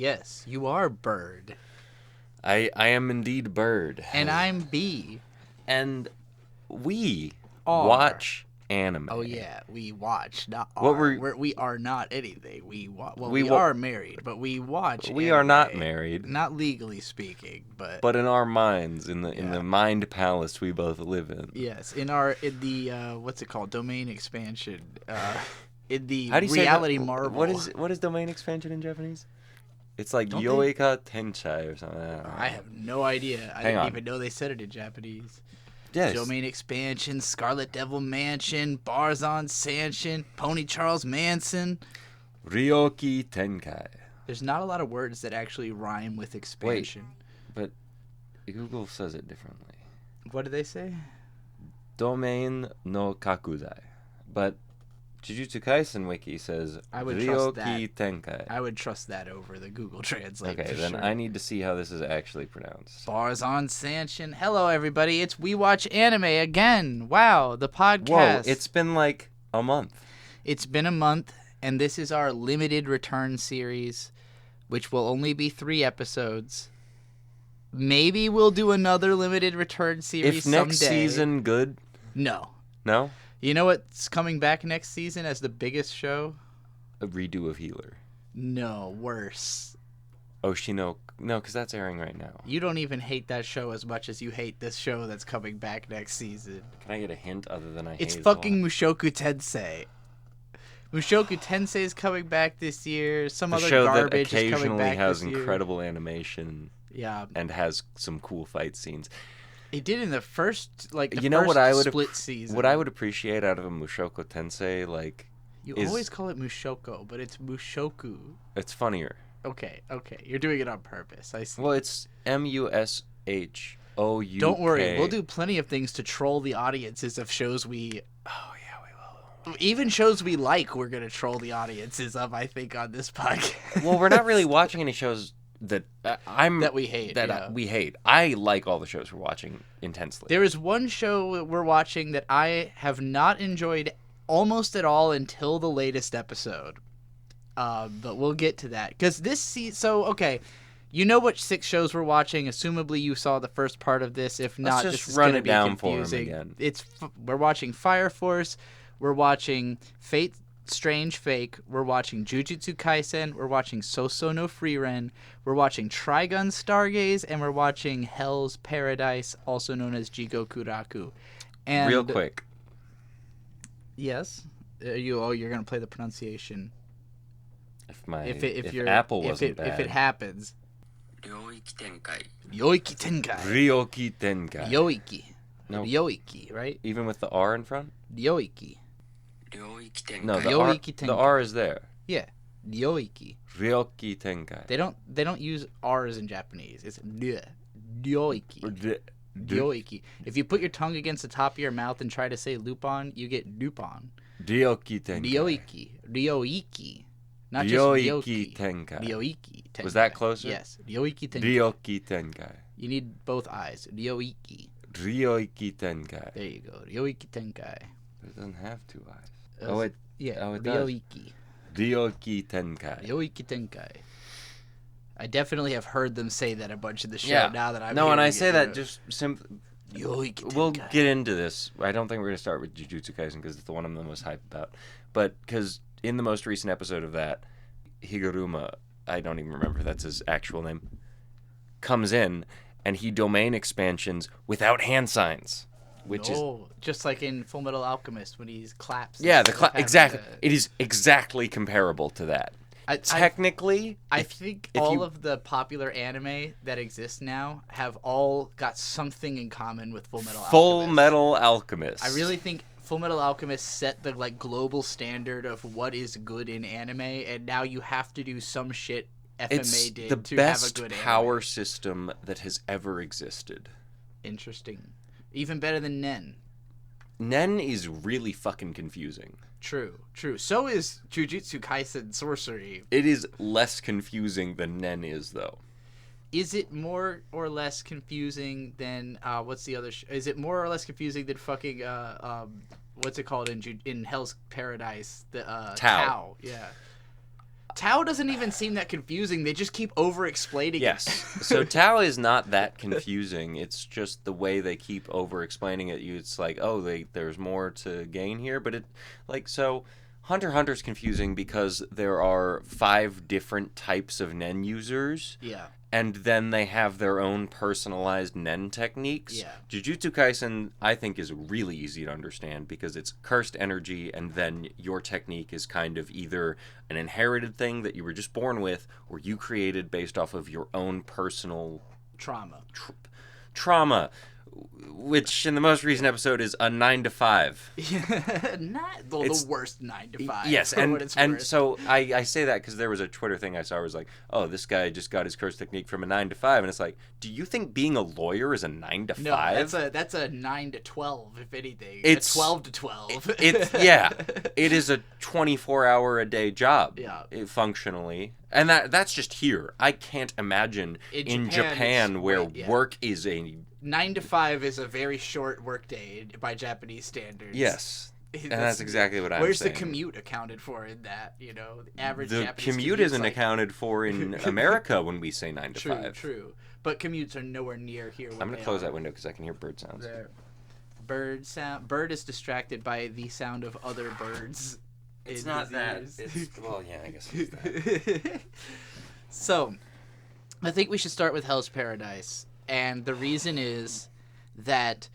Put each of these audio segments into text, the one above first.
Yes, you are Bird. I am indeed Bird. And I'm Bee. And we Are. watch anime. Oh yeah, we watch, not What are. We are not anything. We We are married, but we watch. We anime. are not married. Not legally speaking, but in our minds, in the mind palace we both live in. yes, in the what's it called, domain expansion. In the How do you reality say that? marvel. What is domain expansion in Japanese? It's like Don't Yoika Tenchai or something. I have no idea. I didn't even know they said it in Japanese. Yes. Domain expansion, Scarlet Devil Mansion, Barzon Sanshin, Pony Charles Manson. Ryouiki Tenkai. There's not a lot of words that actually rhyme with expansion. Wait, but Google says it differently. What do they say? Domain no kakudai. But Jujutsu Kaisen wiki says Ryouiki Tenkai. I would trust that over the Google Translate. Okay, then sure. I need to see how this is actually pronounced. Barzon Sanshin. Hello, everybody. It's We Watch Anime again. Wow, the podcast. Whoa, it's been like a month. It's been a month, and this is our limited return series, which will only be 3 episodes. Maybe we'll do another limited return series someday. If next season good? No. No? You know what's coming back next season as the biggest show? A redo of Healer. No, worse. Oshino. No, because that's airing right now. You don't even hate that show as much as you hate this show that's coming back next season. Can I get a hint other than I hate it? It's fucking Mushoku Tensei. Mushoku Tensei is coming back this year. Some other garbage is coming back this year. The show that occasionally has incredible animation. Yeah. And has some cool fight scenes. It did in the first, split season. What I would appreciate out of a Mushoku Tensei, You always call it Mushoko, but it's Mushoku. It's funnier. Okay. You're doing it on purpose. I see. Well, it's Mushou. Don't worry. We'll do plenty of things to troll the audiences of shows we... Oh, yeah, we will. Even shows we like, we're going to troll the audiences of, I think, on this podcast. Well, we're not really watching any shows that we hate. We hate. I like all the shows we're watching intensely. There is one show that we're watching that I have not enjoyed almost at all until the latest episode. But we'll get to that because okay, you know what 6 shows we're watching. Assumably, you saw the first part of this. If not, Let's just this is run going to it be down confusing. for him again. We're watching Fire Force. We're watching Fate Strange Fake. We're watching Jujutsu Kaisen. We're watching Sousou no Frieren. We're watching Trigun Stargaze, and we're watching Hell's Paradise, also known as Jigokuraku. And real quick. Yes, you're gonna play the pronunciation. If Apple wasn't bad. If it happens. Ryouiki Tenkai. Ryouiki Tenkai. Ryouiki Tenkai. Ryouiki. No. Ryouiki, right? Even with the R in front? Ryouiki. Ryouiki Tenkai. No, Ryouiki Tenkai. The R is there. Yeah. Ryouiki. Ryouiki Tenkai. They don't use R's in Japanese. It's Ryouiki. Ryouiki. If you put your tongue against the top of your mouth and try to say Lupon, you get Lupon. Ryouiki Tenkai. Ryouiki. Ryouiki. Not just Ryouiki Tenkai. Ryouiki Tenkai. Was that closer? Yes. Ryouiki Tenkai. Ryouiki Tenkai. You need both eyes. Ryouiki. Ryouiki Tenkai. There you go. Ryouiki Tenkai. It doesn't have 2 eyes. Yeah. It does. Ryouiki. Ryouiki Tenkai. Ryouiki Tenkai. I definitely have heard them say that a bunch of the show now that I'm No, and I hearing say it, that just simply... Ryouiki Tenkai. We'll get into this. I don't think we're going to start with Jujutsu Kaisen because it's the one I'm the most hyped about. But because in the most recent episode of that, Higuruma, I don't even remember if that's his actual name, comes in and he domain expansions without hand signs. Just like in Full Metal Alchemist when he claps. Yeah, exactly. It is exactly comparable to that. Technically, I think all of the popular anime that exist now have all got something in common with Full Metal Alchemist. Full Metal Alchemist. I really think Full Metal Alchemist set the global standard of what is good in anime, and now you have to do some shit FMA did to have a good anime. It's the best power system that has ever existed. Interesting. Even better than Nen. Nen is really fucking confusing. True. So is Jujutsu Kaisen sorcery. It is less confusing than Nen is, though. Is it more or less confusing than what's the other? Is it more or less confusing than fucking what's it called in Hell's Paradise? The Tao. Yeah. Tao doesn't even seem that confusing. They just keep over-explaining Yes. So Tao is not that confusing. It's just the way they keep over-explaining it. It's like, oh, there's more to gain here. But so Hunter x Hunter's confusing because there are 5 different types of Nen users. Yeah. And then they have their own personalized Nen techniques. Yeah. Jujutsu Kaisen, I think, is really easy to understand because it's cursed energy, and then your technique is kind of either an inherited thing that you were just born with, or you created based off of your own personal trauma, which in the most recent episode is a 9 to 5. The worst 9 to 5. Yes, for what it's worth. So I say that because there was a Twitter thing I saw where it was like, oh, this guy just got his curse technique from a 9 to 5, and it's like, do you think being a lawyer is a 9 to 5? No, that's a 9 to 12, if anything. It's 12 to 12. It is a 24-hour-a-day job. Yeah. Functionally. And that's just here. I can't imagine in Japan where work is a 9 to 5 is a very short workday by Japanese standards. Yes. And that's exactly what I'm saying. Where's the commute accounted for in that? The average Japanese commute isn't accounted for in America when we say 9 to 5. True. But commutes are nowhere near here. I'm going to close that window because I can hear bird sounds. Bird is distracted by the sound of other birds. It's not that. Well, yeah, I guess it's that. So, I think we should start with Hell's Paradise. And the reason is that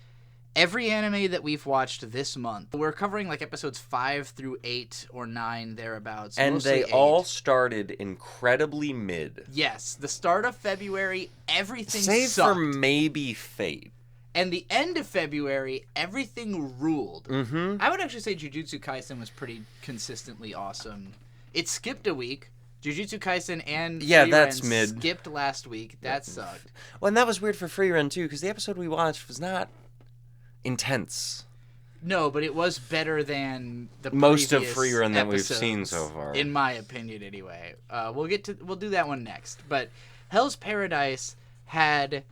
every anime that we've watched this month, we're covering like episodes 5 through 8 or 9 thereabouts. And they all started incredibly mid. Yes, the start of February, everything Save sucked. for maybe Fate. And the end of February, everything ruled. Mm-hmm. I would actually say Jujutsu Kaisen was pretty consistently awesome. It skipped a week. Jujutsu Kaisen and Frieren that's mid. Skipped last week. That sucked. Well, and that was weird for Frieren, too, because the episode we watched was not intense. No, but it was better than the most of previous Frieren that we've episodes, seen so far. in my opinion, anyway. We'll do that one next. But Hell's Paradise had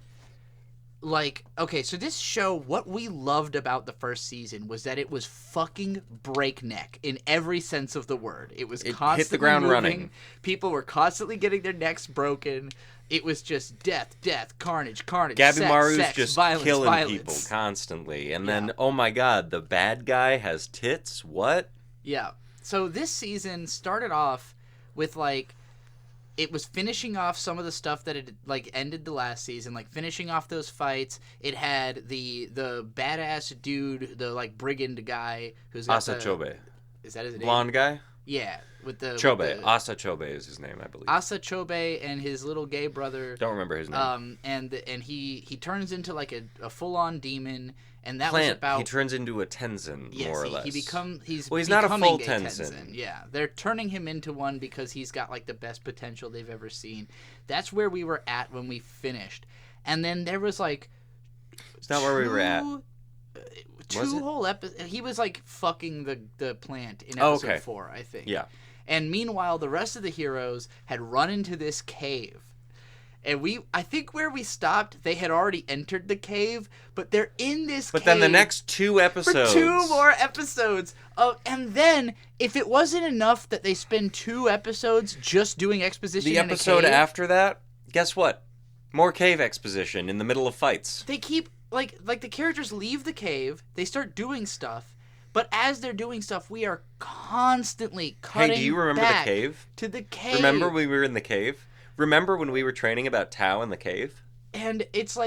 so this show, what we loved about the first season was that it was fucking breakneck in every sense of the word. It was constantly hit the ground moving. running. People were constantly getting their necks broken. It was just death, carnage, Gabimaru's sex, just violence, killing violence. people constantly. And then, oh my god, the bad guy has tits? What? Yeah. So this season started off with it was finishing off some of the stuff that had ended the last season, finishing off those fights. It had the badass dude, the brigand guy who's got Asa Chobe. Is that his name? Blonde guy? Yeah, with the Chobe. Asa Chobe is his name, I believe. Asa Chobe and his little gay brother. Don't remember his name. And he turns into a full on demon, and that Plant. was about. He turns into a Tenzin, more or less. He's not a full Tenzin. Yeah, they're turning him into one because he's got the best potential they've ever seen. That's where we were at when we finished, and then there was It's not where we were at. Two whole episodes. He was fucking the plant in episode 4, I think. Yeah. And meanwhile, the rest of the heroes had run into this cave. And I think where we stopped, they had already entered the cave, but they're in this cave. But then the next 2 episodes. For 2 more episodes. And then, if it wasn't enough that they spend 2 episodes just doing exposition in a cave. The episode after that, guess what? More cave exposition in the middle of fights. They keep, the characters leave the cave, they start doing stuff, but as they're doing stuff, we are constantly cutting Hey, do you remember back the cave? To the cave. Remember when we were in the cave? Remember when we were training about Tao in the cave? And it's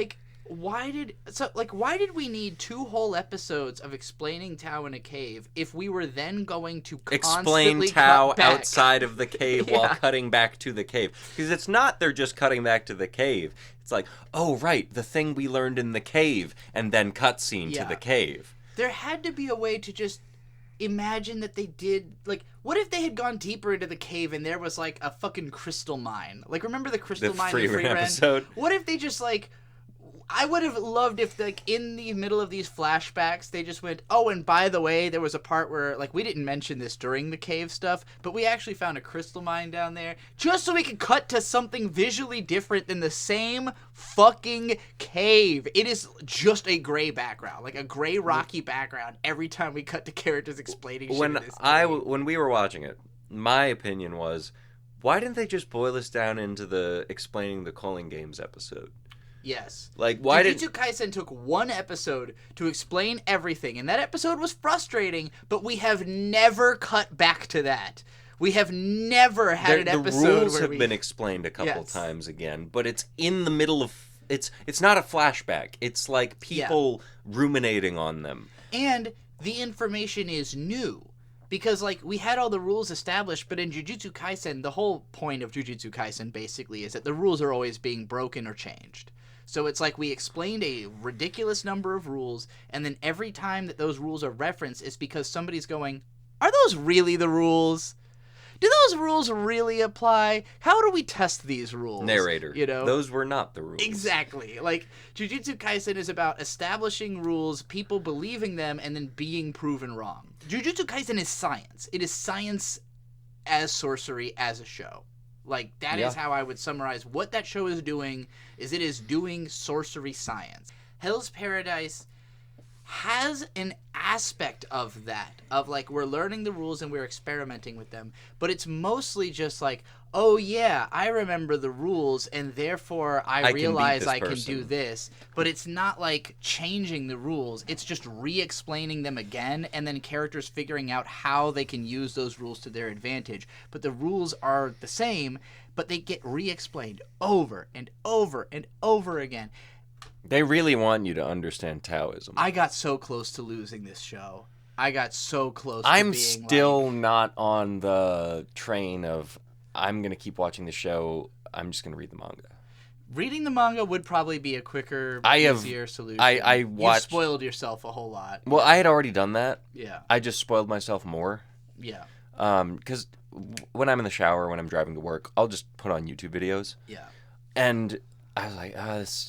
why did we need 2 whole episodes of explaining Tao in a cave if we were then going to explain constantly Tao cut back? outside of the cave while cutting back to the cave? Because it's not they're just cutting back to the cave. It's oh right, the thing we learned in the cave, and then cutscene to the cave. There had to be a way to just imagine that they did what if they had gone deeper into the cave and there was a fucking crystal mine? Remember the crystal mine in Frieren episode? What if they just I would have loved if in the middle of these flashbacks they just went, oh, and by the way, there was a part where we didn't mention this during the cave stuff, but we actually found a crystal mine down there just so we could cut to something visually different than the same fucking cave. It is just a gray background, a gray rocky background every time we cut to characters explaining shit in this cave. When we were watching it, my opinion was Why didn't they just boil this down into the explaining the Culling games episode? Yes. Like, why Jujutsu Kaisen took one episode to explain everything, and that episode was frustrating, but we have never cut back to that. We have never had an episode the rules where have been explained a couple Yes. times again, but it's in the middle of... It's not a flashback. It's like people ruminating on them. And the information is new. Because, like, we had all the rules established, but in Jujutsu Kaisen, the whole point of Jujutsu Kaisen, basically, is that the rules are always being broken or changed. So it's like we explained a ridiculous number of rules, and then every time that those rules are referenced, it's because somebody's going, are those really the rules? Do those rules really apply? How do we test these rules? Narrator. You know? Those were not the rules. Exactly. Like, Jujutsu Kaisen is about establishing rules, people believing them, and then being proven wrong. Jujutsu Kaisen is science. It is science as sorcery as a show. Like, that is how I would summarize what that show is doing, is it is doing sorcery science. Hell's Paradise has an aspect of that, of like we're learning the rules and we're experimenting with them, but it's mostly just like, oh yeah, I remember the rules and therefore I realize I can do this, but it's not like changing the rules, it's just re-explaining them again and then characters figuring out how they can use those rules to their advantage. But the rules are the same, but they get re-explained over and over and over again. They really want you to understand Taoism. I got so close to losing this show. I got so close to I'm being still like, not on the train of, I'm going to keep watching the show, I'm just going to read the manga. Reading the manga would probably be a quicker, easier solution. I watched... You spoiled yourself a whole lot. Well, I had already done that. Yeah. I just spoiled myself more. Yeah. Because when I'm in the shower, when I'm driving to work, I'll just put on YouTube videos. Yeah. And I was like,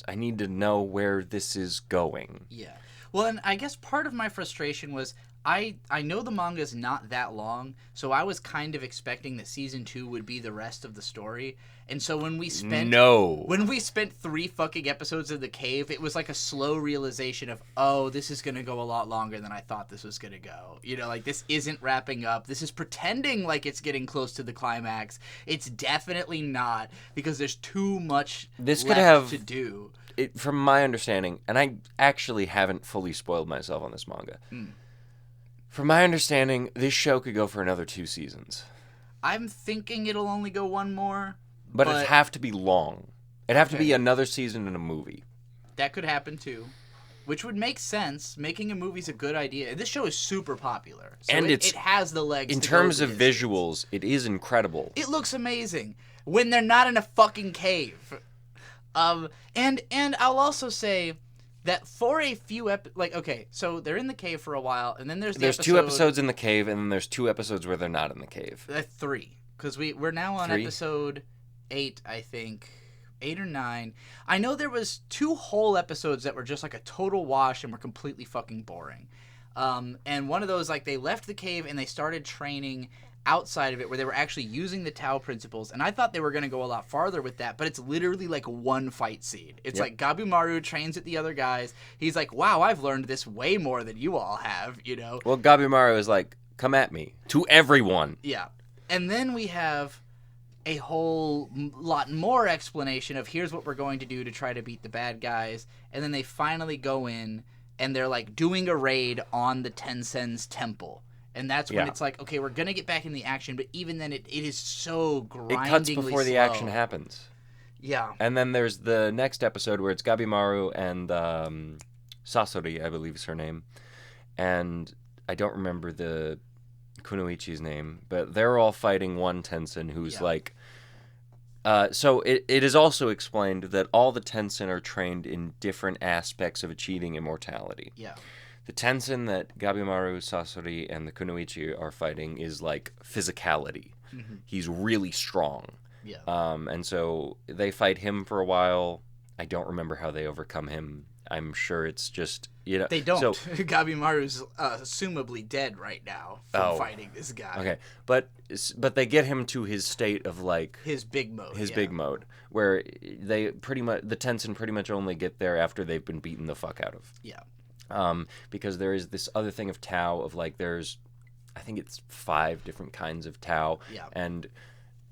I need to know where this is going. Yeah. Well, and I guess part of my frustration was I know the manga's not that long, so I was kind of expecting that season 2 would be the rest of the story. And so when we spent 3 fucking episodes in the cave, it was like a slow realization of, oh, this is going to go a lot longer than I thought this was going to go. You know, like, this isn't wrapping up. This is pretending like it's getting close to the climax. It's definitely not, because there's too much left to do. From my understanding, and I actually haven't fully spoiled myself on this manga. From my understanding, this show could go for another 2 seasons. I'm thinking it'll only go one more. But it'd have to be long. It'd have to be another season in a movie. That could happen too. Which would make sense. Making a movie's a good idea. This show is super popular. So and it has the legs in to terms go of visuals, it is incredible. It looks amazing. When they're not in a fucking cave. And I'll also say that for a few so they're in the cave for a while, and then there's 2 episodes in the cave, and then there's 2 episodes where they're not in the cave. 3, because we're now on 3? episode 8, I think, 8 or 9. I know there was 2 whole episodes that were just like a total wash and were completely fucking boring. And one of those, like, they left the cave and they started training outside of it, where they were actually using the Tao principles, and I thought they were going to go a lot farther with that, but it's literally like one fight scene. It's like Gabimaru trains with the other guys. He's like, wow, I've learned this way more than you all have, you know? Well, Gabimaru is like, come at me. To everyone. Yeah. And then we have a whole lot more explanation of here's what we're going to do to try to beat the bad guys, and then they finally go in, and they're like doing a raid on the Tensen's temple. And that's when it's like, okay, we're going to get back in the action, but even then it is so grindingly slow. It cuts before the action happens. Yeah. And then there's the next episode where it's Gabimaru and Sasori, I believe is her name. And I don't remember the Kunoichi's name, but they're all fighting one Tensen who's like... so it is also explained that all the Tensen are trained in different aspects of achieving immortality. Yeah. The Tensen that Gabimaru, Sasori, and the Kunoichi are fighting is like physicality. Mm-hmm. He's really strong. Yeah. And so they fight him for a while. I don't remember how they overcome him. I'm sure it's just, you know. They don't. So, Gabimaru's assumably dead right now from fighting this guy. Okay. But they get him to his state of like... His big mode. Big mode. Where they pretty much... The Tensen pretty much only get there after they've been beaten the fuck out of. Yeah. Because there is this other thing of Tao of like there's, I think it's 5 different kinds of Tao, and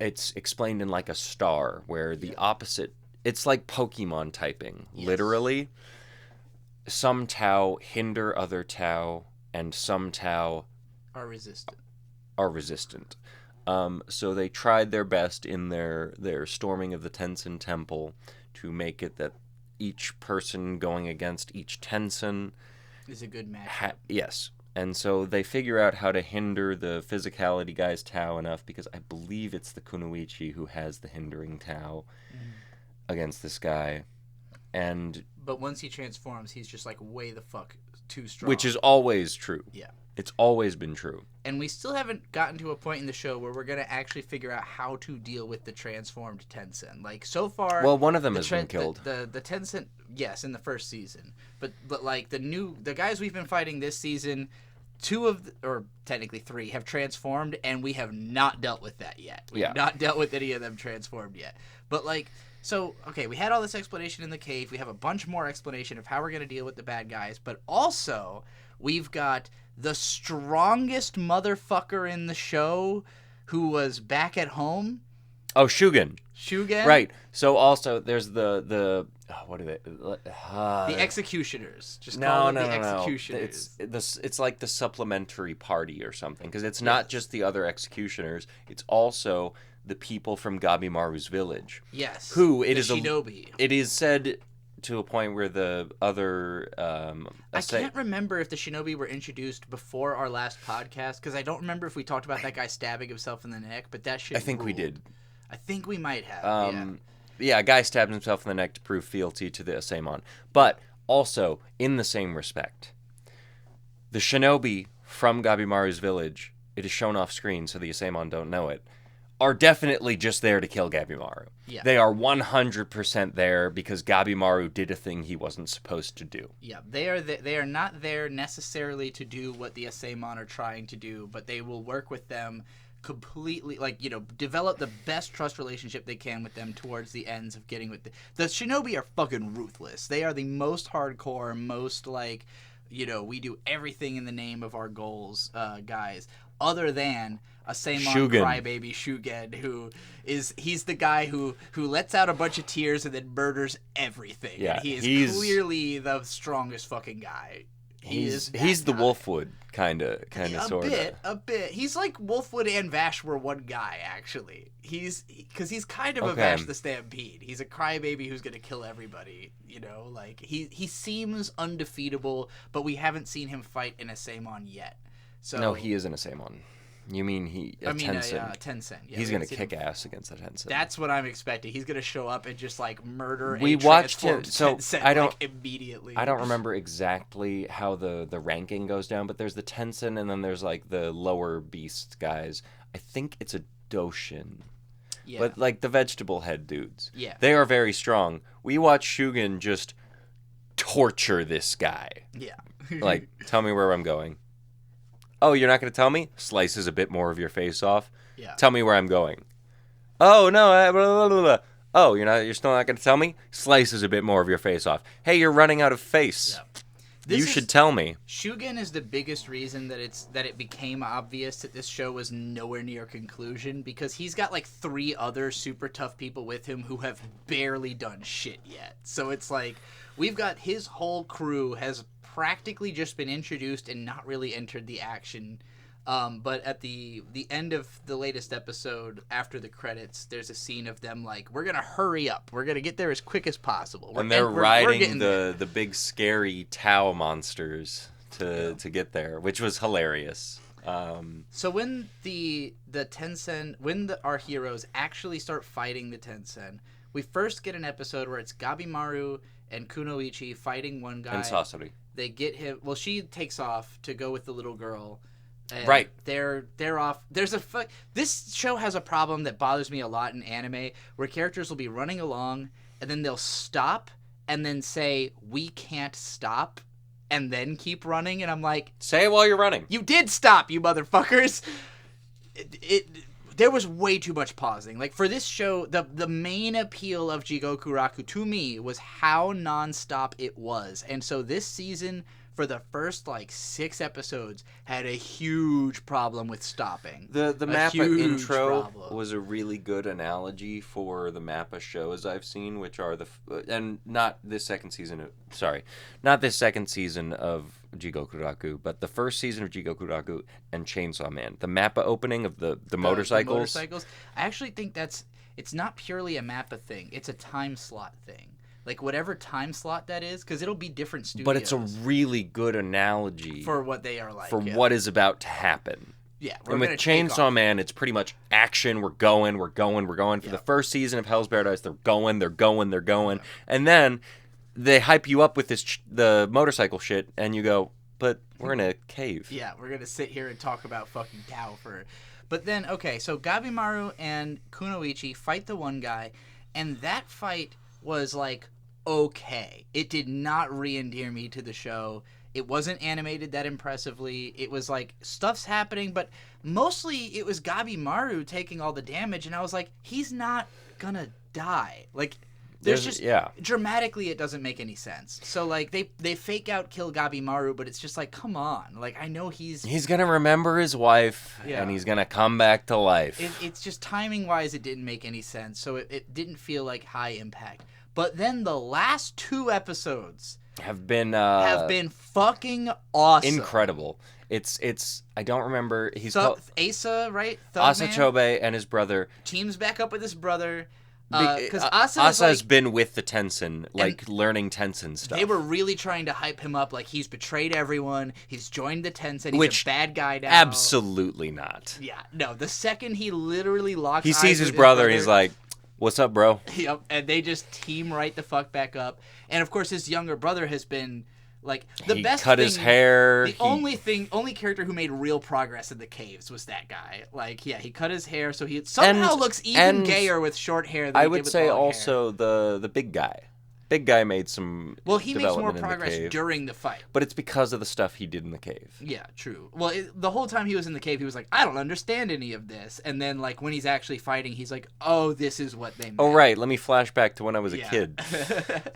it's explained in like a star where the opposite. It's like Pokemon typing, literally. Some Tau hinder other Tau, and some Tau Are resistant. So they tried their best in their storming of the Tensen Temple to make it that each person going against each Tensen Is a good match. yes. And so they figure out how to hinder the physicality guy's Tau enough, because I believe it's the Kunoichi who has the hindering Tau against this guy. But once he transforms, he's just like way the fuck too strong. Which is always true. Yeah. It's always been true. And we still haven't gotten to a point in the show where we're going to actually figure out how to deal with the transformed Tensen. Like, so far... Well, one of them has been killed. The Tensen... Yes, in the first season. But like, the guys we've been fighting this season, or technically 3, have transformed, and we have not dealt with that yet. We have not dealt with any of them transformed yet. But, like... So, okay, we had all this explanation in the cave. We have a bunch more explanation of how we're going to deal with the bad guys. But also, we've got the strongest motherfucker in the show who was back at home. Oh, Shugen. Right. So also, there's the what are they? The Executioners. Just call them the Executioners. It's like the supplementary party or something, because it's not just the other Executioners. It's also the people from Gabimaru's village. Yes. Who it the is Shinobi. It is said to a point where the other I can't remember if the Shinobi were introduced before our last podcast, because I don't remember if we talked about that guy stabbing himself in the neck, but that shit I think ruled. we did. I think we might have. Yeah, a guy stabbed himself in the neck to prove fealty to the Asaemon. But also, in the same respect, the Shinobi from Gabimaru's village, it is shown off screen so the Asaemon don't know it, are definitely just there to kill Gabimaru. Yeah. They are 100% there because Gabimaru did a thing he wasn't supposed to do. Yeah, they are not there necessarily to do what the Asaemon are trying to do, but they will work with them completely, like, you know, develop the best trust relationship they can with them towards the ends of getting with the Shinobi are fucking ruthless. They are the most hardcore, most like, you know, we do everything in the name of our goals, guys, other than Asaemon crybaby Shugen, he's the guy who lets out a bunch of tears and then murders everything. Yeah, and he's clearly the strongest fucking guy. He's the Wolfwood kind of sort of. A bit. He's like Wolfwood and Vash were one guy, actually. He's kind of a Vash the Stampede. He's a crybaby who's gonna kill everybody. You know, like he seems undefeatable, but we haven't seen him fight in Asaemon yet. So no, he is an Asaemon. You mean Tensen? Tensen. Yeah, he's gonna kick ass against a Tensen. That's what I'm expecting. He's gonna show up and just like murder. We watched him, so Tensen, I don't like, immediately. I don't remember exactly how the ranking goes down, but there's the Tensen and then there's like the lower beast guys. I think it's a Doshin. Yeah. But like the vegetable head dudes. Yeah. They are very strong. We watch Shugen just torture this guy. Yeah. Like, tell me where I'm going. Oh, you're not going to tell me? Slices a bit more of your face off. Yeah. Tell me where I'm going. Oh, no. Blah, blah, blah. Oh, you're still not going to tell me? Slices a bit more of your face off. Hey, you're running out of face. Yeah. You should tell me. Shugen is the biggest reason that it became obvious that this show was nowhere near conclusion, because he's got like 3 other super tough people with him who have barely done shit yet. So it's like we've got his whole crew has practically just been introduced and not really entered the action. But at the end of the latest episode, after the credits, there's a scene of them like, we're going to hurry up. We're going to get there as quick as possible. And they're riding the big scary Tau monsters to get there, which was hilarious. So when the Tensen, our heroes actually start fighting the Tensen, we first get an episode where it's Gabimaru and Kunoichi fighting one guy. And Sasori. They get him. Well, she takes off to go with the little girl. And right. They're off. This show has a problem that bothers me a lot in anime, where characters will be running along and then they'll stop and then say, "We can't stop," and then keep running. And I'm like, say it while you're running. You did stop, you motherfuckers. There was way too much pausing. Like, for this show, the main appeal of Jigokuraku to me was how nonstop it was. And so this season for the first like 6 episodes had a huge problem with stopping. The A Mappa huge intro problem. was a really good analogy for the Mappa shows I've seen, which are and not this second season of Jigokuraku, but the first season of Jigokuraku and Chainsaw Man. The Mappa opening of the motorcycles. The motorcycles. I actually think it's not purely a Mappa thing. It's a time slot thing. Like whatever time slot that is, because it'll be different studios. But it's a really good analogy for what they are like. For what is about to happen. Yeah, and with Chainsaw Man, it's pretty much action. We're going. For the first season of Hell's Paradise, they're going. Yeah. And then they hype you up with the motorcycle shit, and you go, but we're in a cave. Yeah, we're going to sit here and talk about fucking Tao for... But then, okay, so Gabimaru and Kunoichi fight the one guy, and that fight was like... okay. It did not re-endear me to the show. It wasn't animated that impressively. It was like, stuff's happening, but mostly it was Gabimaru taking all the damage, and I was like, he's not gonna die. Like, there's just... dramatically, it doesn't make any sense. So, like, they fake out kill Gabimaru, but it's just like, come on. Like, I know he's gonna remember his wife, and he's gonna come back to life. It's just timing-wise, it didn't make any sense, so it didn't feel like high impact. But then the last 2 episodes have been fucking awesome. Incredible. It's I don't remember. He's called Asa, right? Asa Chobe and his brother teams back up with his brother. Because Asa's been with the Tensen, like learning Tensen stuff. They were really trying to hype him up, like he's betrayed everyone. He's joined the Tensen. He's a bad guy now. Absolutely not. Yeah, no. The second he literally locks, he sees his brother, and he's like, "What's up, bro?" Yep, and they just team right the fuck back up. And of course, his younger brother has been like he cut his hair. The only character who made real progress in the caves was that guy. Like, yeah, he cut his hair, so he somehow looks even gayer with short hair. Than I would say also the big guy. Big guy made some. Well, he makes more progress during the fight, but it's because of the stuff he did in the cave. Yeah, true. Well, the whole time he was in the cave, he was like, "I don't understand any of this," and then like when he's actually fighting, he's like, "Oh, this is what they meant." Oh, right. Let me flash back to when I was a kid.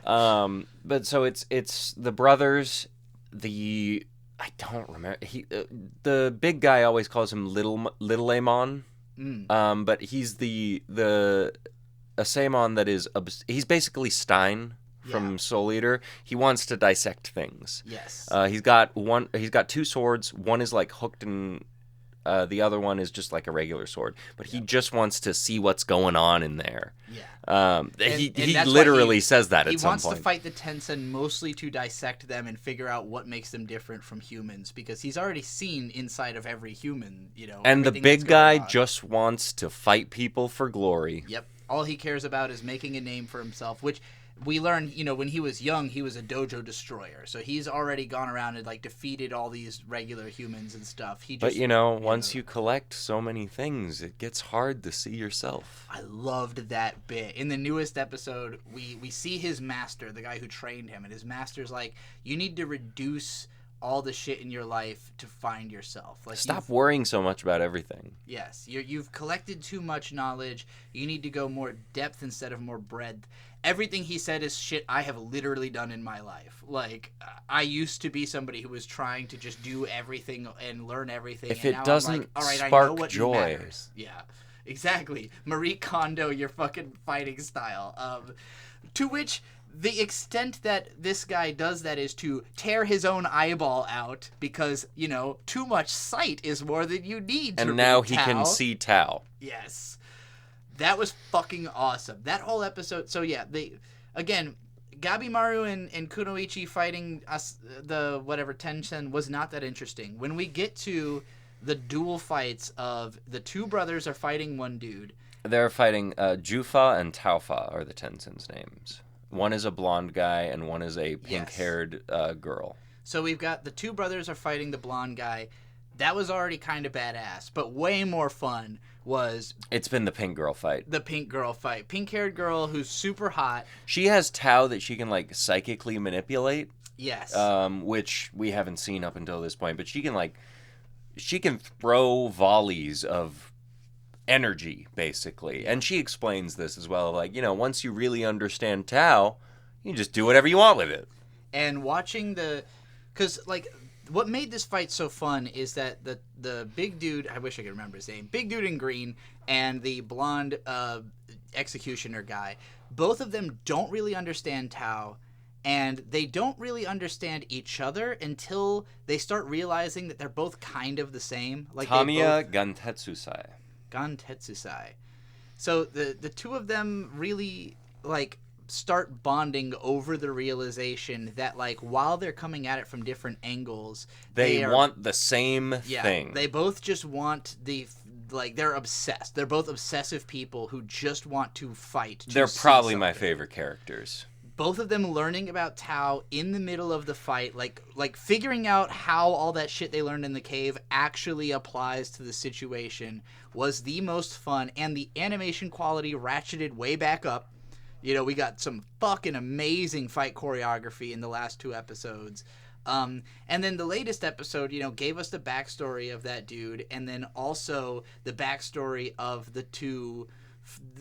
But so it's the brothers. I don't remember. The big guy always calls him Little Amon. But he's the Asaemon that is he's basically Stein from Soul Eater. He wants to dissect things. Yes. He's got 2 swords. One is like hooked and the other one is just like a regular sword. But he just wants to see what's going on in there. Yeah. He literally says that at some point. He wants to fight the Tensen mostly to dissect them and figure out what makes them different from humans, because he's already seen inside of every human, And the big guy just wants to fight people for glory. Yep. All he cares about is making a name for himself, which we learned, when he was young, he was a dojo destroyer. So he's already gone around and like defeated all these regular humans and stuff. But once you collect so many things, it gets hard to see yourself. I loved that bit. In the newest episode, we see his master, the guy who trained him, and his master's like, you need to reduce all the shit in your life to find yourself. Like, stop worrying so much about everything. Yes, you've collected too much knowledge. You need to go more depth instead of more breadth. Everything he said is shit I have literally done in my life. Like, I used to be somebody who was trying to just do everything and learn everything. If and it now doesn't I'm like, all right, spark I know what joy. matters. Yeah, exactly. Marie Kondo, your fucking fighting style. To which the extent that this guy does that is to tear his own eyeball out because, too much sight is more than you need to And now read he Tao. can see Tao. Yes. That was fucking awesome. That whole episode. So yeah, Gabimaru and Kunoichi fighting the whatever Tensen was not that interesting. When we get to the duel fights of the 2 brothers are fighting one dude. They're fighting Jufa and Taufa are the Tensen's names. One is a blonde guy and one is a pink-haired girl. So we've got the 2 brothers are fighting the blonde guy. That was already kind of badass, but way more fun was... It's been the pink girl fight. The pink girl fight. Pink-haired girl who's super hot. She has Tao that she can, like, psychically manipulate. Yes. Which we haven't seen up until this point, but she can throw volleys of energy, basically. And she explains this as well, like, once you really understand Tao, you can just do whatever you want with it. And watching because like what made this fight so fun is that the big dude, I wish I could remember his name, big dude in green, and the blonde executioner guy, both of them don't really understand Tao, and they don't really understand each other until they start realizing that they're both kind of the same. Like Tamiya Gantetsusai. Gantetsusai. So the two of them really like start bonding over the realization that like while they're coming at it from different angles, They want the same thing. They both just want they're obsessed. They're both obsessive people who just want to fight. They're probably my favorite characters. Both of them learning about Tao in the middle of the fight, like figuring out how all that shit they learned in the cave actually applies to the situation was the most fun, and the animation quality ratcheted way back up. You know, we got some fucking amazing fight choreography in the last 2 episodes. And then the latest episode, you know, gave us the backstory of that dude, and then also the backstory of the two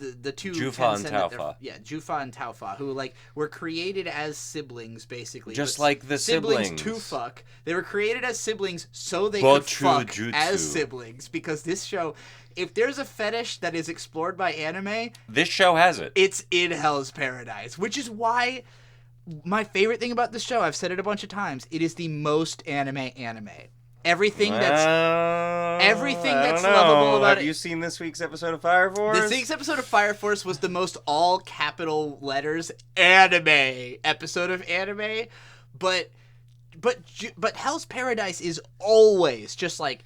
Jufa and Taofa. Yeah, Jufa and Taofa, who like were created as siblings, basically. Just like the siblings to fuck. They were created as siblings so they could fuck Jutsu. as siblings. Because this show, if there's a fetish that is explored by anime, this show has it. It's in Hell's Paradise, which is why my favorite thing about this show, I've said it a bunch of times, it is the most anime. Everything that's lovable about it. Have you seen this week's episode of Fire Force? This week's episode of Fire Force was the most all capital letters anime episode of anime, but Hell's Paradise is always just like,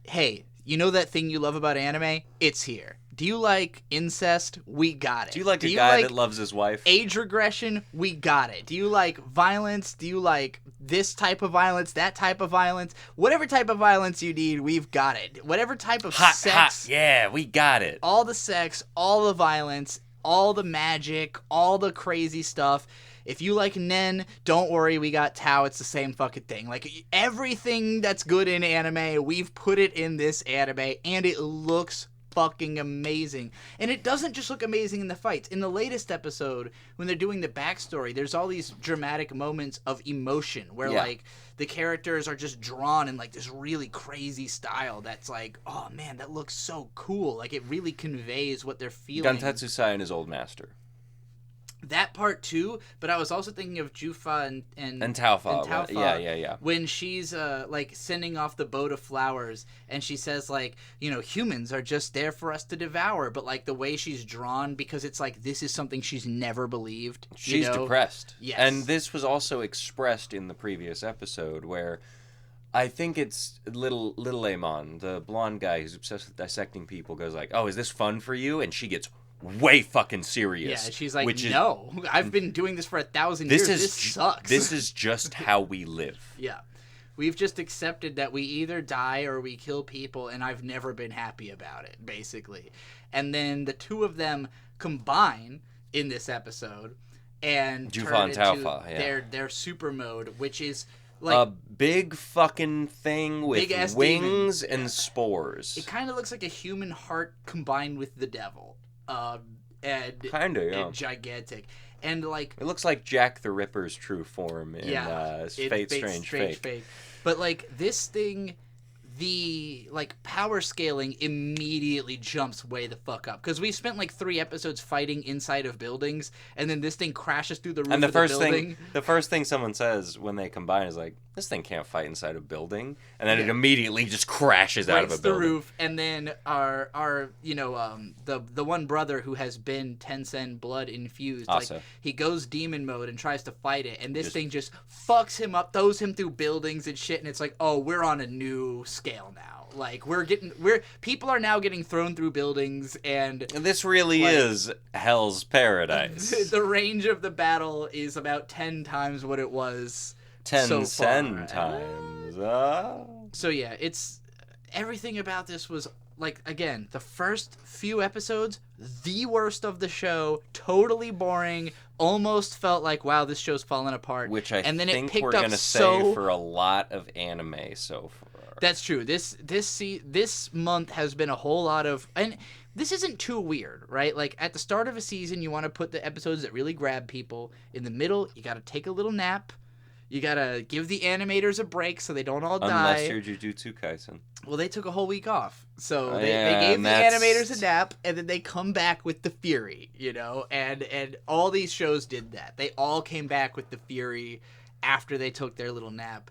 hey, you know that thing you love about anime? It's here. Do you like incest? We got it. Do you like a guy that loves his wife? Age regression? We got it. Do you like violence? Do you like this type of violence, that type of violence? Whatever type of violence you need, we've got it. Whatever type of sex. Yeah, we got it. All the sex, all the violence, all the magic, all the crazy stuff. If you like Nen, don't worry, we got Tao. It's the same fucking thing. Like, everything that's good in anime, we've put it in this anime, and it looks fucking amazing. And it doesn't just look amazing in the fights. In the latest episode, when they're doing the backstory, there's all these dramatic moments of emotion where like the characters are just drawn in like this really crazy style that's like, oh man, that looks so cool. Like, it really conveys what they're feeling. Gantetsusai and his old master. That part too, but I was also thinking of Jufa and Taofa. Taofa. Yeah. When she's like sending off the boat of flowers, and she says like, you know, humans are just there for us to devour, but like the way she's drawn, because it's like this is something she's never believed. She's depressed. Yes. And this was also expressed in the previous episode where I think it's little Amon, the blonde guy who's obsessed with dissecting people, goes like, "Oh, is this fun for you?" And she gets way fucking serious. Yeah, she's like, no, I've been doing this for 1,000 years. This sucks. This is just how we live. Yeah. We've just accepted that we either die or we kill people, and I've never been happy about it, basically. And then the two of them combine in this episode and turn into their super mode, which is like a big fucking thing with wings and spores. It kind of looks like a human heart combined with the devil. And gigantic, and like it looks like Jack the Ripper's true form in Fate Strange Fate. But like this thing, the like power scaling immediately jumps way the fuck up, because we spent like 3 episodes fighting inside of buildings, and then this thing crashes through the roof of the building. The first thing someone says when they combine is like, this thing can't fight inside a building, and then it immediately just crashes out of a building. The roof, and then our you know the one brother who has been Tencent blood infused, also, like he goes demon mode and tries to fight it, and this thing just fucks him up, throws him through buildings and shit, and it's like, oh, we're on a new scale now. Like people are now getting thrown through buildings, and this really is Hell's Paradise. The range of the battle is about 10 times what it was. 10 times. So yeah, it's everything about this was like, again, the first few episodes, the worst of the show, totally boring, almost felt like, wow, this show's falling apart. Which I and then think it picked we're up gonna say for a lot of anime so far. That's true. This month has been a whole lot of, and this isn't too weird, right? Like at the start of a season, you want to put the episodes that really grab people. In the middle, you got to take a little nap. You gotta give the animators a break so they don't all Unless die. you're Jujutsu Kaisen. Well, they took a whole week off. So they yeah, gave and the that's- animators a nap, and then they come back with the fury, and all these shows did that. They all came back with the fury after they took their little nap.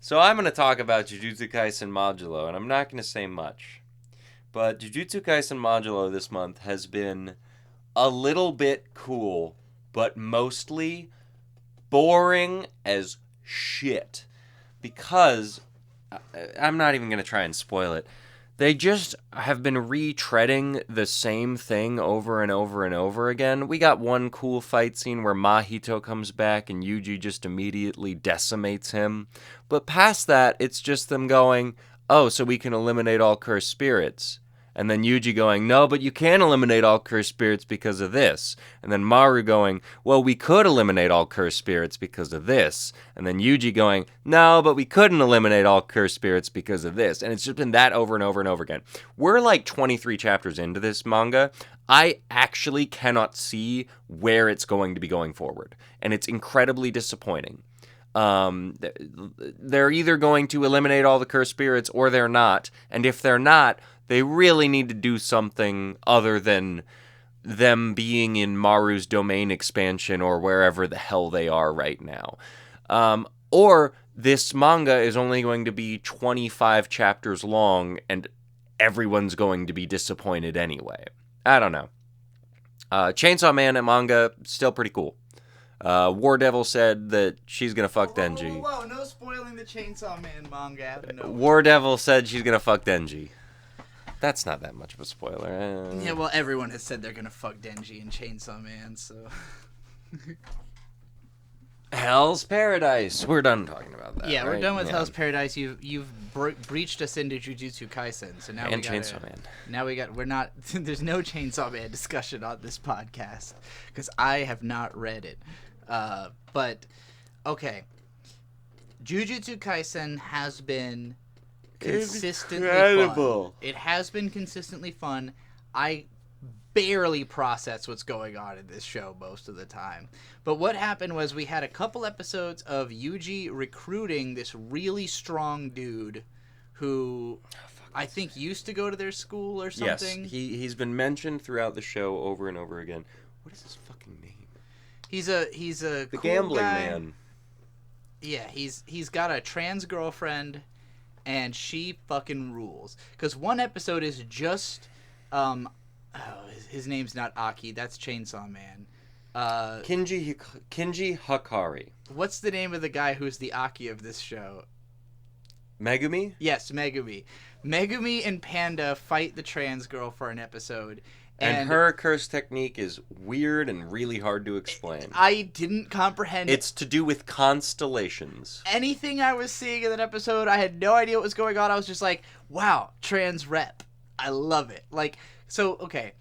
So I'm going to talk about Jujutsu Kaisen Modulo, and I'm not going to say much. But Jujutsu Kaisen Modulo this month has been a little bit cool, but mostly boring as shit. Because, I'm not even going to try and spoil it, they just have been retreading the same thing over and over and over again. We got one cool fight scene where Mahito comes back and Yuji just immediately decimates him. But past that, it's just them going, oh, so we can eliminate all cursed spirits. And then Yuji going, no, but you can't eliminate all cursed spirits because of this. And then Maru going, well, we could eliminate all cursed spirits because of this. And then Yuji going, no, but we couldn't eliminate all cursed spirits because of this. And it's just been that over and over and over again. We're like 23 chapters into this manga. I actually cannot see where it's going to be going forward. And it's incredibly disappointing. They're either going to eliminate all the cursed spirits or they're not. And if they're not, they really need to do something other than them being in Maru's domain expansion or wherever the hell they are right now. Or this manga is only going to be 25 chapters long and everyone's going to be disappointed anyway. I don't know. Chainsaw Man at manga, still pretty cool. War Devil said that she's gonna fuck Denji. Whoa, no spoiling the Chainsaw Man manga out of nowhere. War Devil said she's gonna fuck Denji. That's not that much of a spoiler. Yeah, well, everyone has said they're gonna fuck Denji and Chainsaw Man, so... Hell's Paradise. We're done talking about that. Yeah, we're right? done with Hell's Paradise. You've breached us into Jujutsu Kaisen, so now And we got Chainsaw Man. Now we're not. There's no Chainsaw Man discussion on this podcast because I have not read it. But okay, Jujutsu Kaisen has been consistently incredible. fun. It has been consistently fun. I barely process what's going on in this show most of the time. But what happened was we had a couple episodes of Yuji recruiting this really strong dude who I think used to go to their school or something. Yes, he's been mentioned throughout the show over and over again. What is his fucking name? He's a The cool gambling guy. man. Yeah, he's got a trans girlfriend, and she fucking rules. Because one episode is just, his name's not Aki. That's Chainsaw Man. Kinji Hakari. What's the name of the guy who's the Aki of this show? Megumi? Yes, Megumi. Megumi and Panda fight the trans girl for an episode. And her curse technique is weird and really hard to explain. I didn't comprehend It's to do with constellations. anything I was seeing in that episode. I had no idea what was going on. I was just like, wow, trans rep. I love it. Okay.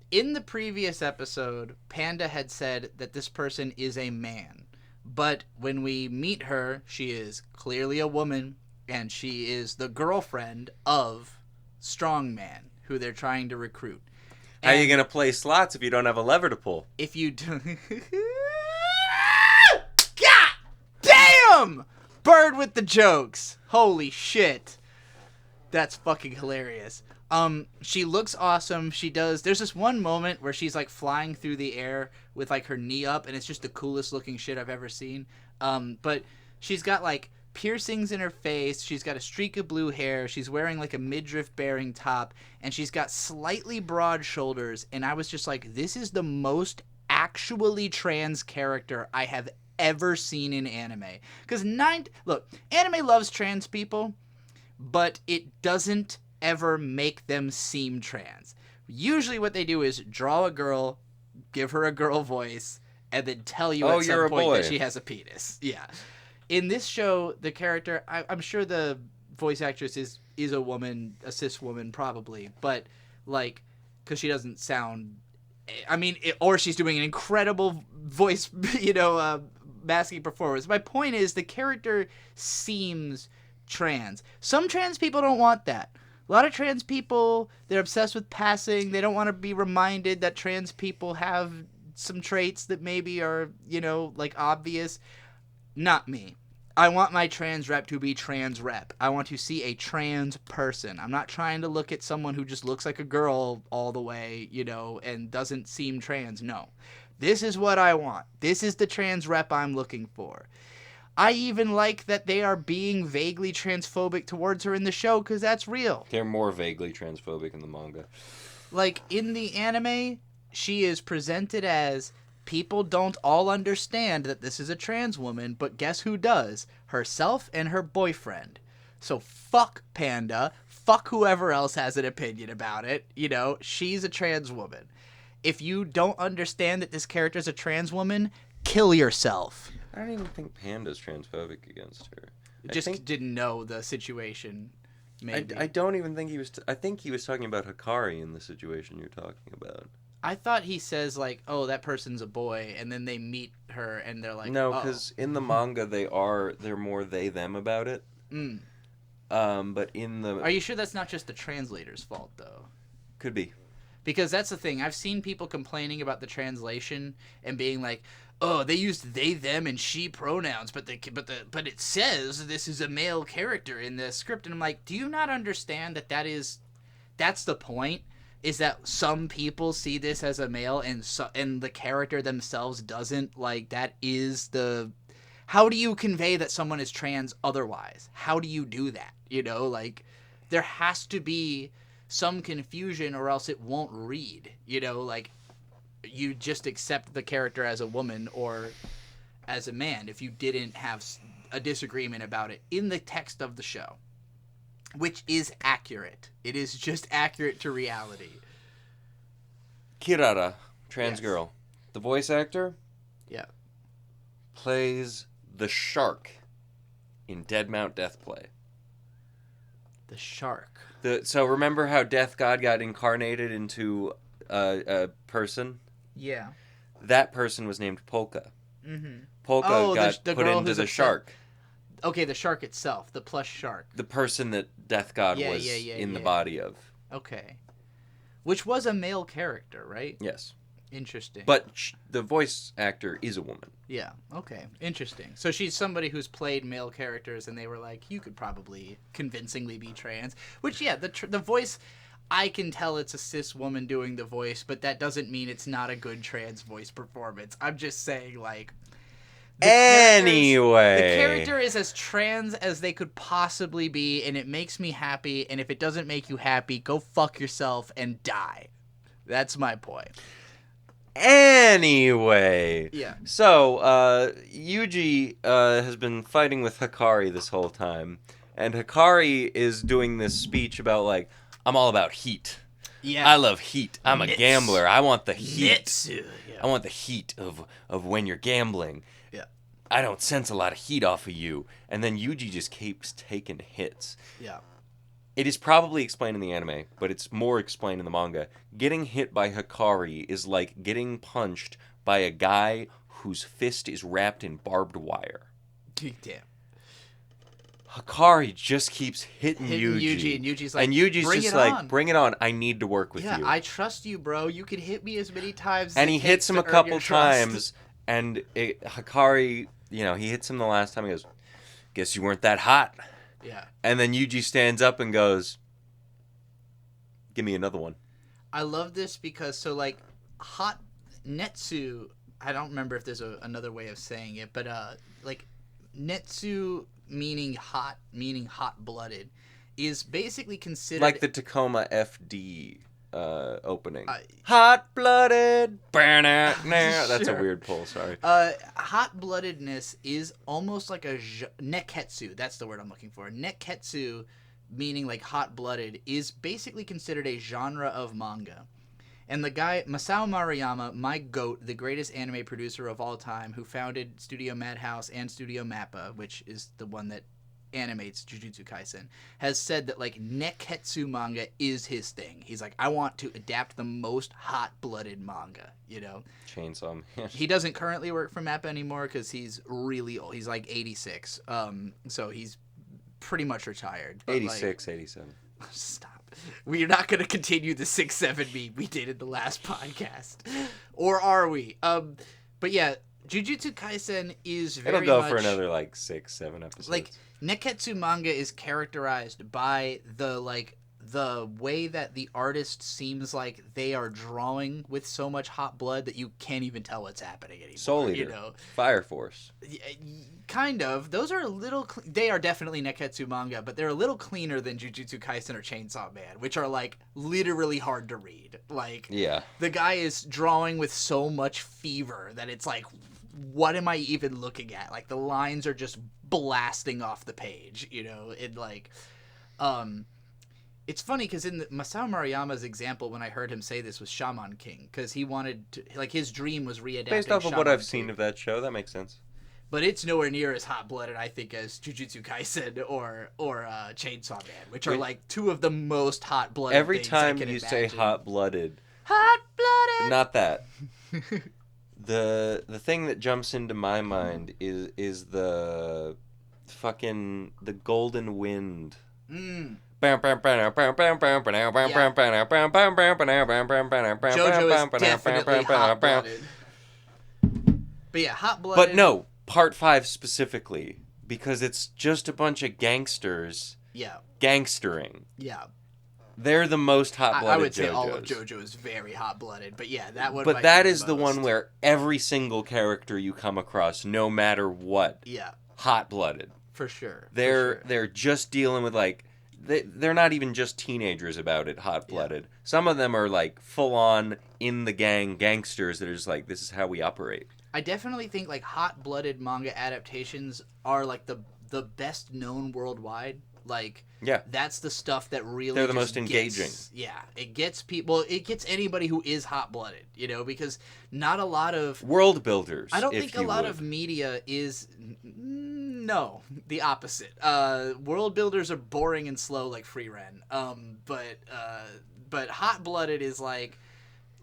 In the previous episode, Panda had said that this person is a man. But when we meet her, she is clearly a woman, and she is the girlfriend of Strongman, who they're trying to recruit. How are you going to play slots if you don't have a lever to pull? If you do... God damn! Bird with the jokes. Holy shit. That's fucking hilarious. She looks awesome. There's this one moment where she's like flying through the air with like her knee up, and it's just the coolest looking shit I've ever seen. But she's got like piercings in her face. She's got a streak of blue hair. She's wearing like a midriff bearing top, and she's got slightly broad shoulders. And I was just like, this is the most actually trans character I have ever seen in anime. Because anime loves trans people, but it doesn't ever make them seem trans. Usually what they do is draw a girl, give her a girl voice, and then tell you at some point that she has a penis. Yeah. In this show, the character, I'm sure the voice actress is a woman, a cis woman probably, but like, because she doesn't sound, or she's doing an incredible voice, masking performance. My point is the character seems trans. Some trans people don't want that. A lot of trans people, they're obsessed with passing. They don't want to be reminded that trans people have some traits that maybe are, like obvious. not me. I want my trans rep to be trans rep. I want to see a trans person. I'm not trying to look at someone who just looks like a girl all the way, and doesn't seem trans. No. This is what I want. This is the trans rep I'm looking for. I even like that they are being vaguely transphobic towards her in the show, because that's real. They're more vaguely transphobic in the manga. Like, in the anime, she is presented as, people don't all understand that this is a trans woman, but guess who does? Herself and her boyfriend. So fuck Panda. Fuck whoever else has an opinion about it. She's a trans woman. If you don't understand that this character is a trans woman, kill yourself. I don't even think Panda's transphobic against her. Didn't know the situation. Maybe. I don't even think he was... I think he was talking about Hikari in the situation you're talking about. I thought he says, like, oh, that person's a boy, and then they meet her, and they're like, no, because in the manga, they're more they-them about it. But in the... Are you sure that's not just the translator's fault, though? Could be. Because that's the thing. I've seen people complaining about the translation and being like, oh, they used they, them, and she pronouns, but it says this is a male character in the script. And I'm like, do you not understand that's the point? Is that some people see this as a male and the character themselves doesn't? Like, that is the... How do you convey that someone is trans otherwise? How do you do that? Like, there has to be some confusion or else it won't read. Like, you just accept the character as a woman or as a man if you didn't have a disagreement about it in the text of the show. Which is accurate. It is just accurate to reality. Kirara, trans girl. The voice actor? Yeah. Plays the shark in Dead Mount Deathplay. The shark. So remember how Death God got incarnated into a person? Yeah. That person was named Polka. Mm-hmm. Polka got the put girl into who's the shark. Okay, the shark itself, the plush shark. The person that Death God was in the body of. Okay. Which was a male character, right? Yes. Interesting. But the voice actor is a woman. Yeah, okay. Interesting. So she's somebody who's played male characters, and they were like, you could probably convincingly be trans. Which, yeah, the voice, I can tell it's a cis woman doing the voice, but that doesn't mean it's not a good trans voice performance. I'm just saying, like... The character is as trans as they could possibly be, and it makes me happy, and if it doesn't make you happy, go fuck yourself and die. That's my point. Anyway. Yeah. So, Yuji has been fighting with Hikari this whole time, and Hikari is doing this speech about, like, I'm all about heat. Yeah. I love heat. I'm a gambler. I want the heat. Nitsu. Yeah. I want the heat of when you're gambling. Yeah. I don't sense a lot of heat off of you. And then Yuji just keeps taking hits. Yeah. It is probably explained in the anime, but it's more explained in the manga. Getting hit by Hikari is like getting punched by a guy whose fist is wrapped in barbed wire. Damn. Hikari just keeps hitting Yuji. And Yuji's like, bring it on. I need to work with you. Yeah, I trust you, bro. You can hit me as many times as and he it hits takes him to a earn couple your trust. times, and Hikari, he hits him the last time. He goes, guess you weren't that hot. Yeah. And then Yuji stands up and goes, give me another one. I love this because, hot Netsu, I don't remember if there's another way of saying it, but, Netsu meaning hot-blooded, is basically considered... Like the Tacoma FD opening. Hot-blooded! That's a weird pull, sorry. Hot-bloodedness is almost like a... Neketsu, that's the word I'm looking for. Neketsu, meaning like hot-blooded, is basically considered a genre of manga. And the guy, Masao Maruyama, my GOAT, the greatest anime producer of all time, who founded Studio Madhouse and Studio Mappa, which is the one that animates Jujutsu Kaisen, has said that, Neketsu manga is his thing. He's like, I want to adapt the most hot-blooded manga, Chainsaw Man. He doesn't currently work for Mappa anymore because he's really old. He's 86. So he's pretty much retired. But 86, 87. Stop. We're not going to continue the 6-7 meme we did in the last podcast. Or are we? But yeah, Jujutsu Kaisen is It'll very go much for another like 6-7 episodes. like Neketsu manga is characterized by the way that the artist seems like they are drawing with so much hot blood that you can't even tell what's happening anymore. Soul Eater, you know, Fire Force. kind of. Those are a little. They are definitely Neketsu manga, but they're a little cleaner than Jujutsu Kaisen or Chainsaw Man, which are like literally hard to read. Like, Yeah. the guy is drawing with so much fever that it's like, what am I even looking at? Like, the lines are just blasting off the page, you know? It like, it's funny because in Masao Maruyama's example, when I heard him say this was Shaman King, because he wanted to, like, his dream was readapting Based off of Shaman what I've King. seen of that show, that makes sense. But it's nowhere near as hot-blooded, I think, as Jujutsu Kaisen or Chainsaw Man, which are like two of the most hot-blooded Every things time I can you imagine. say hot-blooded, Hot-blooded! not that. The thing that jumps into my mind is the fucking the Golden Wind. Mm. Jojo is definitely hot-blooded. But yeah, hot-blooded. But no, part 5 specifically, because it's just a bunch of gangsters Yeah. gangstering. Yeah. They're the most hot-blooded I would say JoJos. all of JoJo is very hot-blooded, but yeah, that one. But might that be is the one most. where every single character you come across, no matter what, Yeah, hot-blooded. for sure. They're just dealing with like they're not even just teenagers about it, hot-blooded. Yeah. Some of them are like full-on in the gang gangsters that are just like, this is how we operate. I definitely think like hot-blooded manga adaptations are like the best known worldwide. Like, yeah, that's the stuff that really they're the just most engaging. It gets people. It gets anybody who is hot-blooded, you know, because not a lot of world builders. I don't think a lot of media is. No, the opposite. World builders are boring and slow like Frieren. But hot-blooded is like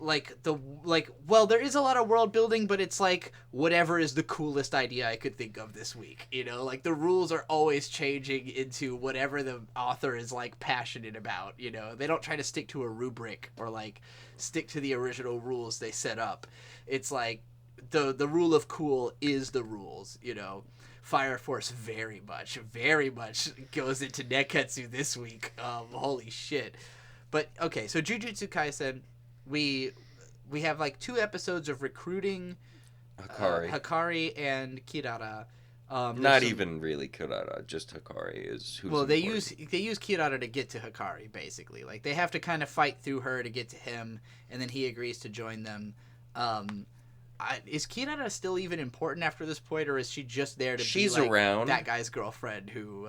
there is a lot of world building, but it's like whatever is the coolest idea I could think of this week, you know, like the rules are always changing into whatever the author is like passionate about, you know. They don't try to stick to a rubric or like stick to the original rules they set up. It's like the rule of cool is the rules, you know. Fire Force very much goes into Neketsu this week. Holy shit. But okay, so Jujutsu Kaisen, we have like 2 episodes of recruiting Hikari and Kirara. Not even really Kirara, just Hikari is who's well, they important. use Kirara to get to Hikari, basically. Like, they have to kind of fight through her to get to him, and then he agrees to join them. Is Kirara still even important after this point, or is she just there to She's be like around. that guy's girlfriend who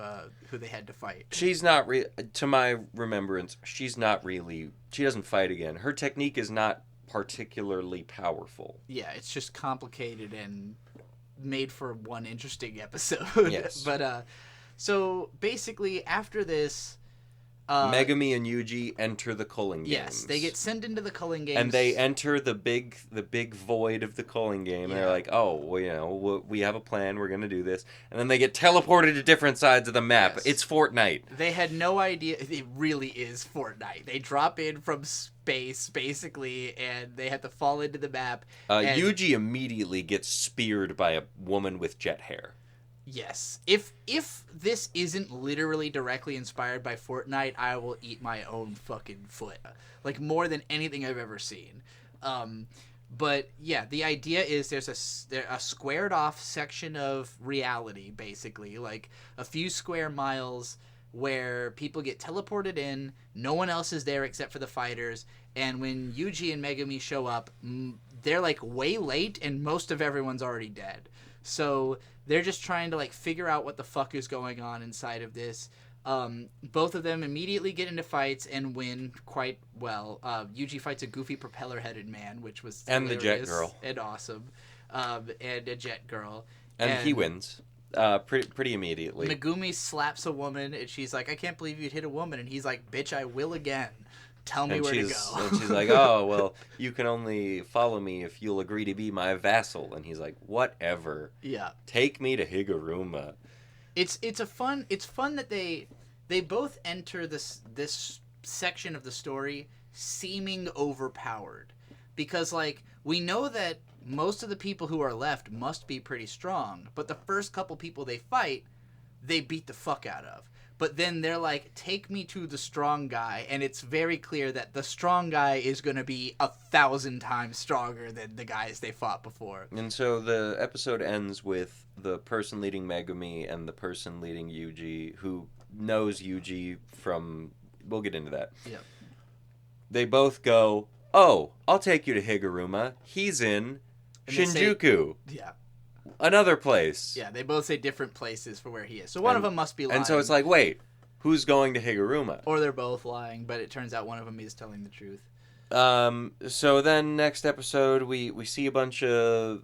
they had to fight? She's not to my remembrance, she's not really. She doesn't fight again. Her technique is not particularly powerful. Yeah, it's just complicated and made for one interesting episode. Yes. But so basically after this, Megumi and Yuji enter the Culling games. Yes, they get sent into the Culling games, and they enter the big void of the Culling game. Yeah. And they're like, "Oh, well, you know, we have a plan. We're gonna do this." And then they get teleported to different sides of the map. Yes. It's Fortnite. They had no idea. It really is Fortnite. They drop in from space, basically, and they have to fall into the map. Yuji immediately gets speared by a woman with jet hair. Yes. If this isn't literally directly inspired by Fortnite, I will eat my own fucking foot. Like, more than anything I've ever seen. But yeah, the idea is there's a squared off section of reality, basically, like a few square miles where people get teleported in, no one else is there except for the fighters, and when Yuji and Megumi show up, they're like way late and most of everyone's already dead. So they're just trying to like figure out what the fuck is going on inside of this. Both of them immediately get into fights and win quite well. Yuji fights a goofy propeller-headed man, which was and the jet girl and awesome, and a jet girl, and he wins pretty immediately. Megumi slaps a woman, and she's like, "I can't believe you'd hit a woman," and he's like, "Bitch, I will again. Tell me where to go." And she's like, "Oh, well, you can only follow me if you'll agree to be my vassal." And he's like, "Whatever. Yeah. Take me to Higuruma." It's fun that they both enter this section of the story seeming overpowered, because like we know that most of the people who are left must be pretty strong, but the first couple people they fight, they beat the fuck out of. But then they're like, take me to the strong guy, and it's very clear that the strong guy is going to be 1,000 times stronger than the guys they fought before. And so the episode ends with the person leading Megumi and the person leading Yuji, who knows Yuji from... We'll get into that. Yeah. They both go, oh, I'll take you to Higuruma. He's in Shinjuku. Yeah. Another place. Yeah, they both say different places for where he is. So one of them must be lying. And so it's like, wait, who's going to Higuruma? Or they're both lying, but it turns out one of them is telling the truth. So then next episode, we see a bunch of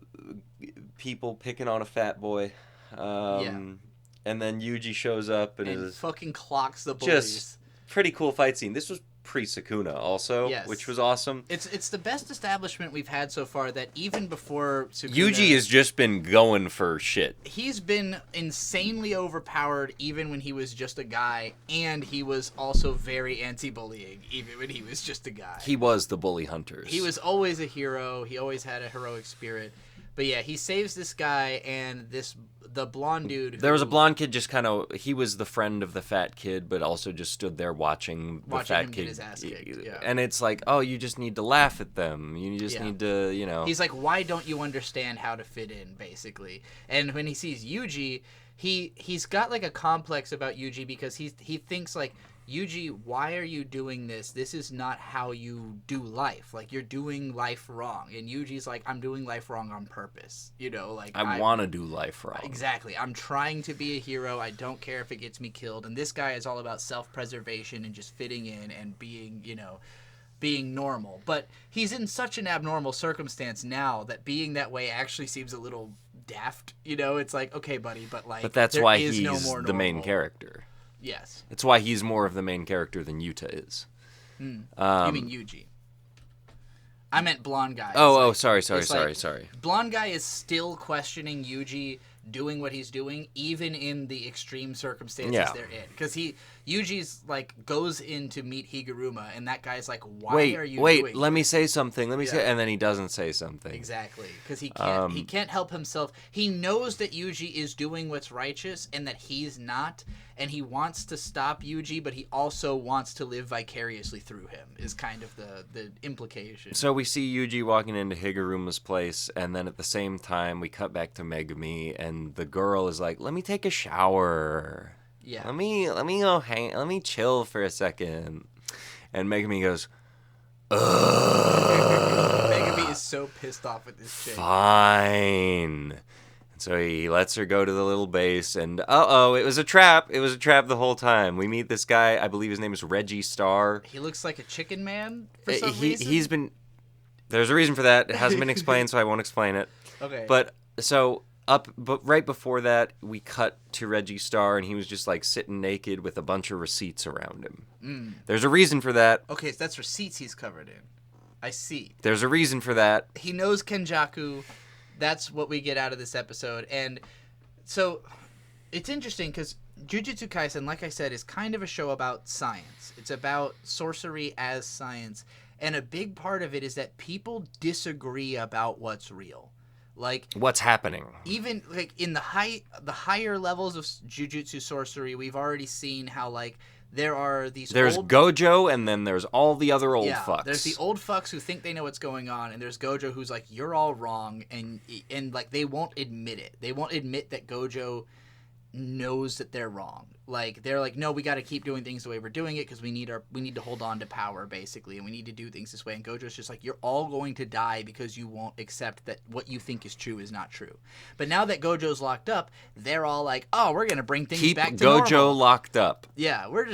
people picking on a fat boy. And then Yuji shows up and is fucking clocks the bullies. Just pretty cool fight scene. This was pre-Sukuna also, which was awesome. It's the best establishment we've had so far, that even before Sukuna... Yuji has just been going for shit. He's been insanely overpowered even when he was just a guy, and he was also very anti-bullying even when he was just a guy. He was the bully hunters. He was always a hero. He always had a heroic spirit. But yeah, he saves this guy and the blonde dude. There was a blonde kid just kind of... He was the friend of the fat kid, but also just stood there watching the fat him kid get his ass kicked. Yeah. And it's like, oh, you just need to laugh at them. You just need to, you know... He's like, why don't you understand how to fit in, basically? And when he sees Yuji, he's got like a complex about Yuji because he thinks like, Yuji, why are you doing this? This is not how you do life. Like, you're doing life wrong. And Yuji's like, I'm doing life wrong on purpose. You know, like... I want to do life wrong. Exactly. I'm trying to be a hero. I don't care if it gets me killed. And this guy is all about self-preservation and just fitting in and being, you know, being normal. But he's in such an abnormal circumstance now that being that way actually seems a little daft. You know, it's like, okay, buddy, but like... But that's why he's the main character. Yes. It's why he's more of the main character than Yuta is. You mean Yuji. I meant blonde guy. Sorry. Blonde guy is still questioning Yuji doing what he's doing, even in the extreme circumstances they're in. Because Yuji's like goes in to meet Higuruma, and that guy's like, "Why are you doing let me say something. And then he doesn't say something. Exactly, because he can't help himself. He knows that Yuji is doing what's righteous, and that he's not. And he wants to stop Yuji, but he also wants to live vicariously through him, is kind of the implication. So we see Yuji walking into Higuruma's place, and then at the same time, we cut back to Megumi, and the girl is like, let me take a shower. Yeah. Let me go let me chill for a second. And Megumi goes, ugh. Megumi is so pissed off at this chick. Fine. So he lets her go to the little base, and it was a trap. It was a trap the whole time. We meet this guy, I believe his name is Reggie Starr. He looks like a chicken man for some reason. He's been... There's a reason for that. It hasn't been explained, so I won't explain it. Okay. But right before that, we cut to Reggie Starr, and he was just like sitting naked with a bunch of receipts around him. There's a reason for that. Okay, so that's receipts he's covered in. I see. There's a reason for that. He knows Kenjaku. That's what we get out of this episode. And so it's interesting because Jujutsu Kaisen, like I said, is kind of a show about science. It's about sorcery as science. And a big part of it is that people disagree about what's real. Like, what's happening? Even like in the higher levels of Jujutsu sorcery, we've already seen how like there's Gojo, and then there's all the other old fucks. There's the old fucks who think they know what's going on, and there's Gojo who's like, you're all wrong, and like they won't admit it. They won't admit that Gojo knows that they're wrong. Like, they're like, no, we got to keep doing things the way we're doing it because we need to hold on to power, basically, and we need to do things this way. And Gojo's just like, you're all going to die because you won't accept that what you think is true is not true. But now that Gojo's locked up, they're all like, oh, we're gonna bring things back to normal. Keep Gojo locked up. Yeah, we're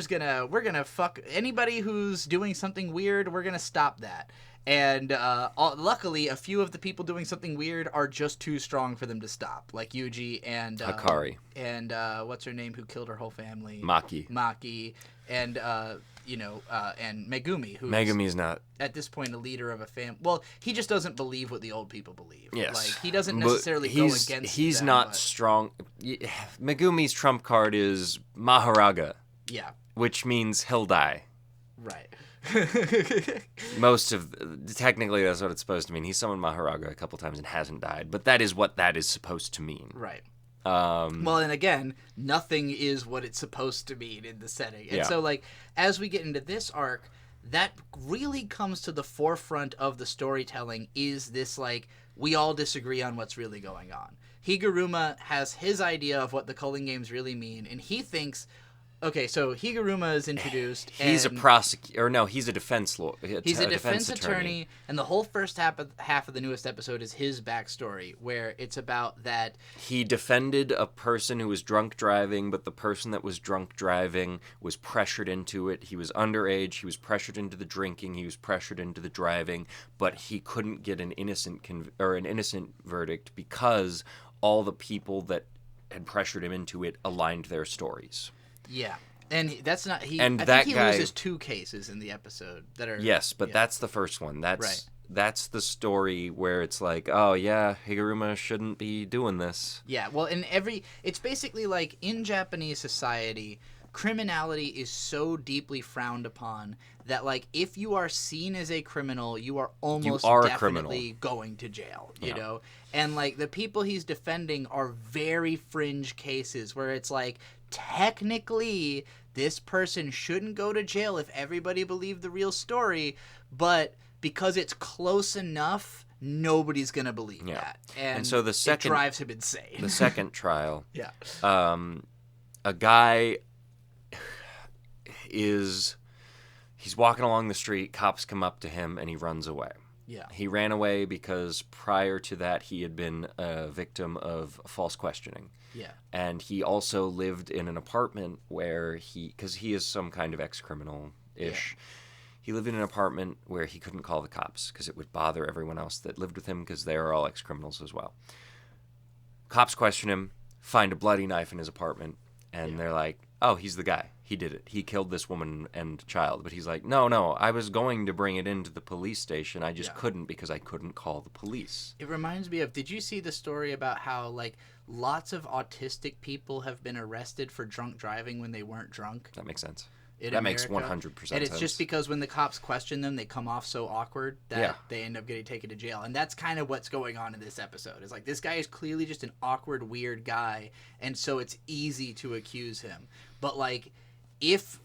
gonna fuck anybody who's doing something weird. We're gonna stop that. And luckily, a few of the people doing something weird are just too strong for them to stop, like Yuji and Hikari, and what's her name, who killed her whole family, Maki, and and Megumi, who Megumi's not at this point a leader of a family. Well, he just doesn't believe what the old people believe. Yes, like he doesn't necessarily go against. He's them, not strong. Megumi's trump card is Maharaga. Yeah, which means he'll die. Right. Technically, that's what it's supposed to mean. He's summoned Maharaga a couple times and hasn't died, but that is what that is supposed to mean. Right. Well, and again, nothing is what it's supposed to mean in the setting. And so, like, as we get into this arc, that really comes to the forefront of the storytelling is this, like, we all disagree on what's really going on. Higuruma has his idea of what the Culling games really mean, and he thinks... Okay, so Higuruma is introduced. He's a prosecutor, or no, he's a defense lawyer. He's a defense attorney, and the whole first half of the newest episode is his backstory, where it's about that he defended a person who was drunk driving, but the person that was drunk driving was pressured into it. He was underage. He was pressured into the drinking. He was pressured into the driving, but he couldn't get an innocent verdict because all the people that had pressured him into it aligned their stories. Yeah, and that's not he. And I that think he guy loses 2 cases in the episode that are. Yes, but that's the first one. That's the story where it's like, oh yeah, Higuruma shouldn't be doing this. Yeah, well, it's basically like in Japanese society, criminality is so deeply frowned upon that, like, if you are seen as a criminal, you are almost definitely going to jail. You know, and like the people he's defending are very fringe cases where it's like, technically, this person shouldn't go to jail if everybody believed the real story, but because it's close enough, nobody's going to believe that. And so it drives him insane. The second trial, a guy he's walking along the street, cops come up to him, and he runs away. Yeah. He ran away because prior to that, he had been a victim of false questioning. Yeah. And he also lived in an apartment where because he is some kind of ex-criminal-ish, he lived in an apartment where he couldn't call the cops because it would bother everyone else that lived with him because they are all ex-criminals as well. Cops question him, find a bloody knife in his apartment, and they're like, oh, he's the guy. He did it. He killed this woman and child. But he's like, no, I was going to bring it into the police station. I just couldn't because I couldn't call the police. It reminds me of, did you see the story about how, like, lots of autistic people have been arrested for drunk driving when they weren't drunk? That makes sense. That makes 100% sense. And it's just because when the cops question them, they come off so awkward that they end up getting taken to jail. And that's kind of what's going on in this episode. It's like, this guy is clearly just an awkward, weird guy, and so it's easy to accuse him. But, like, if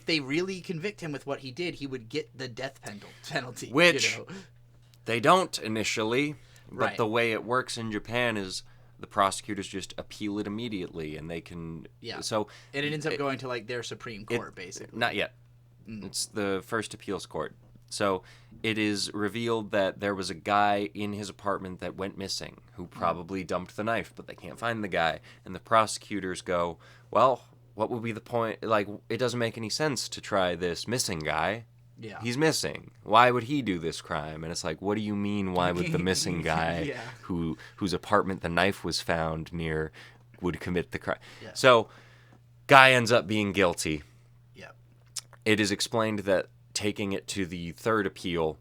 they really convict him with what he did, he would get the death penalty. Which they don't initially, but the way it works in Japan is the prosecutors just appeal it immediately, and they can... Yeah. So and it ends up going to, like, their Supreme Court, basically. Not yet. It's the first appeals court. So it is revealed that there was a guy in his apartment that went missing who probably dumped the knife, but they can't find the guy. And the prosecutors go, well, what would be the point? Like, it doesn't make any sense to try this missing guy. Yeah. He's missing. Why would he do this crime? And it's like, what do you mean, why would the missing guy whose apartment the knife was found near would commit the crime? Yeah. So, guy ends up being guilty. Yeah. It is explained that taking it to the third appeal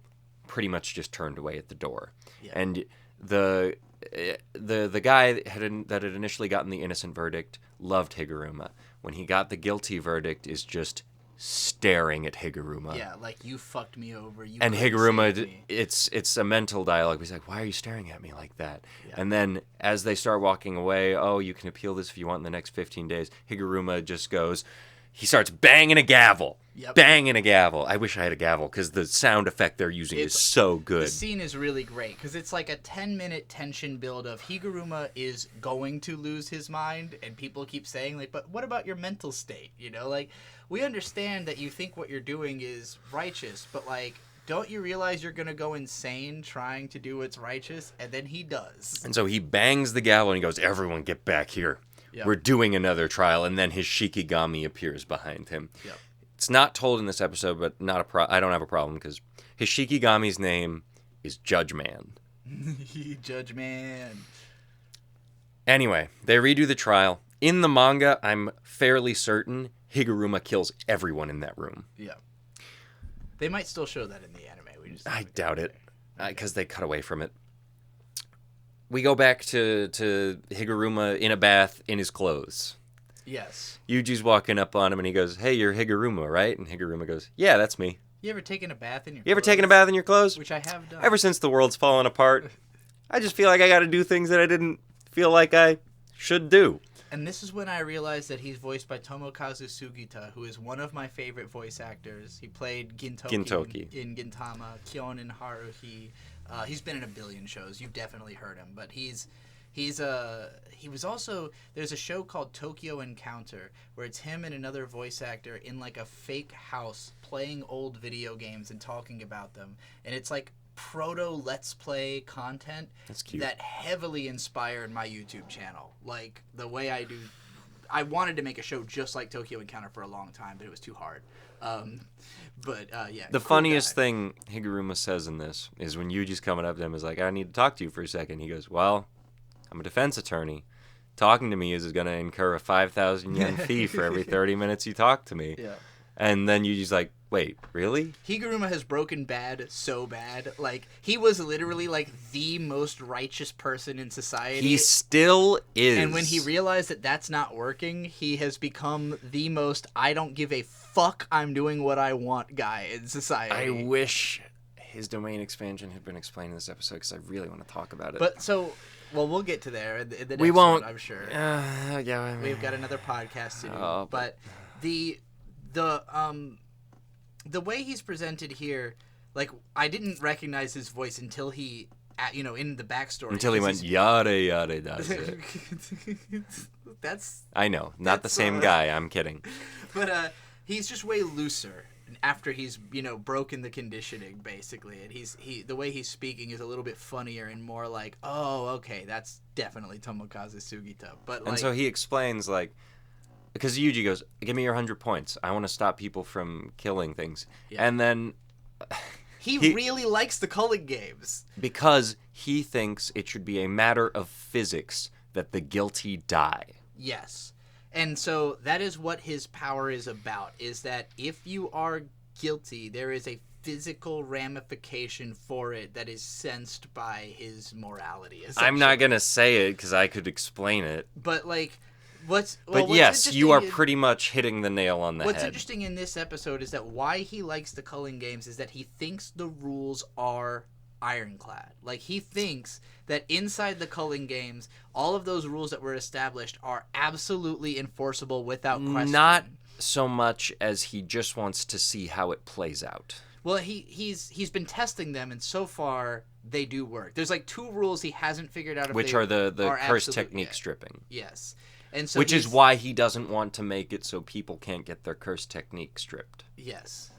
pretty much just turned away at the door. Yeah. And the guy that had initially gotten the innocent verdict loved Higuruma. When he got the guilty verdict, is just staring at Higuruma. Yeah, like, you fucked me over. And Higuruma, it's a mental dialogue. He's like, why are you staring at me like that? Yeah. And then as they start walking away, oh, you can appeal this if you want in the next 15 days. Higuruma just goes, he starts banging a gavel. Yep. Banging a gavel. I wish I had a gavel because the sound effect they're using is so good. The scene is really great because it's like a 10-minute tension build of Higuruma is going to lose his mind, and people keep saying, like, but what about your mental state? You know, like, we understand that you think what you're doing is righteous, but, like, don't you realize you're going to go insane trying to do what's righteous? And then he does. And so he bangs the gavel and he goes, everyone get back here. Yep. We're doing another trial. And then his Shikigami appears behind him. Yep. It's not told in this episode, but I don't have a problem because his Shikigami's name is Judge Man. Judge Man. Anyway, they redo the trial. In the manga, I'm fairly certain Higuruma kills everyone in that room. Yeah. They might still show that in the anime. I doubt it because they cut away from it. We go back to Higuruma in a bath in his clothes. Yes. Yuji's walking up on him and he goes, hey, you're Higuruma, right? And Higuruma goes, yeah, that's me. You ever taken a bath in your You ever taken a bath in your clothes? Which I have done. Ever since the world's fallen apart, I just feel like I got to do things that I didn't feel like I should do. And this is when I realized that he's voiced by Tomokazu Sugita, who is one of my favorite voice actors. He played Gintoki. In Gintama, Kyon in Haruhi. He's been in a billion shows. You've definitely heard him. But he was also, there's a show called Tokyo Encounter where it's him and another voice actor in like a fake house playing old video games and talking about them. And it's like proto Let's Play content. That's cute. That heavily inspired my YouTube channel. Like the way I do. I wanted to make a show just like Tokyo Encounter for a long time, but it was too hard. Yeah. The funniest thing Higuruma says in this is when Yuji's coming up to him is like, I need to talk to you for a second. He goes, well, I'm a defense attorney. Talking to me is going to incur a 5,000 yen fee for every 30 minutes you talk to me. Yeah. And then Yuji's like, wait, really? Higuruma has broken bad so bad. Like, he was literally, like, the most righteous person in society. He still is. And when he realized that that's not working, he has become the most I don't give a fuck, I'm doing what I want guy in society. I wish his domain expansion had been explained in this episode because I really want to talk about it. But, so, well, we'll get to there in the next we won't. one, I'm sure. Yeah. We've got another podcast to do. Oh, but the way he's presented here, like, I didn't recognize his voice until he, in the backstory. Until he went, yada, yada, that's it. I know, not the same guy, I'm kidding. But he's just way looser after he's, broken the conditioning, basically. And the way he's speaking is a little bit funnier and more like, oh, okay, that's definitely Tomokazu Sugita. But, like, and so he explains, like, because Yuji goes, give me your 100 points. I want to stop people from killing things. Yeah. And then He really likes the Culling games. Because he thinks it should be a matter of physics that the guilty die. Yes. And so that is what his power is about, is that if you are guilty, there is a physical ramification for it that is sensed by his morality. I'm not going to say it because I could explain it. But, like... But yes, you are pretty much hitting the nail on the head. What's interesting in this episode is that why he likes the Culling games is that he thinks the rules are ironclad. Like, he thinks that inside the Culling games, all of those rules that were established are absolutely enforceable without question. Not so much as he just wants to see how it plays out. Well, he's been testing them, and so far they do work. There's like 2 rules he hasn't figured out if which they are the curse absolute, technique stripping. Yes. And so which is why he doesn't want to make it so people can't get their curse technique stripped. Yes.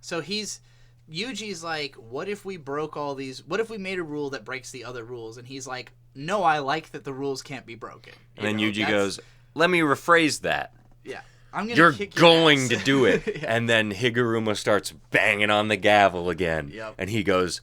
So Yuji's like, what if we broke all these? What if we made a rule that breaks the other rules? And he's like, no, I like that the rules can't be broken. And then Yuji goes, let me rephrase that. Yeah. You're going to do it. Yeah. And then Higuruma starts banging on the gavel again. Yep. And he goes,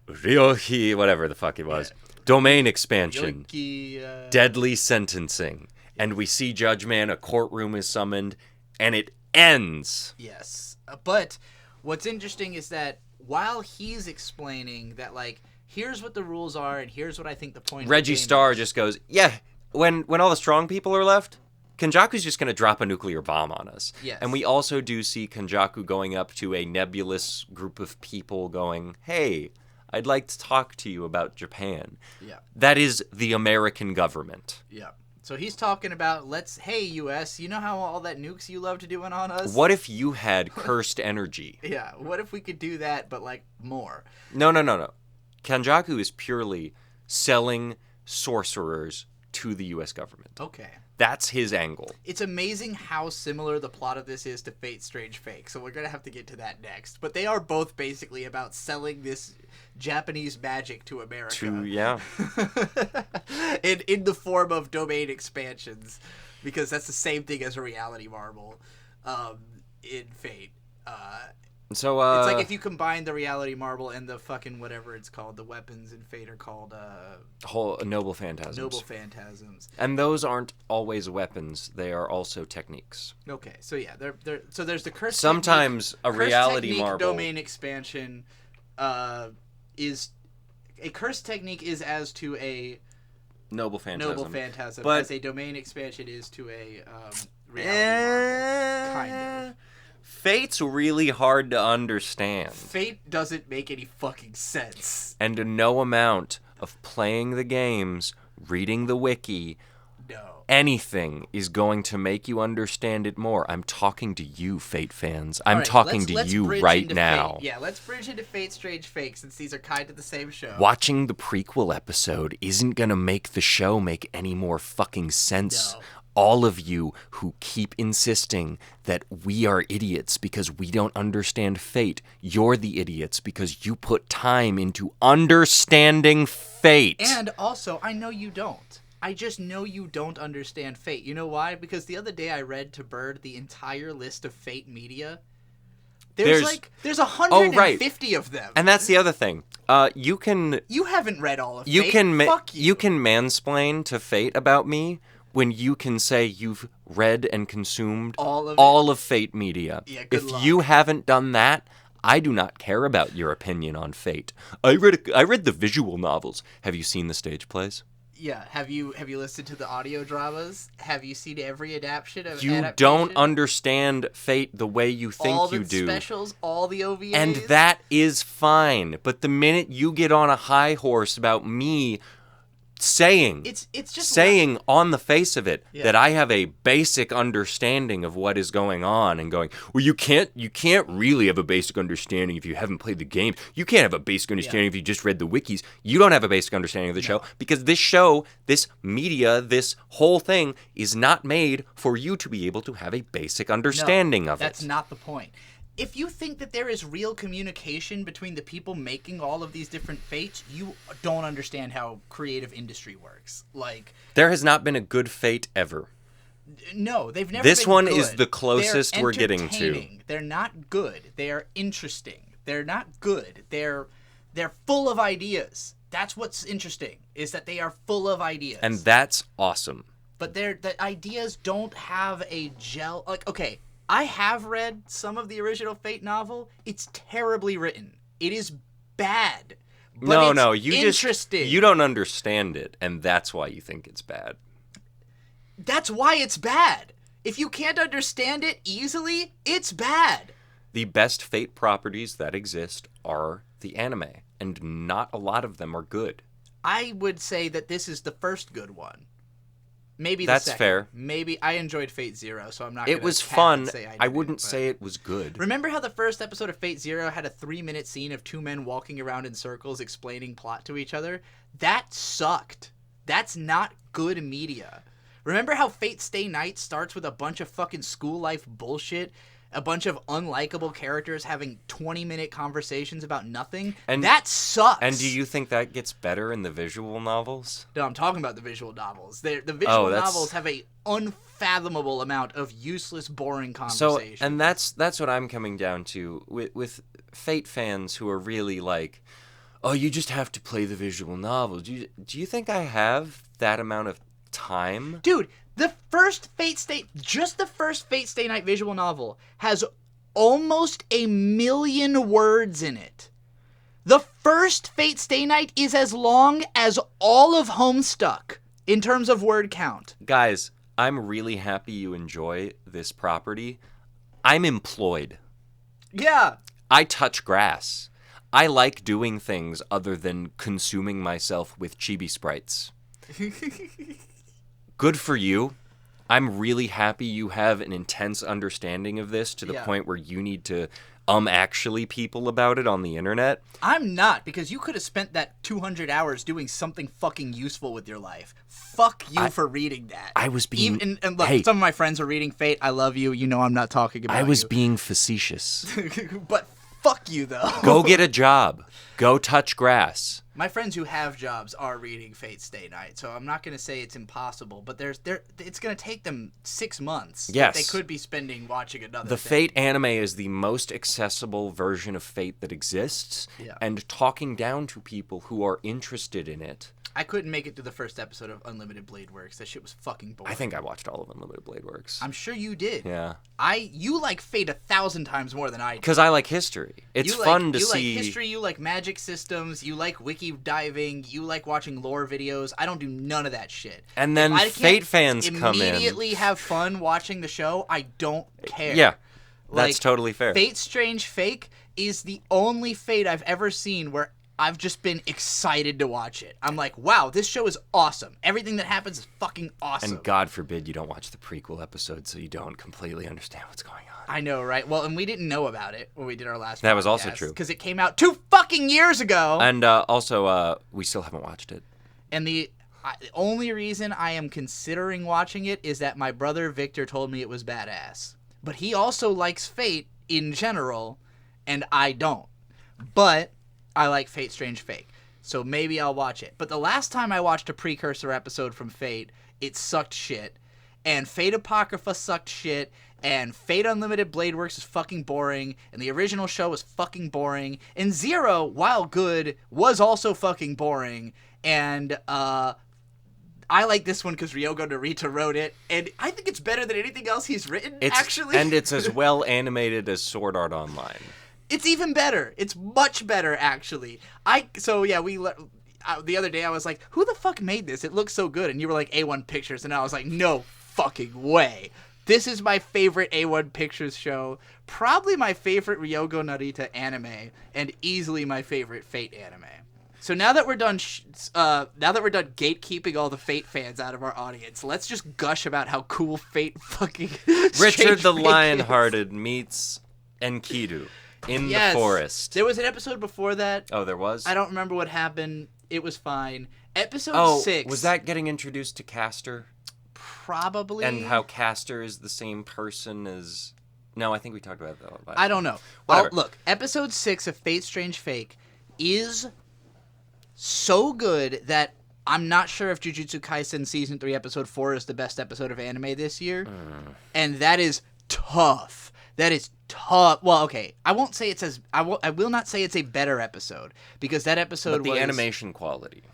Ryouiki, whatever the fuck it was. Yeah. Domain expansion. Ryouiki, deadly sentencing. And we see Judge Man, a courtroom is summoned, and it ends. Yes. But what's interesting is that while he's explaining that, like, here's what the rules are and here's what I think the point Reggie of the game Starr is. just goes, yeah, when all the strong people are left, Kenjaku's just going to drop a nuclear bomb on us. Yes. And we also do see Kenjaku going up to a nebulous group of people going, hey, I'd like to talk to you about Japan. Yeah. That is the American government. Yeah. So he's talking about, hey, U.S., you know how all that nukes you love to doing on us? What if you had cursed energy? Yeah, what if we could do that, but, like, more? No. Kenjaku is purely selling sorcerers to the U.S. government. Okay. That's his angle. It's amazing how similar the plot of this is to Fate Strange Fake, so we're going to have to get to that next. But they are both basically about selling this Japanese magic to America. Yeah. in the form of domain expansions, because that's the same thing as a reality marble in Fate. So it's like if you combine the reality marble and the fucking whatever it's called, the weapons in Fate are called whole noble phantasms. Noble phantasms. And those aren't always weapons; they are also techniques. Okay, so yeah, they're so there's the curse. Sometimes technique, a reality curse marble domain expansion is a curse technique is as to a noble phantasm, but as a domain expansion is to a reality marble, kind of. Fate's really hard to understand. Fate doesn't make any fucking sense. And no amount of playing the games, reading the wiki, No. anything is going to make you understand it more. I'm talking to you, Fate fans. I'm All right, talking let's to you bridge right into now. Fate. Yeah, let's bridge into Fate Strange Fake since these are kind of the same show. Watching the prequel episode isn't going to make the show make any more fucking sense. No. All of you who keep insisting that we are idiots because we don't understand Fate, you're the idiots because you put time into understanding Fate. And also, I know you don't. I just know you don't understand Fate. You know why? Because the other day I read to Bird the entire list of Fate media. There's 150 of them. And that's the other thing. You haven't read all of Fate. you can Fuck you. you can mansplain to Fate about me when you can say you've read and consumed all of Fate media. Yeah, good if luck. you haven't done that, I do not care about your opinion on Fate. I read the visual novels. Have you seen the stage plays? Yeah, have you listened to the audio dramas? Have you seen every adaptation of You adaptation? don't understand Fate the way you think all you the do. specials, all the OVAs? And that is fine. But the minute you get on a high horse about me saying it's just saying on the face of it Yeah. that I have a basic understanding of what is going on and going, well, you can't really have a basic understanding if you haven't played the game. You can't have a basic understanding if you just read the wikis. You don't have a basic understanding of the show because this show, this media, this whole thing is not made for you to be able to have a basic understanding of it. That's not the point. If you think that there is real communication between the people making all of these different fates, you don't understand how creative industry works. Like, There has not been a good Fate ever. no, they've never This been one good. is the closest They're we're getting to. entertaining. They're not good. They are interesting. They're not good. They're full of ideas. That's what's interesting, is that they are full of ideas. And that's awesome. But the ideas don't have a gel. Like, okay, I have read some of the original Fate novel. It's terribly written. It is bad. But No, it's you interesting. you don't understand it, and that's why you think it's bad. That's why it's bad. If you can't understand it easily, it's bad. The best Fate properties that exist are the anime, and not a lot of them are good. I would say that this is the first good one. Maybe the That's second. fair. Maybe I enjoyed Fate Zero, so I'm not. It gonna was cap fun. and say I didn't, wouldn't but- say it was good. Remember how the first episode of Fate Zero had a 3-minute scene of two men walking around in circles explaining plot to each other? That sucked. That's not good media. Remember how Fate Stay Night starts with a bunch of fucking school life bullshit? A bunch of unlikable characters having 20-minute conversations about nothing? And- that sucks. And do you think that gets better in the visual novels? No, I'm talking about the visual novels. The visual that's- novels have a unfathomable amount of useless, boring So, conversation. and that's what I'm coming down to with Fate fans who are really like, oh, you just have to play the visual novel. Do you think I have that amount of time? Dude, the first just the first Fate Stay Night visual novel has almost 1 million words in it. The first Fate Stay Night is as long as all of Homestuck in terms of word count. Guys, I'm really happy you enjoy this property. I'm employed. Yeah. I touch grass. I like doing things other than consuming myself with chibi sprites. Good for you. I'm really happy you have an intense understanding of this to the Yeah. point where you need to actually people about it on the internet. I'm not, because you could have spent that 200 hours doing something fucking useful with your life. Fuck you for reading that. I was being... And look, hey, some of my friends are reading Fate. I love you. You know I'm not talking about I was you. being facetious. But fuck you, though. Go get a job. Go touch grass. My friends who have jobs are reading Fate Stay Night, so I'm not going to say it's impossible, but it's going to take them 6 months. Yes. That they could be spending watching another The thing. Fate anime is the most accessible version of Fate that exists, Yeah. and talking down to people who are interested in it. I couldn't make it to the first episode of Unlimited Blade Works. That shit was fucking boring. I think I watched all of Unlimited Blade Works. I'm sure you did. Yeah. You like Fate 1,000 times more than I do. Because I like history. It's You fun to you see. like history, you like magic systems, you like wiki diving, you like watching lore videos. I don't do none of that shit. And then If I Fate can't fans come in. immediately have fun watching the show, I don't care. Yeah. That's totally fair. Fate Strange Fake is the only Fate I've ever seen where I've just been excited to watch it. I'm like, wow, this show is awesome. Everything that happens is fucking awesome. And God forbid you don't watch the prequel episode so you don't completely understand what's going on. I know, right? Well, and we didn't know about it when we did our last podcast. That was also true. Because it came out 2 fucking years ago. And also, we still haven't watched it. And the only reason I am considering watching it is that my brother Victor told me it was badass. But he also likes Fate in general, and I don't. But I like Fate Strange Fake, so maybe I'll watch it. But the last time I watched a precursor episode from Fate, it sucked shit. And Fate Apocrypha sucked shit. And Fate Unlimited Blade Works is fucking boring. And the original show was fucking boring. And Zero, while good, was also fucking boring. And I like this one because Ryogo Narita wrote it. And I think it's better than anything else he's written, actually. And it's as well animated as Sword Art Online. It's even better. It's much better, actually. The other day I was like, who the fuck made this? It looks so good. And you were like, A1 Pictures. And I was like, no fucking way. This is my favorite A1 Pictures show. Probably my favorite Ryogo Narita anime. And easily my favorite Fate anime. So now that we're done gatekeeping all the Fate fans out of our audience, let's just gush about how cool Fate fucking Richard the Fate Lionhearted meets Enkidu. In the forest. There was an episode before that. Oh, there was? I don't remember what happened. It was fine. Episode 6. Was that getting introduced to Castor? Probably. And how Castor is the same person as... No, I think we talked about that last I don't know. Look, episode 6 of Fate Strange Fake is so good that I'm not sure if Jujutsu Kaisen Season 3 Episode 4 is the best episode of anime this year. And that is tough. That is tough. Well, okay. I won't say it's as... I will not say it's a better episode. Because that episode was... But the animation quality.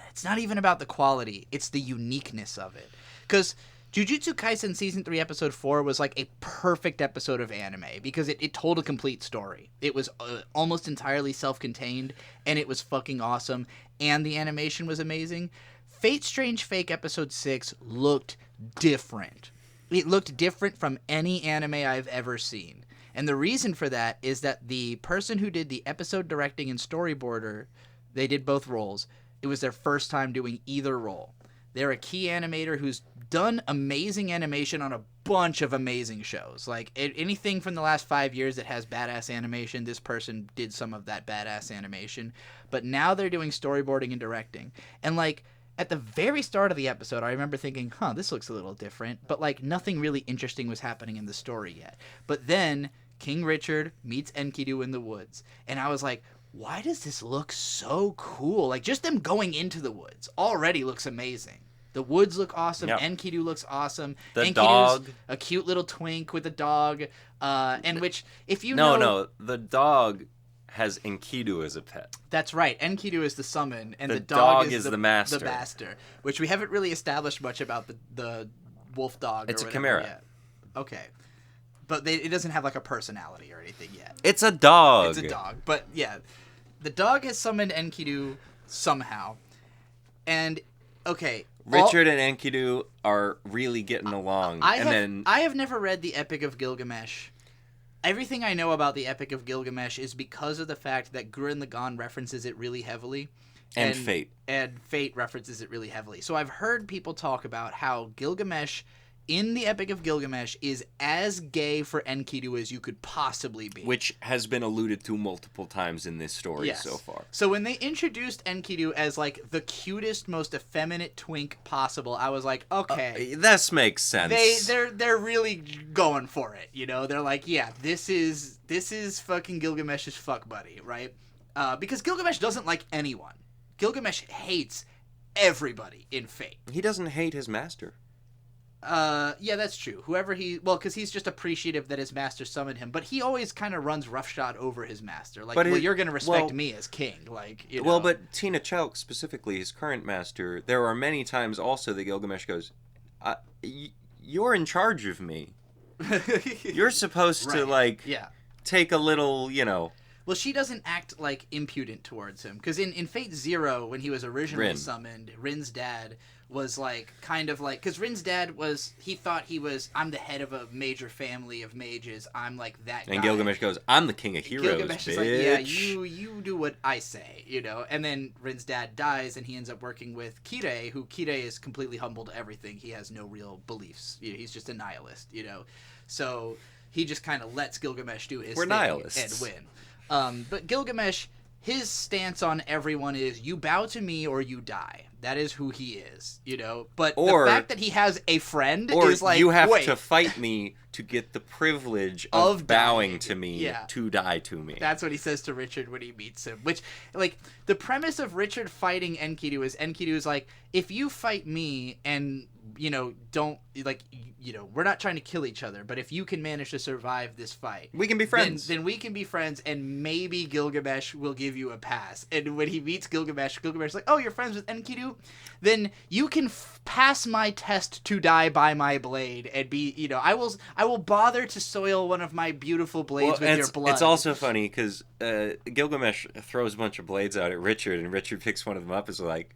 It's not even about the quality. It's the uniqueness of it. Because Jujutsu Kaisen Season 3 Episode 4 was like a perfect episode of anime. Because it told a complete story. It was almost entirely self-contained. And it was fucking awesome. And the animation was amazing. Fate Strange Fake Episode 6 looked different. It looked different from any anime I've ever seen. And the reason for that is that the person who did the episode directing and storyboarder, they did both roles. It was their first time doing either role. They're a key animator who's done amazing animation on a bunch of amazing shows. Like, anything from the last 5 years that has badass animation, this person did some of that badass animation. But now they're doing storyboarding and directing. And, like... At the very start of the episode, I remember thinking, this looks a little different. But, like, nothing really interesting was happening in the story yet. But then King Richard meets Enkidu in the woods. And I was like, why does this look so cool? Like, just them going into the woods already looks amazing. The woods look awesome. Yep. Enkidu looks awesome. The dog. A cute little twink with a dog. And which, if you know... No, the dog... has Enkidu as a pet. That's right. Enkidu is the summon, and the the dog is the master. The master, which we haven't really established much about the wolf dog. It's or a chimera. Yet. Okay, but it doesn't have like a personality or anything yet. It's a dog. It's a dog, but yeah, the dog has summoned Enkidu somehow, and okay. Richard and Enkidu are really getting along, I have never read the Epic of Gilgamesh. Everything I know about the Epic of Gilgamesh is because of the fact that Gurren Lagann references it really heavily. And Fate. And Fate references it really heavily. So I've heard people talk about how Gilgamesh in the Epic of Gilgamesh is as gay for Enkidu as you could possibly be. Which has been alluded to multiple times in this story so far. So when they introduced Enkidu as, like, the cutest, most effeminate twink possible, I was like, okay. This makes sense. They're really going for it, you know? They're like, yeah, this is fucking Gilgamesh's fuck buddy, right? Because Gilgamesh doesn't like anyone. Gilgamesh hates everybody in Fate. He doesn't hate his master. Yeah, that's true. Because he's just appreciative that his master summoned him, but he always kind of runs roughshod over his master. Like, you're going to respect me as king. Like, you know. Well, but Tina Chalk, specifically, his current master, there are many times also that Gilgamesh goes, you're in charge of me. You're supposed to, like, take a little, Well, she doesn't act like impudent towards him because in Fate Zero, when he was originally Rin. summoned, Rin's dad was like kind of like because Rin's dad he thought he was I'm the head of a major family of mages. I'm like that. And guy. Gilgamesh goes, "I'm the king of heroes, Gilgamesh bitch." is like, yeah, you do what I say, you know. And then Rin's dad dies, and he ends up working with Kirei, who Kirei is completely humble to everything. He has no real beliefs. You know, he's just a nihilist, you know. So he just kind of lets Gilgamesh do his thing nihilists. and win. But Gilgamesh, his stance on everyone is you bow to me or you die. That is who he is, you know. But the fact that he has a friend is like, you have wait, to fight me to get the privilege of bowing dying. to me Yeah. to die to me. That's what he says to Richard when he meets him. Which, like, the premise of Richard fighting Enkidu is like, if you fight me and, you know, don't, like, you know, we're not trying to kill each other, but if you can manage to survive this fight, we can be friends. Then we can be friends, and maybe Gilgamesh will give you a pass. And when he meets Gilgamesh is like, oh, you're friends with Enkidu? Then you can pass my test to die by my blade and be, you know, I will bother to soil one of my beautiful blades with your blood. It's also funny because Gilgamesh throws a bunch of blades out at Richard, and Richard picks one of them up and is like,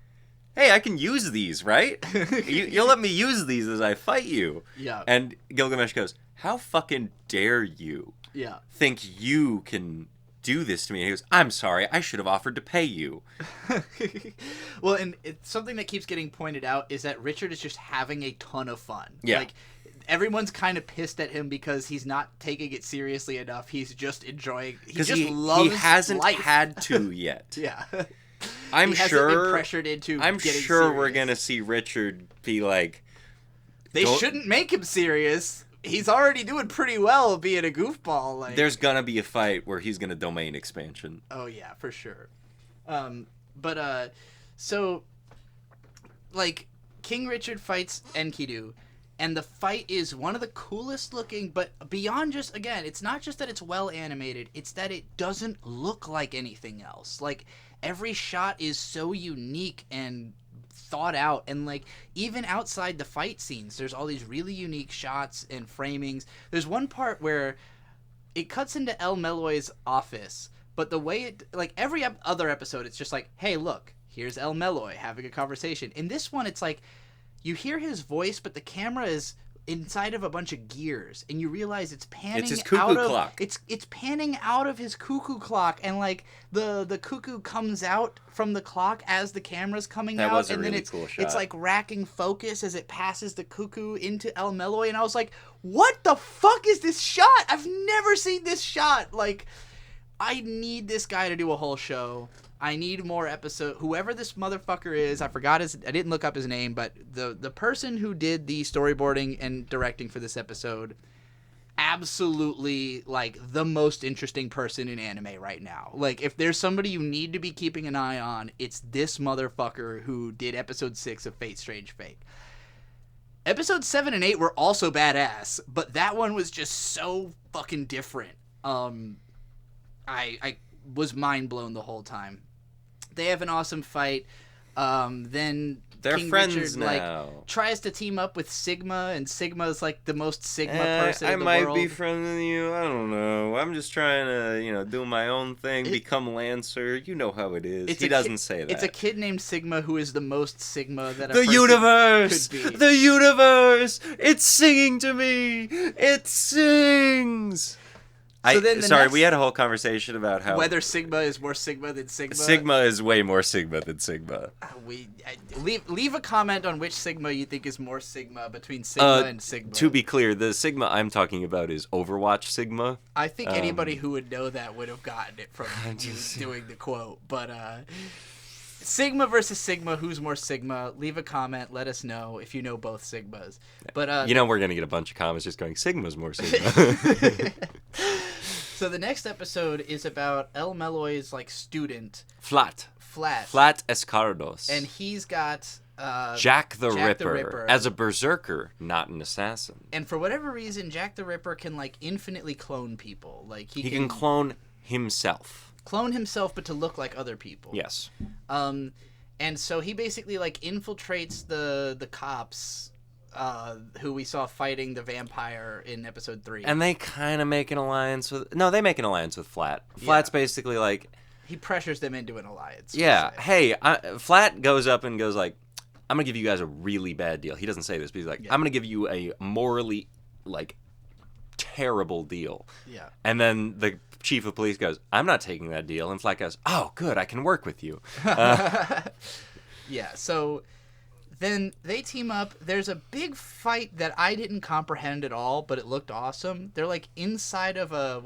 hey, I can use these, right? You'll let me use these as I fight you. Yeah. And Gilgamesh goes, how fucking dare you think you can do this to me? And he goes, I'm sorry, I should have offered to pay you. Well, and it's something that keeps getting pointed out is that Richard is just having a ton of fun. Yeah. Like, everyone's kind of pissed at him because he's not taking it seriously enough. He's just enjoying. He hasn't life. had to yet. Yeah. I'm he hasn't sure. been pressured into. I'm getting sure serious. we're gonna see Richard be like. They shouldn't make him serious. He's already doing pretty well being a goofball. Like, there's gonna be a fight where he's gonna domain expansion. Oh yeah, for sure. So, like, King Richard fights Enkidu, and the fight is one of the coolest looking, but beyond just, again, it's not just that it's well animated, it's that it doesn't look like anything else. Like, every shot is so unique and thought out, and like even outside the fight scenes there's all these really unique shots and framings. There's one part where it cuts into El Meloy's office, but the way it, like every other episode, it's just like, hey, look, here's El Meloy having a conversation. In this one, it's like you hear his voice, but the camera is inside of a bunch of gears, and you realize it's panning. It's his cuckoo clock. It's panning out of his cuckoo clock, and like the cuckoo comes out from the clock as the camera's coming out, was a and really then it's cool shot. It's like racking focus as it passes the cuckoo into El Meloy, and I was like, what the fuck is this shot? I've never seen this shot. Like, I need this guy to do a whole show. I need more episode. Whoever this motherfucker is, I didn't look up his name, but the person who did the storyboarding and directing for this episode, absolutely like the most interesting person in anime right now. Like, if there's somebody you need to be keeping an eye on, it's this motherfucker who did episode 6 of Fate Strange Fate. Episodes 7 and 8 were also badass, but that one was just so fucking different. I was mind blown the whole time. They have an awesome fight. Then they're King friends Richard, now. like, tries to team up with Sigma, and Sigma is like the most Sigma person I in the might world. be friends with you. I don't know. I'm just trying to, do my own thing, become Lancer. You know how it is. He doesn't say that. It's a kid named Sigma who is the most Sigma that a the person universe, could be. the universe. It's singing to me. It sings. We had a whole conversation about how whether Sigma is more Sigma than Sigma. Sigma is way more Sigma than Sigma. Leave a comment on which Sigma you think is more Sigma between Sigma and Sigma. To be clear, the Sigma I'm talking about is Overwatch Sigma. I think anybody who would know that would have gotten it from you doing the quote. But Sigma versus Sigma, who's more Sigma? Leave a comment. Let us know if you know both Sigmas. But we're gonna get a bunch of comments just going, Sigma's more Sigma. So the next episode is about El Meloy's like student. Flat Escardos. And he's got Jack the Ripper as a berserker, not an assassin. And for whatever reason, Jack the Ripper can like infinitely clone people. Like he can clone himself. Clone himself, but to look like other people. Yes. And so he basically like infiltrates the cops who we saw fighting the vampire in episode 3. And they kind of make an alliance with... No, they make an alliance with Flat. Flat's basically like... He pressures them into an alliance. Yeah. Hey, Flat goes up and goes like, I'm going to give you guys a really bad deal. He doesn't say this, but he's like, I'm going to give you a morally, like, terrible deal. Yeah. And then the chief of police goes, I'm not taking that deal. And Flat goes, oh, good, I can work with you. Yeah, so then they team up. There's a big fight that I didn't comprehend at all, but it looked awesome. They're like inside of a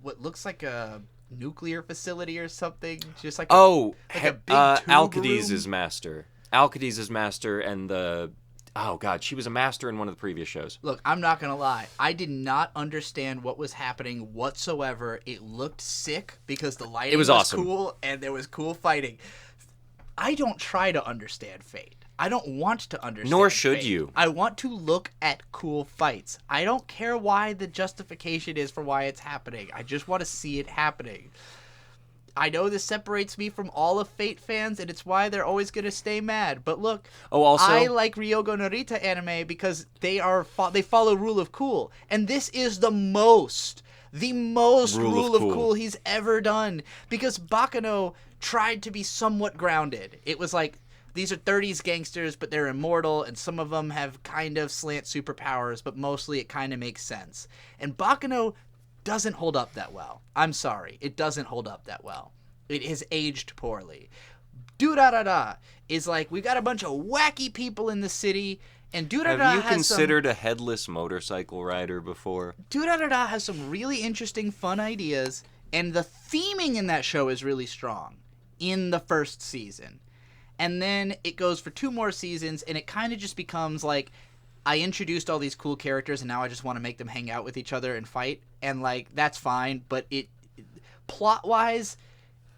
what looks like a nuclear facility or something. Just like a big tube Alcides room. is master. Alcides is master, and the... Oh, God, she was a master in one of the previous shows. Look, I'm not going to lie. I did not understand what was happening whatsoever. It looked sick because the lighting was awesome. cool and there was cool fighting. I don't try to understand Fate. I don't want to understand Nor should Fate. you. I want to look at cool fights. I don't care why the justification is for why it's happening. I just want to see it happening. I know this separates me from all of Fate fans, and it's why they're always going to stay mad. But look, I like Ryogo Narita anime because they follow Rule of Cool. And this is the most Rule of cool he's ever done. Because Baccano tried to be somewhat grounded. It was like, these are 30s gangsters, but they're immortal, and some of them have kind of slant superpowers, but mostly it kind of makes sense. And Baccano doesn't hold up that well. I'm sorry. It doesn't hold up that well. It has aged poorly. Durarara is like, we've got a bunch of wacky people in the city, and Durarara Have you considered a headless motorcycle rider before? Durarara has some really interesting, fun ideas, and the theming in that show is really strong in the first season. And then it goes for 2 more seasons, and it kind of just becomes like, I introduced all these cool characters, and now I just want to make them hang out with each other and fight. And, like, that's fine, but plot-wise,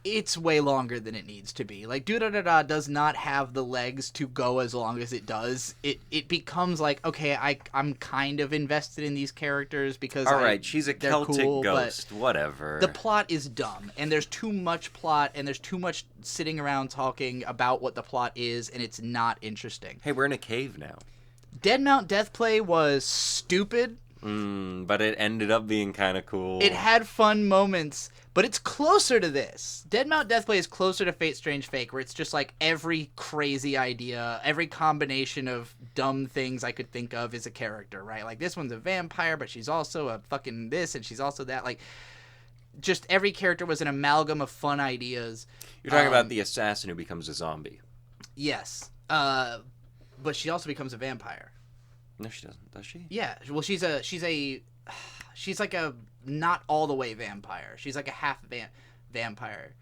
it's way longer than it needs to be. Like, Durarara does not have the legs to go as long as it does. It becomes like, okay, I'm kind of invested in these characters because she's a Celtic cool, ghost, whatever. The plot is dumb, and there's too much plot, and there's too much sitting around talking about what the plot is, and it's not interesting. Hey, we're in a cave now. Dead Mount Deathplay was stupid. But it ended up being kind of cool. It had fun moments, but it's closer to this. Dead Mount Deathplay is closer to Fate Strange Fake, where it's just like every crazy idea, every combination of dumb things I could think of is a character, right? Like, this one's a vampire, but she's also a fucking this, and she's also that. Like, just every character was an amalgam of fun ideas. You're talking about the assassin who becomes a zombie. Yes. But she also becomes a vampire. No, she doesn't. Does she? Yeah. Well, she's like a not all the way vampire. She's like a half vampire.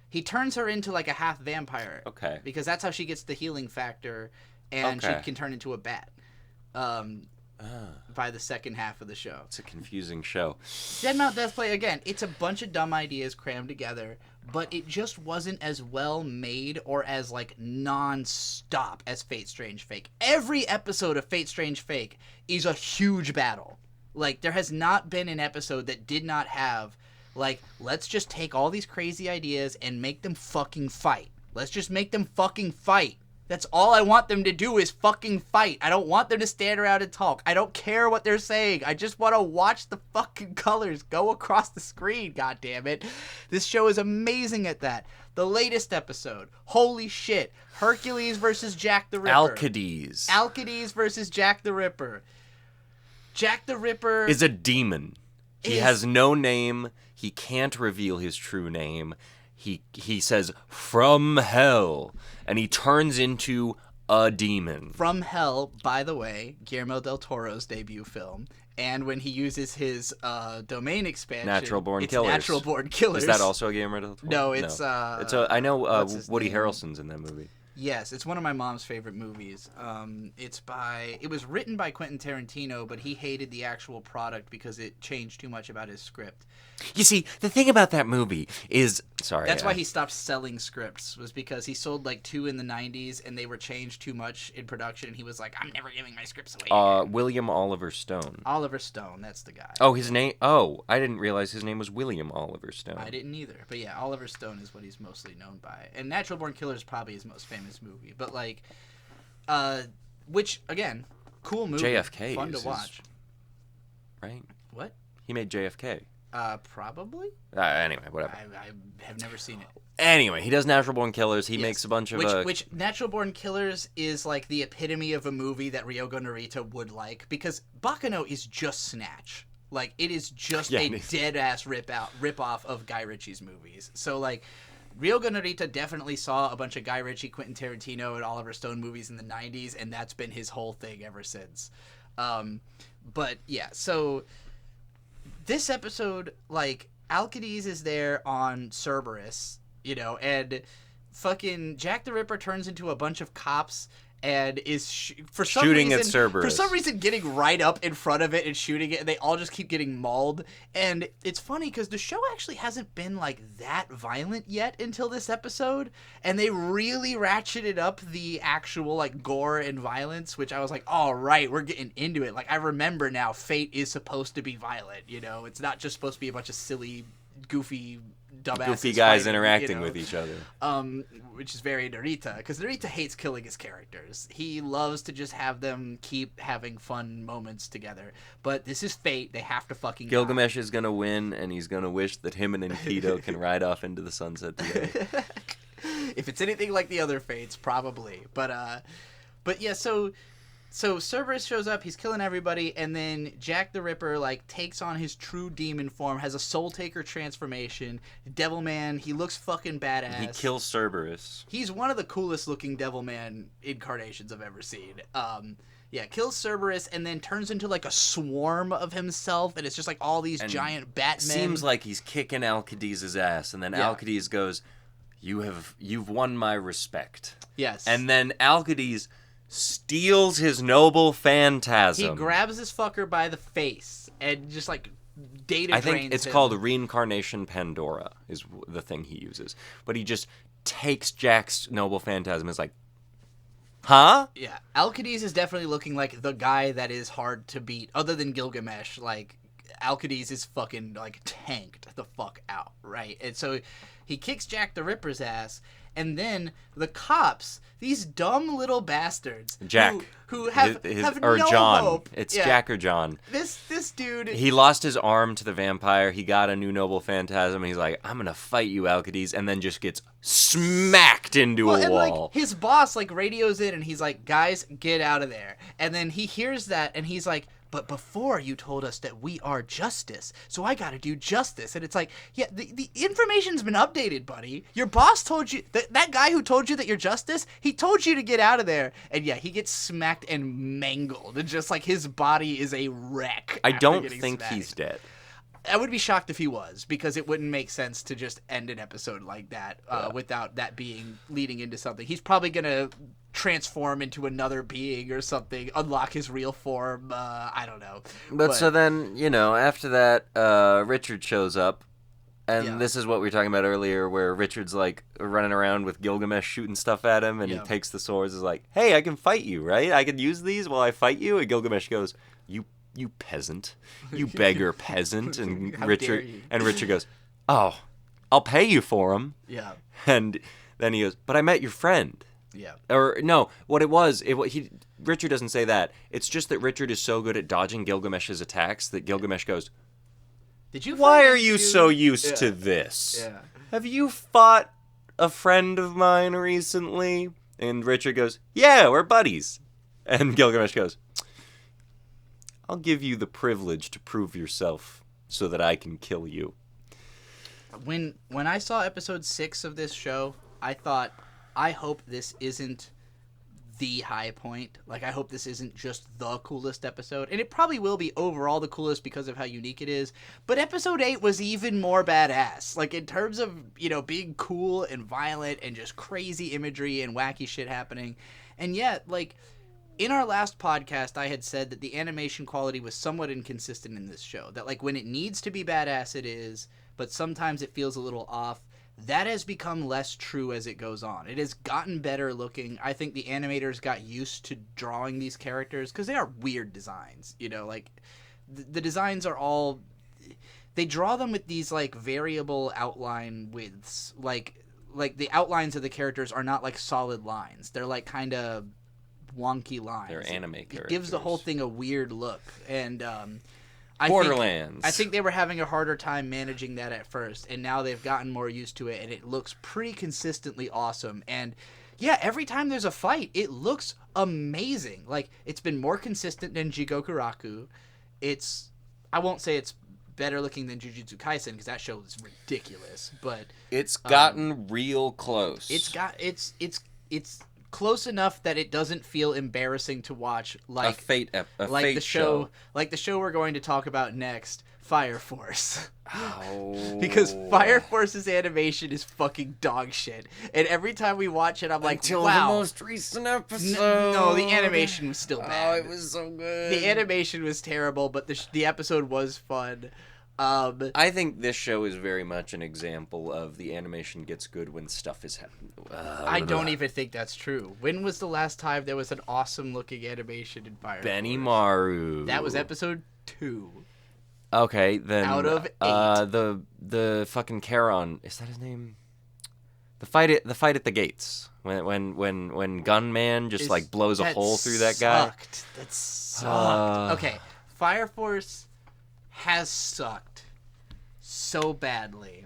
He turns her into like a half vampire. Okay. Because that's how she gets the healing factor, and she can turn into a bat. By the second half of the show. It's a confusing show. Dead Mount Deathplay, again, it's a bunch of dumb ideas crammed together, but it just wasn't as well made or as, like, non-stop as Fate Strange Fake. Every episode of Fate Strange Fake is a huge battle. Like, there has not been an episode that did not have, like, let's just take all these crazy ideas and make them fucking fight. Let's just make them fucking fight. That's all I want them to do is fucking fight. I don't want them to stand around and talk. I don't care what they're saying. I just want to watch the fucking colors go across the screen, goddammit. This show is amazing at that. The latest episode, holy shit. Hercules versus Jack the Ripper. Alcides versus Jack the Ripper. Jack the Ripper is a demon. He has no name. He can't reveal his true name. He says, from hell, and he turns into a demon. From Hell, by the way, Guillermo del Toro's debut film, and when he uses his domain expansion, Natural Born Killers. Natural Born Killers. Is that also a Guillermo del Toro? No, it's I know Woody Harrelson's in that movie. Yes, it's one of my mom's favorite movies. It was written by Quentin Tarantino, but he hated the actual product because it changed too much about his script. You see, the thing about that movie is... Sorry. That's why he stopped selling scripts, was because he sold like 2 in the 90s, and they were changed too much in production, and he was like, I'm never giving my scripts away again. William Oliver Stone. Oliver Stone, that's the guy. Oh, his name... Oh, I didn't realize his name was William Oliver Stone. I didn't either. But yeah, Oliver Stone is what he's mostly known by. And Natural Born Killers is probably his most famous movie. But like, which, again, Cool movie. JFK Fun to is watch. right? What? He made JFK. Probably. Anyway, whatever. I have never seen it. Anyway, he does Natural Born Killers. He Yes. makes a bunch of which Natural Born Killers is like the epitome of a movie that Ryogo Narita would like, because Baccano is just Snatch. Like, it is just a dead ass rip off of Guy Ritchie's movies. So like, Ryogo Narita definitely saw a bunch of Guy Ritchie, Quentin Tarantino, and Oliver Stone movies in the 90s, and that's been his whole thing ever since. But yeah, so this episode, like, Alcides is there on Cerberus, you know, and fucking Jack the Ripper turns into a bunch of cops and is shooting at Cerberus. For some reason, getting right up in front of it and shooting it, and they all just keep getting mauled. And it's funny because the show actually hasn't been like that violent yet until this episode, and they really ratcheted up the actual like gore and violence, which I was like, all right, we're getting into it. Like, I remember now, Fate is supposed to be violent. You know, it's not just supposed to be a bunch of silly, goofy guys fighting, interacting you know? with each other. Which is very Narita, because Narita hates killing his characters. He loves to just have them keep having fun moments together. But this is Fate. They have to fucking Gilgamesh is going to win, and he's going to wish that him and Enkidu can ride off into the sunset together. If it's anything like the other Fates, probably. But yeah, so Cerberus shows up, he's killing everybody, and then Jack the Ripper, like, takes on his true demon form, has a Soul Taker transformation, Devilman, he looks fucking badass. He kills Cerberus. He's one of the coolest looking Devilman incarnations I've ever seen. Yeah, kills Cerberus and then turns into, like, a swarm of himself, and it's just, like, all these giant Batmen. Seems like he's kicking Alcides' ass, and then Alcides goes, You've won my respect. Yes. And then Alcides steals his noble phantasm. He grabs this fucker by the face and just like data drains I think it's him. called Reincarnation Pandora is the thing he uses. But he just takes Jack's noble phantasm and is like, huh? Yeah. Alcides is definitely looking like the guy that is hard to beat. Other than Gilgamesh, like, Alcides is fucking, like, tanked the fuck out, right? And so he kicks Jack the Ripper's ass, and then the cops, these dumb little bastards, Jack, who have or no John. hope. It's Jack or John. This dude, he lost his arm to the vampire. He got a new noble phantasm, and he's like, "I'm gonna fight you, Alcides," and then just gets smacked into a wall. Like, his boss like radios in, and he's like, "Guys, get out of there!" And then he hears that, and he's like, "But before you told us that we are justice, so I gotta do justice." And it's like, yeah, the information's been updated, buddy. Your boss told you, that guy who told you that you're justice, he told you to get out of there. And yeah, he gets smacked and mangled. And just like his body is a wreck. I don't think he's dead. I would be shocked if he was, because it wouldn't make sense to just end an episode like that without that being leading into something. He's probably going to transform into another being or something, unlock his real form. I don't know. But so then, you know, after that, Richard shows up. And this is what we were talking about earlier, where Richard's like running around with Gilgamesh shooting stuff at him, and he takes the swords. Is like, "Hey, I can fight you, right? I can use these while I fight you." And Gilgamesh goes, "You peasant, you beggar peasant." And Richard goes, "Oh, I'll pay you for him." Yeah. And then he goes, "But I met your friend." Yeah. Or no, what it was, Richard doesn't say that. It's just that Richard is so good at dodging Gilgamesh's attacks that Gilgamesh goes, "Why are you so used to this? Yeah. Have you fought a friend of mine recently?" And Richard goes, "Yeah, we're buddies." And Gilgamesh goes, "I'll give you the privilege to prove yourself so that I can kill you." When I saw episode 6 of this show, I thought, I hope this isn't the high point. Like, I hope this isn't just the coolest episode. And it probably will be overall the coolest because of how unique it is. But episode 8 was even more badass. Like, in terms of, you know, being cool and violent and just crazy imagery and wacky shit happening. And yet, like, in our last podcast, I had said that the animation quality was somewhat inconsistent in this show. That, like, when it needs to be badass, it is, but sometimes it feels a little off. That has become less true as it goes on. It has gotten better looking. I think the animators got used to drawing these characters, because they are weird designs. You know, like, the designs are all... They draw them with these, like, variable outline widths. Like the outlines of the characters are not, like, solid lines. They're, like, kind of wonky lines. They're anime characters. It gives the whole thing a weird look, and I Borderlands. I think they were having a harder time managing that at first, and now they've gotten more used to it, and it looks pretty consistently awesome. And yeah, every time there's a fight, it looks amazing. Like, it's been more consistent than Jigokuraku. I won't say it's better looking than Jujutsu Kaisen, because that show is ridiculous, but it's gotten real close. It's close enough that it doesn't feel embarrassing to watch, like the show we're going to talk about next, Fire Force. Oh. Because Fire Force's animation is fucking dog shit, and every time we watch it, I'm like, Until wow. the most recent episode. No, the animation was still bad. Oh, it was so good. The animation was terrible, but the episode was fun. I think this show is very much an example of the animation gets good when stuff is happening. I don't even think that's true. When was the last time there was an awesome looking animation in Fire Force? Benimaru. That was episode 2. Okay, then Out of 8. The fucking Charon, is that his name? The fight at the gates. When Gunman just like blows a hole through that guy. That sucked. Okay, Fire Force has sucked so badly.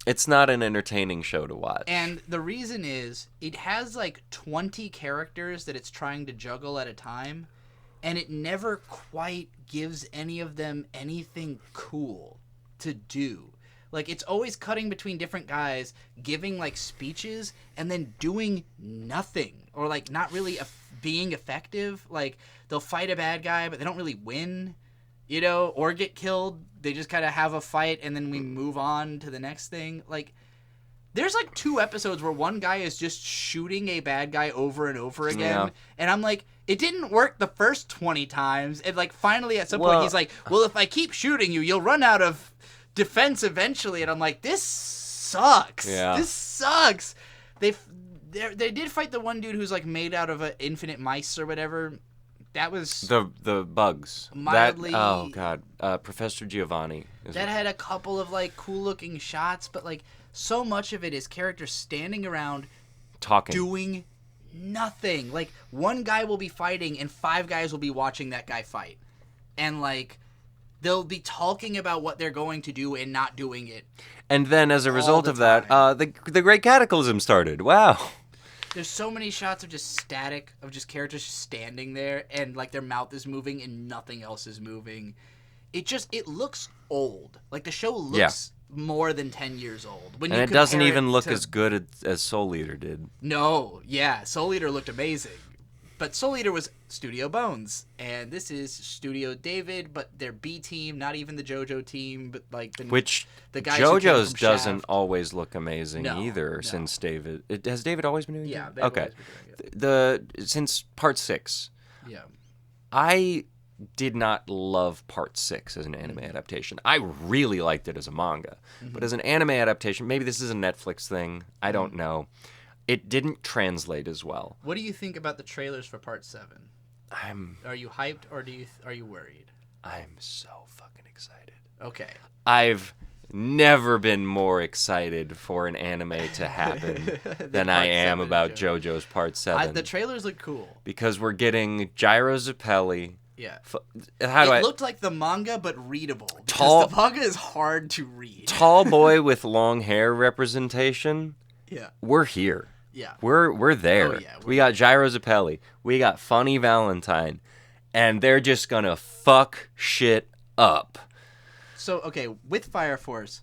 It's not an entertaining show to watch. And the reason is, it has like 20 characters that it's trying to juggle at a time, and it never quite gives any of them anything cool to do. Like, it's always cutting between different guys, giving like speeches, and then doing nothing. Or like not really being effective. Like, they'll fight a bad guy, but they don't really win. You know, or get killed. They just kind of have a fight, and then we move on to the next thing. Like, there's like 2 episodes where one guy is just shooting a bad guy over and over again. Yeah. And I'm like, it didn't work the first 20 times. And like, finally at some point he's like, well, if I keep shooting you, you'll run out of defense eventually. And I'm like, this sucks. Yeah. This sucks. They did fight the one dude who's like made out of infinite mice or whatever. That was the bugs. Mildly. Oh god, Professor Giovanni. That had a couple of like cool looking shots, but like so much of it is characters standing around, talking, doing nothing. Like, one guy will be fighting, and 5 guys will be watching that guy fight, and like they'll be talking about what they're going to do and not doing it. And then as a result of that, the Great Cataclysm started. Wow. There's so many shots of just static, of just characters just standing there, and like their mouth is moving and nothing else is moving. It looks old. Like, the show looks more than 10 years old. And it doesn't even look as good as Soul Eater did. No, yeah, Soul Eater looked amazing. But Soul Eater was Studio Bones, and this is Studio David, but their B team, not even the Jojo team, but like the guys JoJo's who came from doesn't Shaft. always look amazing either. No. Since David, has David always been doing it? Yeah. Okay. Since part 6. Yeah. I did not love part 6 as an anime adaptation. I really liked it as a manga, but as an anime adaptation, maybe this is a Netflix thing. I don't know. It didn't translate as well. What do you think about the trailers for Part 7? Are you hyped, or are you worried? I'm so fucking excited. Okay. I've never been more excited for an anime to happen than I am about JoJo's Part 7. The trailers look cool. Because we're getting Gyro Zappelli. Yeah. It looked like the manga, but readable. Because the manga is hard to read. Tall boy with long hair representation. Yeah. We're here. Yeah. We're there. Oh, yeah, we got Gyro Zappelli. We got Funny Valentine. And they're just gonna fuck shit up. So, okay, with Fire Force,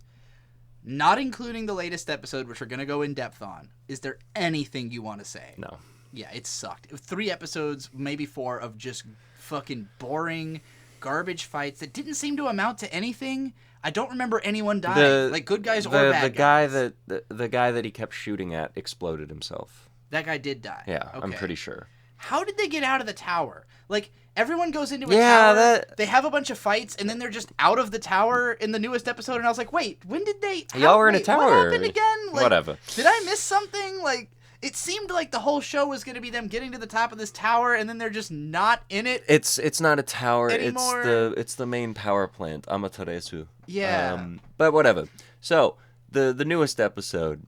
not including the latest episode, which we're gonna go in depth on, is there anything you want to say? No. Yeah, it sucked. 3 episodes, maybe 4, of just fucking boring, garbage fights that didn't seem to amount to anything. I don't remember anyone dying, like good guys or bad guys. The guy that he kept shooting at exploded himself. That guy did die. Yeah, okay. I'm pretty sure. How did they get out of the tower? Like, everyone goes into a tower, they have a bunch of fights, and then they're just out of the tower in the newest episode, and I was like, wait, when did they... Y'all were in a tower. What happened again? Like, whatever. Did I miss something? Like, it seemed like the whole show was going to be them getting to the top of this tower, and then they're just not in it. It's not a tower. Anymore. It's the main power plant, Amaterasu. Yeah. But whatever. So the newest episode.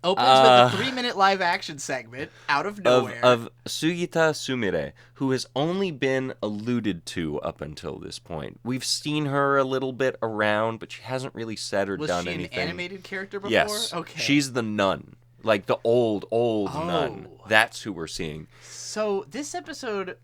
Opens with a 3-minute live action segment out of nowhere. Of Sugita Sumire, who has only been alluded to up until this point. We've seen her a little bit around, but she hasn't really said or done anything. Was she an animated character before? Yes. Okay. She's the nun. Like the old nun. That's who we're seeing. So this episode...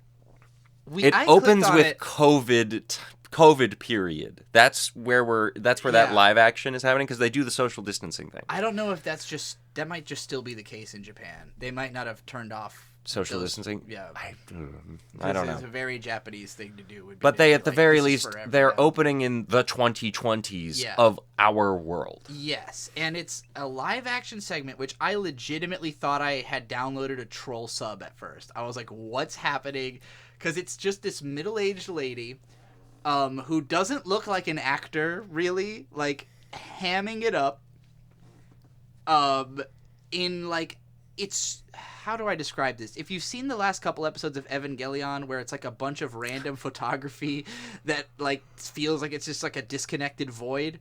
It opens with COVID period. That's where that live action is happening because they do the social distancing thing. I don't know if that might just still be the case in Japan. They might not have turned off social distancing. Yeah, I don't know. It's a very Japanese thing to do. But they, at the very least, they're opening in the 2020s of our world. Yes, and it's a live action segment, which I legitimately thought I had downloaded a troll sub at first. I was like, "What's happening?" Because it's just this middle-aged lady who doesn't look like an actor, really, like, hamming it up. In, like, it's... How do I describe this? If you've seen the last couple episodes of Evangelion, where it's, like, a bunch of random photography that, like, feels like it's just, like, a disconnected void,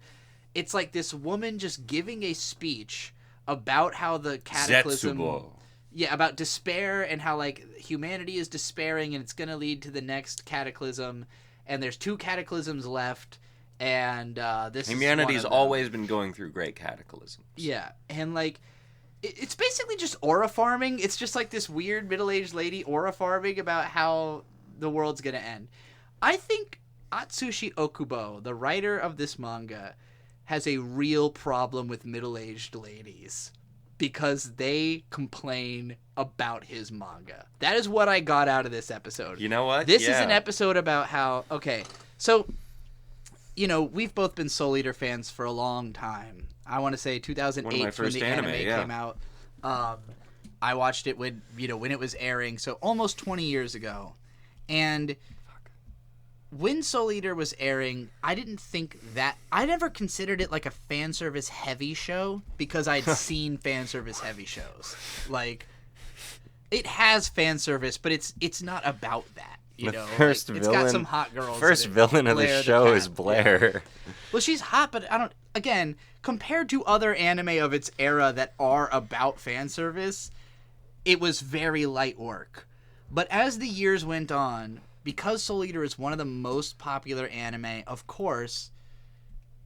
it's like this woman just giving a speech about how the cataclysm... Zetsubo. Yeah, about despair and how, like, humanity is despairing and it's going to lead to the next cataclysm. And there's 2 cataclysms left. And humanity's always been going through great cataclysms. Yeah. And, like, it's basically just aura farming. It's just, like, this weird middle-aged lady aura farming about how the world's going to end. I think Atsushi Okubo, the writer of this manga, has a real problem with middle-aged ladies. Because they complain about his manga. That is what I got out of this episode. You know what? This is an episode about how... Okay, so, you know, we've both been Soul Eater fans for a long time. I want to say 2008 when the anime came out. I watched it when it was airing, so almost 20 years ago. And... when Soul Eater was airing, I didn't think that... I never considered it like a fan service heavy show because I'd seen fan service heavy shows. Like, it has fan service, but it's not about that. You know, first like, villain, it's got some hot girls. First villain of the show is Blair. Yeah. Well, she's hot, but I don't... Again, compared to other anime of its era that are about fan service, it was very light work. But as the years went on... Because Soul Eater is one of the most popular anime, of course,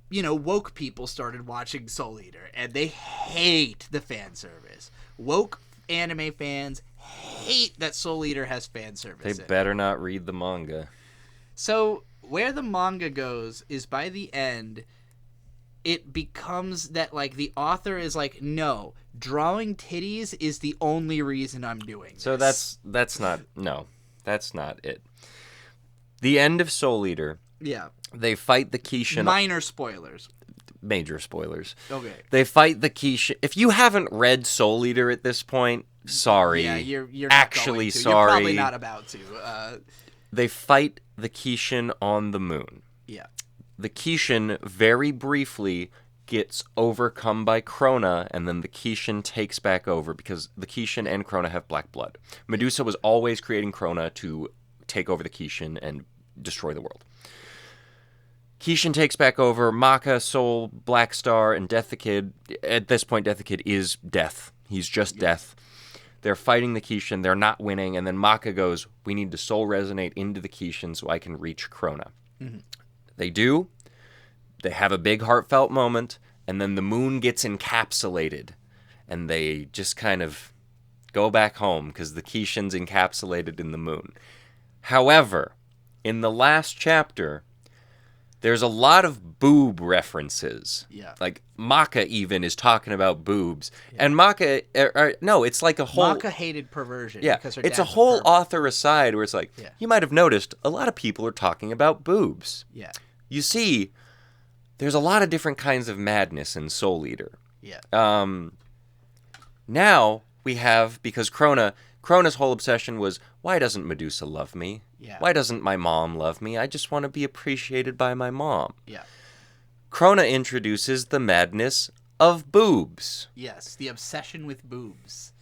you know, woke people started watching Soul Eater, and they hate the fan service. Woke anime fans hate that Soul Eater has fan service. They better not read the manga. So, where the manga goes is by the end, it becomes that, like, the author is like, no, drawing titties is the only reason I'm doing this. So that's not it. The end of Soul Eater. Yeah. They fight the Kishin. Minor spoilers. Major spoilers. Okay. They fight the Kishin. If you haven't read Soul Eater at this point, sorry. Yeah, you're not actually going to. sorry. You're probably not about to. They fight the Kishin on the moon. Yeah. The Kishin very briefly gets overcome by Krona, and then the Kishin takes back over because the Kishin and Krona have black blood. Medusa was always creating Krona to take over the Kishin and destroy the world. Kishin takes back over. Maka, Soul, Black Star, and Death the Kid. At this point, Death the Kid is Death. He's just Death. They're fighting the Kishin. They're not winning. And then Maka goes, we need to soul resonate into the Kishin so I can reach Krona. Mm-hmm. They do. They have a big heartfelt moment. And then the moon gets encapsulated. And they just kind of go back home because the Kishin's encapsulated in the moon. However, in the last chapter, there's a lot of boob references. Yeah. Like, Maka even is talking about boobs. Yeah. And Maka, it's like a whole... Maka hated perversion. Yeah, because her it's dad a whole was author aside where it's like, you might have noticed a lot of people are talking about boobs. Yeah. You see, there's a lot of different kinds of madness in Soul Eater. Yeah. Now we have, because Krona's whole obsession was, why doesn't Medusa love me? Yeah. Why doesn't my mom love me? I just want to be appreciated by my mom. Yeah. Krona introduces the madness of boobs. Yes, the obsession with boobs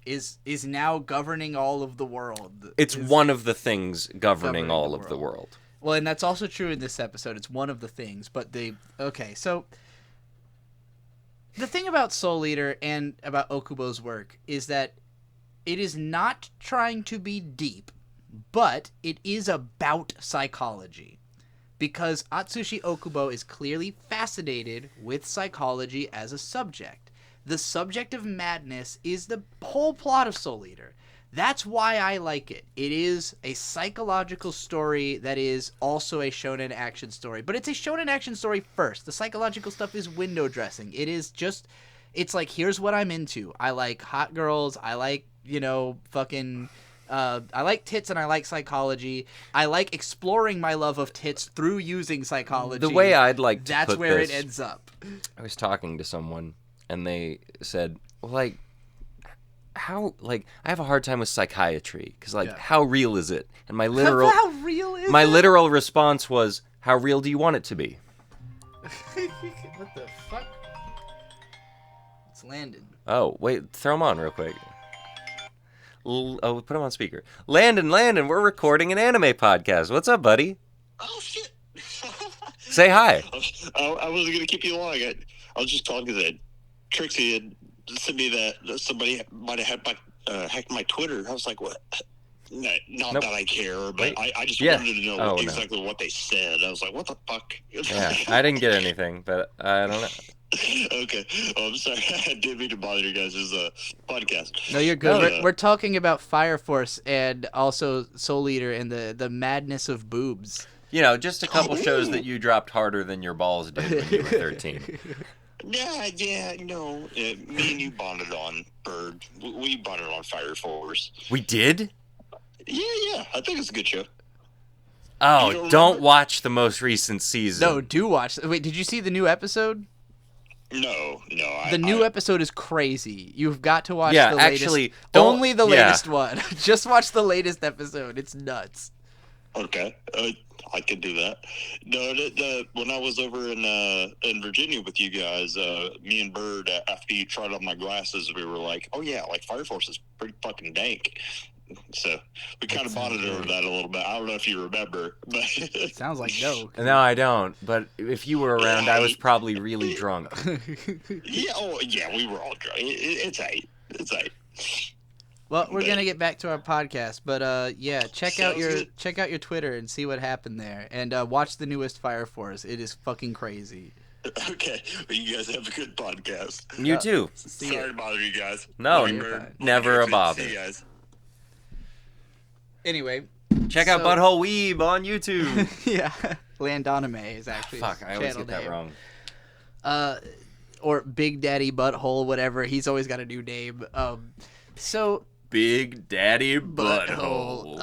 is now governing all of the world. It's one of the things governing all of the world. Well, and that's also true in this episode. It's one of the things, but so The thing about Soul Eater and about Okubo's work is that it is not trying to be deep, but it is about psychology. Because Atsushi Okubo is clearly fascinated with psychology as a subject. The subject of madness is the whole plot of Soul Eater. That's why I like it. It is a psychological story that is also a shonen action story. But it's a shonen action story first. The psychological stuff is window dressing. It is just... It's like, here's what I'm into. I like hot girls. I like, fucking... I like tits and I like psychology. I like exploring my love of tits through using psychology. The way I'd like to That's put where this, it ends up. I was talking to someone, and they said, well, like, how, like, I have a hard time with psychiatry, because, like, how real is it? And my literal... How real is my it? literal response was, how real do you want it to be? What the fuck? It's Landon. Oh, wait, throw him on real quick. Put him on speaker. Landon, we're recording an anime podcast. What's up, buddy? Oh, shit. Say hi. I wasn't going to keep you long. I was just calling because Trixie had sent me that somebody might have hacked my Twitter. I was like, what? Not that I care, but I just wanted to know exactly what they said. I was like, what the fuck? Yeah, I didn't get anything, but I don't know. Okay. Oh, I'm sorry. I didn't mean to bother you guys' podcast. No, you're good. We're talking about Fire Force and also Soul Eater and the madness of boobs. Just a couple shows that you dropped harder than your balls did when you were 13. Yeah, no. Me and you bonded on Bird. We bonded on Fire Force. We did? Yeah. I think it's a good show. Oh, don't watch the most recent season. No, do watch. Wait, did you see the new episode? No. The new episode is crazy. You've got to watch the latest. actually, only the latest one. Just watch the latest episode. It's nuts. Okay. I could do that. No, when I was over in Virginia with you guys, me and Bird, after you tried on my glasses, we were like, oh yeah, like Fire Force is pretty fucking dank. So we kind of bonded over that a little bit. I don't know if you remember, but sounds like no. No, I don't. But if you were around, I was probably really drunk. Yeah, we were all drunk. It's eight. Well, we're gonna get back to our podcast, but check out good. your Twitter and see what happened there, and watch the newest Fire Force. It is fucking crazy. Okay, well, you guys have a good podcast. You too. Sorry to bother you guys. No, Bird. never a bother. See you guys. Anyway, check out Butthole Weeb on YouTube. Yeah, Landonime is actually. Fuck, I always get that wrong. Or Big Daddy Butthole, whatever. He's always got a new name. So Big Daddy Butthole.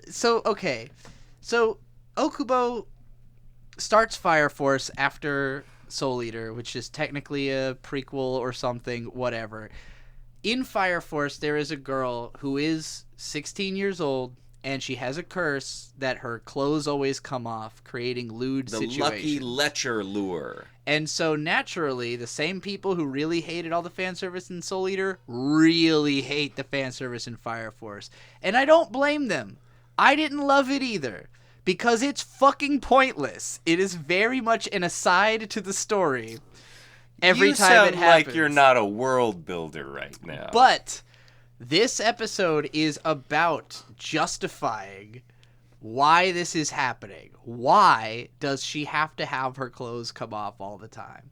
So Okubo starts Fire Force after Soul Eater, which is technically a prequel or something, whatever. In Fire Force, there is a girl who is 16 years old, and she has a curse that her clothes always come off, creating lewd situations. The Lucky Lecher lure. And so, naturally, the same people who really hated all the fan service in Soul Eater really hate the fan service in Fire Force. And I don't blame them. I didn't love it either, because it's fucking pointless. It is very much an aside to the story every time it happens. You sound like you're not a world builder right now. But this episode is about justifying why this is happening. Why does she have to have her clothes come off all the time?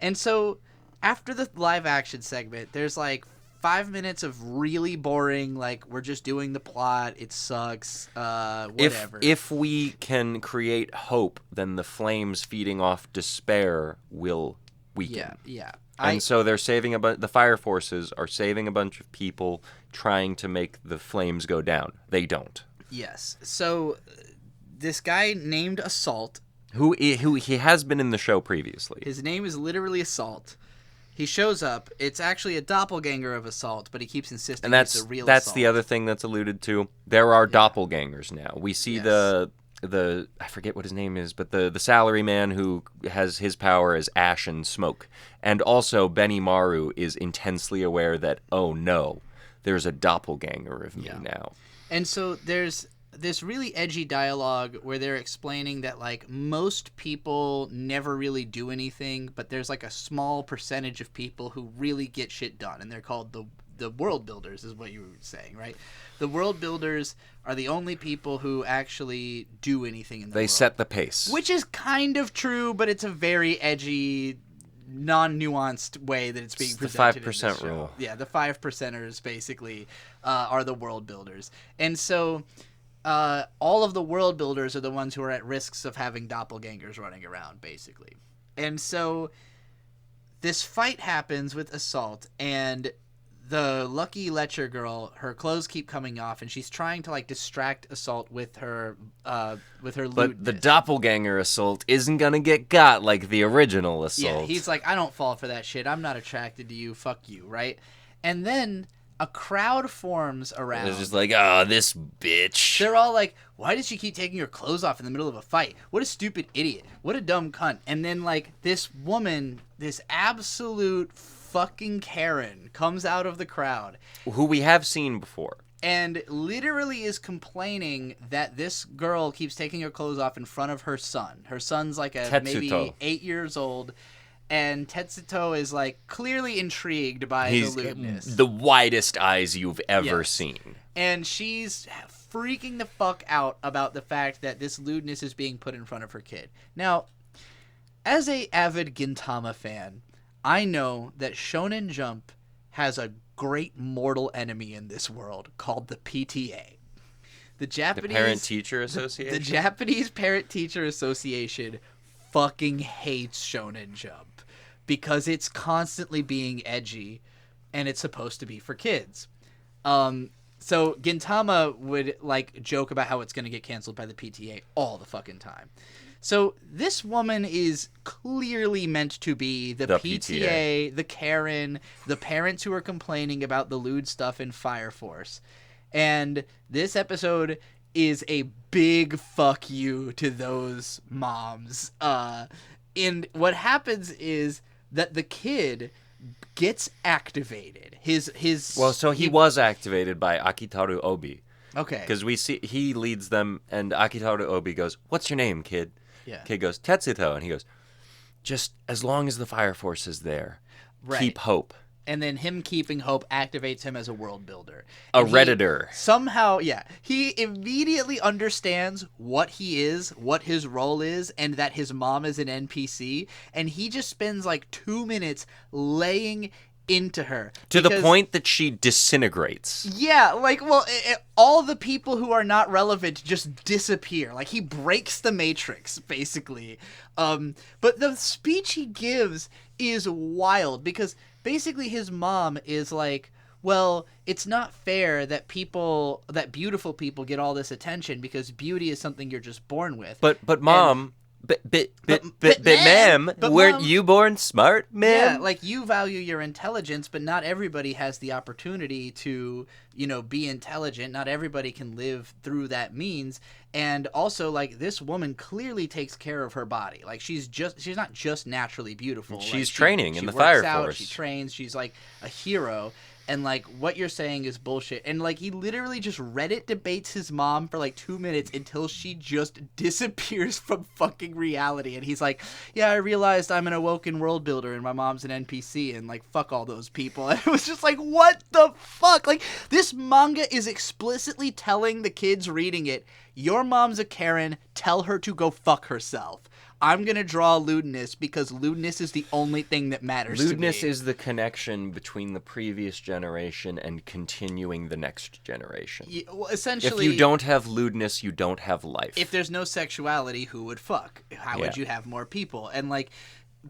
And so after the live action segment, there's like 5 minutes of really boring, like, we're just doing the plot, it sucks, whatever. If we can create hope, then the flames feeding off despair will weaken. Yeah. And so they're saving the fire forces are saving a bunch of people trying to make the flames go down. They don't. Yes. So this guy named Assault, who he has been in the show previously. His name is literally Assault. He shows up. It's actually a doppelganger of Assault, but he keeps insisting it's a real that's Assault. the other thing that's alluded to. There are doppelgangers now. We see the I forget what his name is, but the salaryman who has his power as ash and smoke. And also Benny Maru is intensely aware that, oh no, there's a doppelganger of me now. And so there's this really edgy dialogue where they're explaining that like most people never really do anything, but there's like a small percentage of people who really get shit done, and they're called the world builders, is what you were saying, right? The world builders are the only people who actually do anything in the world. They set the pace. Which is kind of true, but it's a very edgy, non-nuanced way that it's being presented. The 5% rule. Yeah, the 5%ers basically are the world builders. And so all of the world builders are the ones who are at risks of having doppelgangers running around, basically. And so this fight happens with Assault, and the lucky Lecher girl, her clothes keep coming off, and she's trying to like distract Assault with her lewdness. But the doppelganger Assault isn't gonna get got like the original Assault. Yeah, he's like, I don't fall for that shit. I'm not attracted to you. Fuck you, right? And then a crowd forms around. It's just like, oh, this bitch. They're all like, why does she keep taking her clothes off in the middle of a fight? What a stupid idiot. What a dumb cunt. And then like this woman, this absolute fucking Karen, comes out of the crowd, who we have seen before, and literally is complaining that this girl keeps taking her clothes off in front of her son. Her son's like maybe 8 years old, and Tetsuto is like clearly intrigued by the lewdness. The widest eyes you've ever seen. And she's freaking the fuck out about the fact that this lewdness is being put in front of her kid. Now, as a avid Gintama fan, I know that Shonen Jump has a great mortal enemy in this world called the PTA. The Parent-Teacher Association? The Japanese Parent-Teacher Association fucking hates Shonen Jump because it's constantly being edgy, and it's supposed to be for kids. So Gintama would like joke about how it's going to get canceled by the PTA all the fucking time. So this woman is clearly meant to be the PTA, the Karen, the parents who are complaining about the lewd stuff in Fire Force. And this episode is a big fuck you to those moms. And what happens is that the kid gets activated. He was activated by Akitaru Obi. Okay. Because we see he leads them, and Akitaru Obi goes, "What's your name, kid?" Yeah. Kid goes, "Tetsuto," and he goes, "Just as long as the Fire Force is there, keep hope." And then him keeping hope activates him as a world builder. A Redditor. Somehow, he immediately understands what he is, what his role is, and that his mom is an NPC. And he just spends like 2 minutes laying into her. To the point that she disintegrates. Yeah, all the people who are not relevant just disappear. Like, he breaks the Matrix, basically. But the speech he gives is wild, because basically his mom is like, well, it's not fair that beautiful people get all this attention because beauty is something you're just born with. But mom... ma'am, weren't you born smart, ma'am? Yeah, like, you value your intelligence, but not everybody has the opportunity to, be intelligent. Not everybody can live through that means. And also, like, this woman clearly takes care of her body. Like, she's not just naturally beautiful. She's like, training in the works Fire out, Force. She trains. She's like a hero. And, like, what you're saying is bullshit. And, like, he literally just Reddit debates his mom for, like, 2 minutes until she just disappears from fucking reality. And he's like, yeah, I realized I'm an awoken world builder and my mom's an NPC and, like, fuck all those people. And it was just like, what the fuck? Like, this manga is explicitly telling the kids reading it, your mom's a Karen, tell her to go fuck herself. I'm going to draw lewdness because lewdness is the only thing that matters to me. Lewdness is the connection between the previous generation and continuing the next generation. Yeah, well, essentially, if you don't have lewdness, you don't have life. If there's no sexuality, who would fuck? How would you have more people? And, like,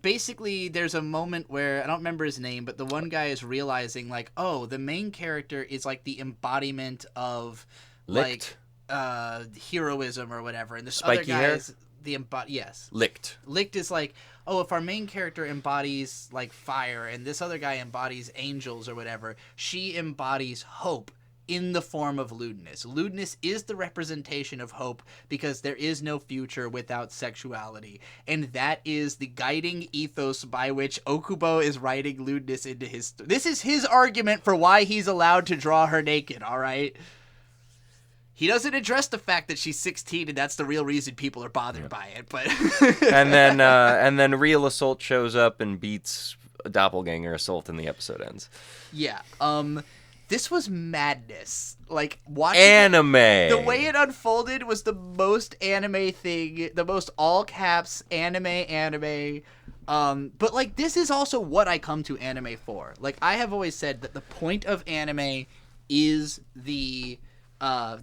basically there's a moment where, I don't remember his name, but the one guy is realizing, like, oh, the main character is, like, the embodiment of, Licked. like, heroism or whatever. And this Spiky other guy hair? is... Yes. Licked. Licked is like, oh, if our main character embodies, like, fire and this other guy embodies angels or whatever, she embodies hope in the form of lewdness. Lewdness is the representation of hope because there is no future without sexuality. And that is the guiding ethos by which Okubo is writing lewdness into his... This is his argument for why he's allowed to draw her naked, all right? He doesn't address the fact that she's 16 and that's the real reason people are bothered by it. But and then real Assault shows up and beats Doppelganger Assault and the episode ends. Yeah. This was madness. Like, watching anime. The way it unfolded was the most anime thing, the most all caps anime. But like, this is also what I come to anime for. Like, I have always said that the point of anime is the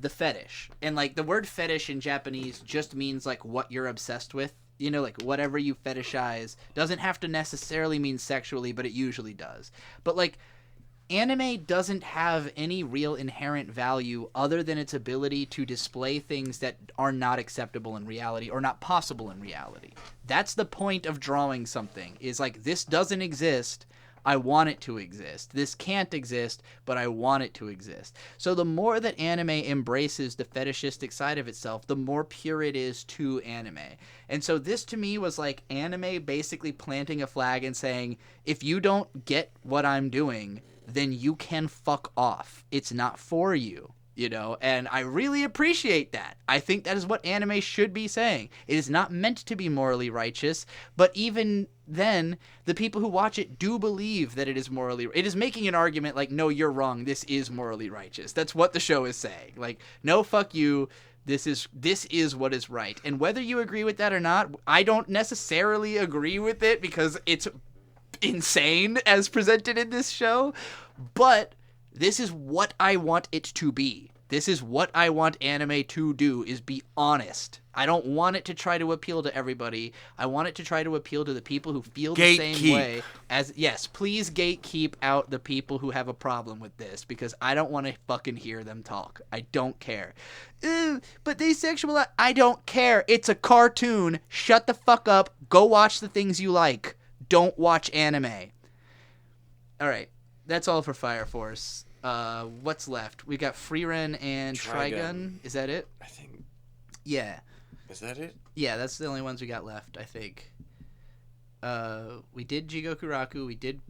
fetish. And like, the word fetish in Japanese just means like what you're obsessed with. You know, like, whatever you fetishize doesn't have to necessarily mean sexually, but it usually does. But like, anime doesn't have any real inherent value other than its ability to display things that are not acceptable in reality or not possible in reality. That's the point of drawing something, is like, this doesn't exist, I want it to exist. This can't exist, but I want it to exist. So the more that anime embraces the fetishistic side of itself, the more pure it is to anime. And so this to me was like anime basically planting a flag and saying, if you don't get what I'm doing, then you can fuck off. It's not for you, you know? And I really appreciate that. I think that is what anime should be saying. It is not meant to be morally righteous, but even then, the people who watch it do believe that it is morally... It is making an argument like, no, you're wrong, this is morally righteous. That's what the show is saying. Like, no, fuck you, this is what is right. And whether you agree with that or not, I don't necessarily agree with it because it's insane as presented in this show, but this is what I want it to be. This is what I want anime to do, is be honest. I don't want it to try to appeal to everybody. I want it to try to appeal to the people who feel the same way as... Yes, please gatekeep out the people who have a problem with this, because I don't want to fucking hear them talk. I don't care. But they sexualize... I don't care. It's a cartoon. Shut the fuck up. Go watch the things you like. Don't watch anime. Alright, that's all for Fire Force. What's left? We got Frieren and Trigun. Is that it? I think. Yeah. Is that it? Yeah, that's the only ones we got left, I think. We did Jigokuraku, we did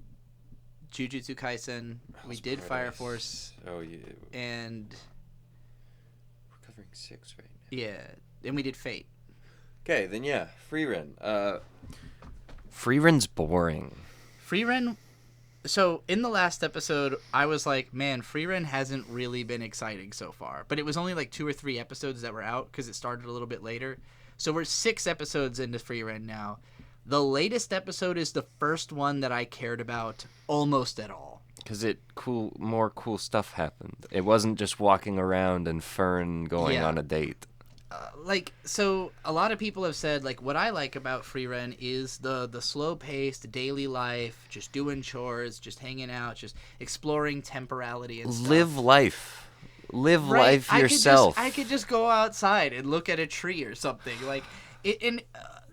Jujutsu Kaisen, we did Fire Force. Oh, yeah. And... We're covering 6 right now. Yeah, and we did Fate. Okay, then yeah, Frieren. Frieren's boring. Frieren... So, in the last episode, I was like, man, Frieren hasn't really been exciting so far. But it was only like 2 or 3 episodes that were out, because it started a little bit later. So we're 6 episodes into Frieren now. The latest episode is the first one that I cared about almost at all. Because more cool stuff happened. It wasn't just walking around and Fern going on a date. So a lot of people have said, like, what I like about Frieren is the slow-paced daily life, just doing chores, just hanging out, just exploring temporality and stuff. Live life. Live life yourself. I could just go outside and look at a tree or something. Like,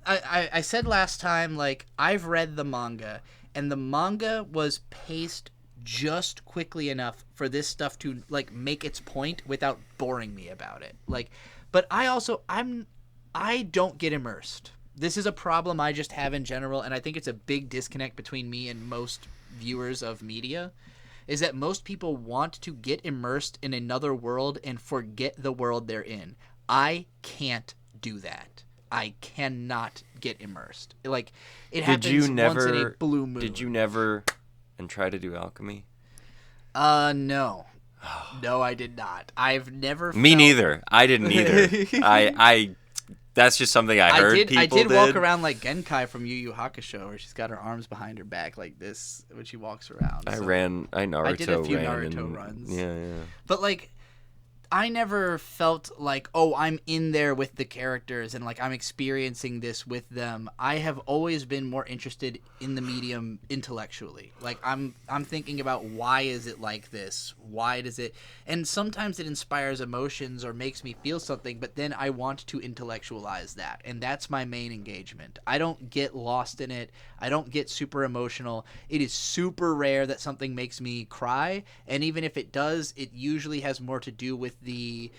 I said last time, like, I've read the manga, and the manga was paced just quickly enough for this stuff to, like, make its point without boring me about it. Like... But I don't get immersed. This is a problem I just have in general, and I think it's a big disconnect between me and most viewers of media, is that most people want to get immersed in another world and forget the world they're in. I can't do that. I cannot get immersed. Like, it happens once in a blue moon. Did you never and try to do alchemy? No. No, I did not. I've never Me neither. I didn't either. I that's just something I heard people I did walk around like Genkai from Yu Yu Hakusho, where she's got her arms behind her back like this when she walks around. I did a few Naruto runs. Yeah. But like, I never felt like, oh, I'm in there with the characters and like I'm experiencing this with them. I have always been more interested in the medium intellectually. Like I'm thinking about, why is it like this? Why does it? And sometimes it inspires emotions or makes me feel something, but then I want to intellectualize that, and that's my main engagement. I don't get lost in it. I don't get super emotional. It is super rare that something makes me cry, and even if it does, it usually has more to do with the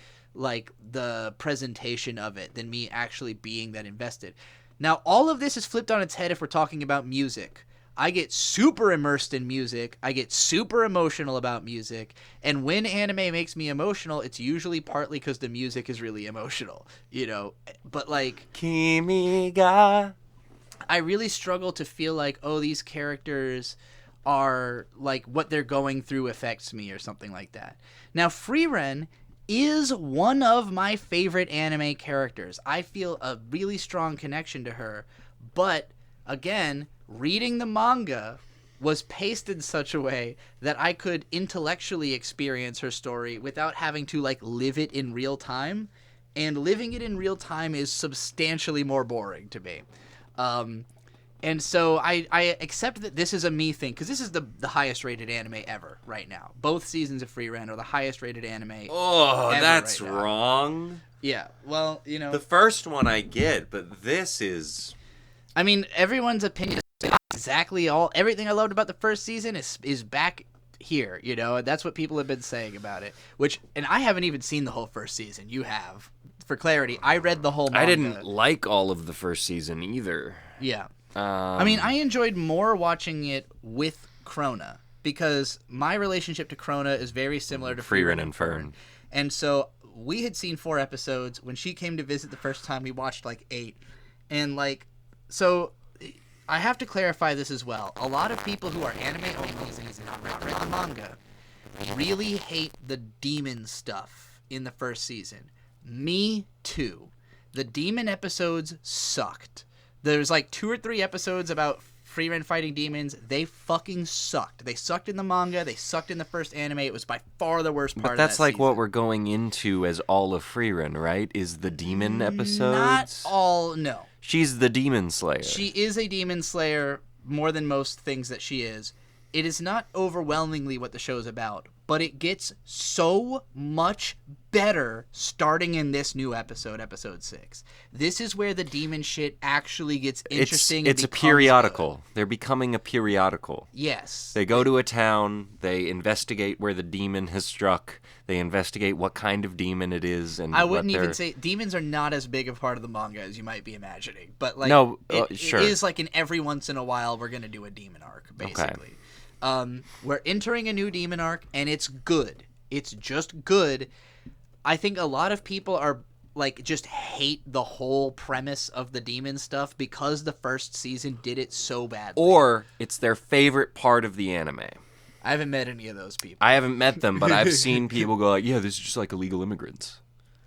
presentation of it than me actually being that invested. Now, all of this is flipped on its head if we're talking about music. I get super immersed in music. I get super emotional about music. And when anime makes me emotional, it's usually partly because the music is really emotional, you know. But like, Kimi ga. I really struggle to feel like, oh, these characters are like what they're going through affects me or something like that. Now, Frieren is one of my favorite anime characters. I feel a really strong connection to her, but again, reading the manga was paced in such a way that I could intellectually experience her story without having to like live it in real time, and living it in real time is substantially more boring to me. And so I accept that this is a me thing, because this is the highest rated anime ever right now. Both seasons of Frieren are the highest rated anime. Oh, ever that's right now. wrong. Yeah, well, you know. The first one I get, but this is... I mean, everyone's opinion is exactly everything I loved about the first season is back here, you know, and that's what people have been saying about it. And I haven't even seen the whole first season. You have. For clarity, I read the whole manga. I didn't like all of the first season either. Yeah. I mean, I enjoyed more watching it with Krona, because my relationship to Krona is very similar to Frieren and Fern. And so we had seen 4 episodes. When she came to visit the first time, we watched like 8. And like, so I have to clarify this as well. A lot of people who are anime onlys and have not read the manga really hate the demon stuff in the first season. Me too. The demon episodes sucked. There's like 2 or 3 episodes about Frieren fighting demons. They fucking sucked. They sucked in the manga. They sucked in the first anime. It was by far the worst part of that But that's like season. what we're going into as all of Frieren, right? Is the demon episodes? Not all, no. She's the demon slayer. She is a demon slayer more than most things that she is. It is not overwhelmingly what the show's about, but it gets so much better starting in this new episode, episode 6. This is where the demon shit actually gets interesting. It's a periodical. Good. They're becoming a periodical. Yes. They go to a town, they investigate where the demon has struck, they investigate what kind of demon it is, and I wouldn't even say demons are not as big a part of the manga as you might be imagining, but like no, sure. It is like in every once in a while we're going to do a demon arc, basically. Okay. We're entering a new demon arc, and it's good. It's just good. I think a lot of people are like just hate the whole premise of the demon stuff because the first season did it so badly. Or it's their favorite part of the anime. I haven't met any of those people. I haven't met them, but I've seen people go like, yeah, this is just like illegal immigrants.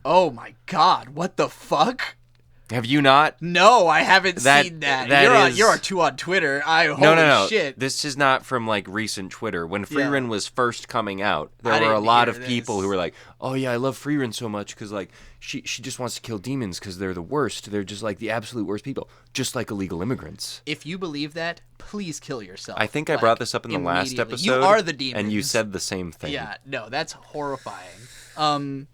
Oh my god, what the fuck? Have you not? No, I haven't seen that. You're too on Twitter. Holy shit. This is not from like recent Twitter. When Frieren was first coming out, there were a lot of people who were like, "Oh yeah, I love Frieren so much because like she just wants to kill demons because they're the worst. They're just like the absolute worst people, just like illegal immigrants." If you believe that, please kill yourself. I think I brought this up in the last episode. You are the demons. And you said the same thing. Yeah, no, that's horrifying.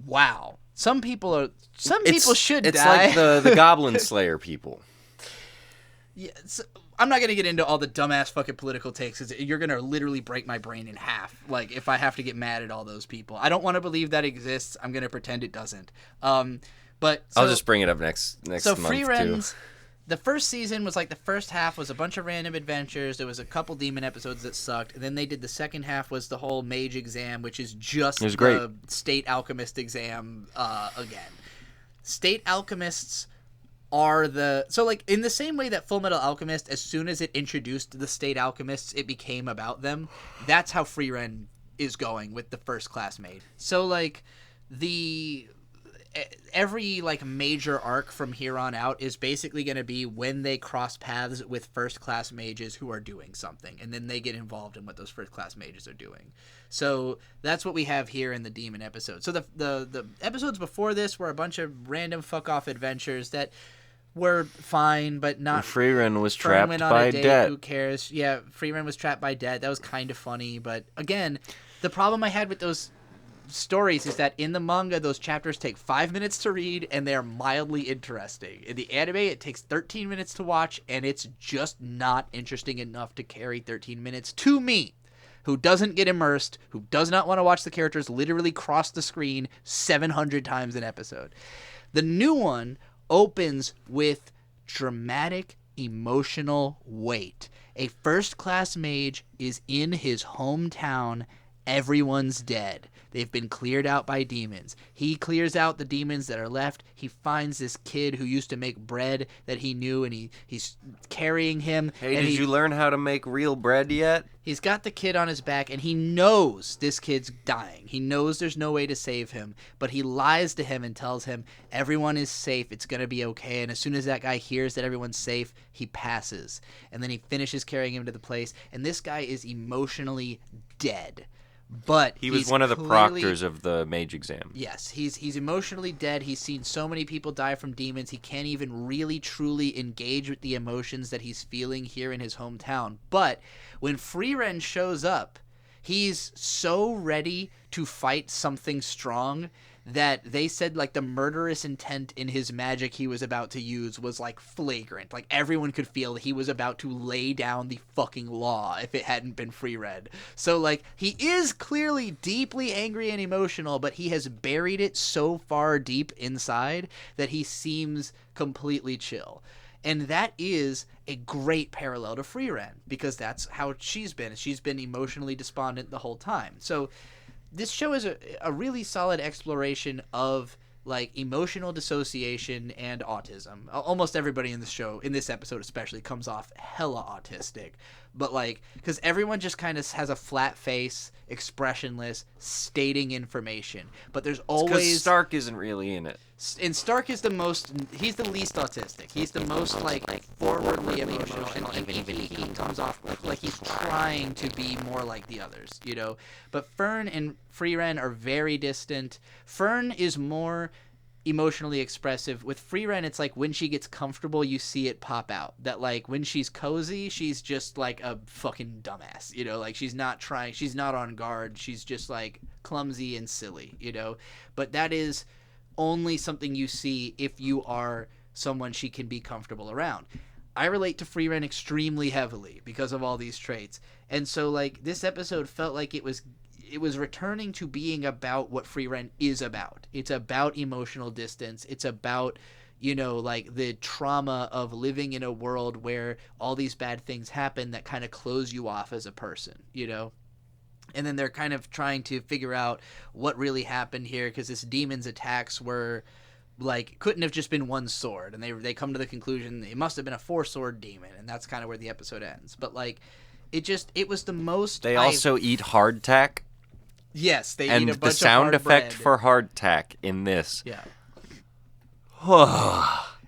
Wow. Some people should die. It's like the Goblin Slayer people. Yeah, I'm not going to get into all the dumbass fucking political takes, because you're going to literally break my brain in half, like, if I have to get mad at all those people. I don't want to believe that exists. I'm going to pretend it doesn't. But I'll just bring it up next month, Frieren's, too. The first season was like the first half was a bunch of random adventures. There was a couple demon episodes that sucked. And then they did the second half was the whole mage exam, which is just the state alchemist exam again. State alchemists are so like in the same way that Full Metal Alchemist, as soon as it introduced the state alchemists, it became about them. That's how Frieren is going with the first class mage. So like every like major arc from here on out is basically going to be when they cross paths with first class mages who are doing something, and then they get involved in what those first class mages are doing. So that's what we have here in the demon episode. So the episodes before this were a bunch of random fuck off adventures that were fine, but not. Frieren was trapped by debt. Who cares? Yeah, Frieren was trapped by debt. That was kind of funny, but again, the problem I had with those stories is that in the manga those chapters take 5 minutes to read and they're mildly interesting. In the anime it takes 13 minutes to watch, and it's just not interesting enough to carry 13 minutes to me, who doesn't get immersed, who does not want to watch the characters literally cross the screen 700 times an episode. The new one opens with dramatic emotional weight. A first-class mage is in his hometown. Everyone's dead. They've been cleared out by demons. He clears out the demons that are left. He finds this kid who used to make bread that he knew, and he's carrying him. Hey, and did you learn how to make real bread yet? He's got the kid on his back, and he knows this kid's dying. He knows there's no way to save him, but he lies to him and tells him everyone is safe. It's going to be okay. And as soon as that guy hears that everyone's safe, he passes. And then he finishes carrying him to the place, and this guy is emotionally dead. But he was one of the proctors of the mage exam. Yes, he's emotionally dead. He's seen so many people die from demons. He can't even really truly engage with the emotions that he's feeling here in his hometown. But when Frieren shows up, he's so ready to fight something strong that they said like the murderous intent in his magic he was about to use was like flagrant. Like everyone could feel that he was about to lay down the fucking law if it hadn't been Frieren. So like he is clearly deeply angry and emotional, but he has buried it so far deep inside that he seems completely chill. And that is a great parallel to Frieren because that's how she's been. She's been emotionally despondent the whole time. So this show is a really solid exploration of like emotional dissociation and autism. Almost everybody in the show, in this episode especially, comes off hella autistic. But like, because everyone just kind of has a flat face, expressionless, stating information. But there's always... Because Stark isn't really in it. And Stark is he's the least autistic. He's the most like forwardly emotional, and even he comes off like he's trying to be more like the others, you know. But Fern and Frieren are very distant. Fern is more emotionally expressive. With Frieren, it's like when she gets comfortable, you see it pop out. That like when she's cozy, she's just like a fucking dumbass, you know. Like she's not trying, she's not on guard. She's just like clumsy and silly, you know. But that is only something you see if you are someone she can be comfortable around. I relate to Frieren extremely heavily because of all these traits. And so like this episode felt like it was returning to being about what Frieren is about. It's about emotional distance. It's about, you know, like the trauma of living in a world where all these bad things happen that kind of close you off as a person, you know? And then they're kind of trying to figure out what really happened here because this demon's attacks were like couldn't have just been one sword, and they come to the conclusion it must have been a 4-sword demon, and that's kind of where the episode ends. But like it was the most. They also eat hardtack. Yes, they and eat a bunch of the sound effect bread. for hardtack in this. Yeah.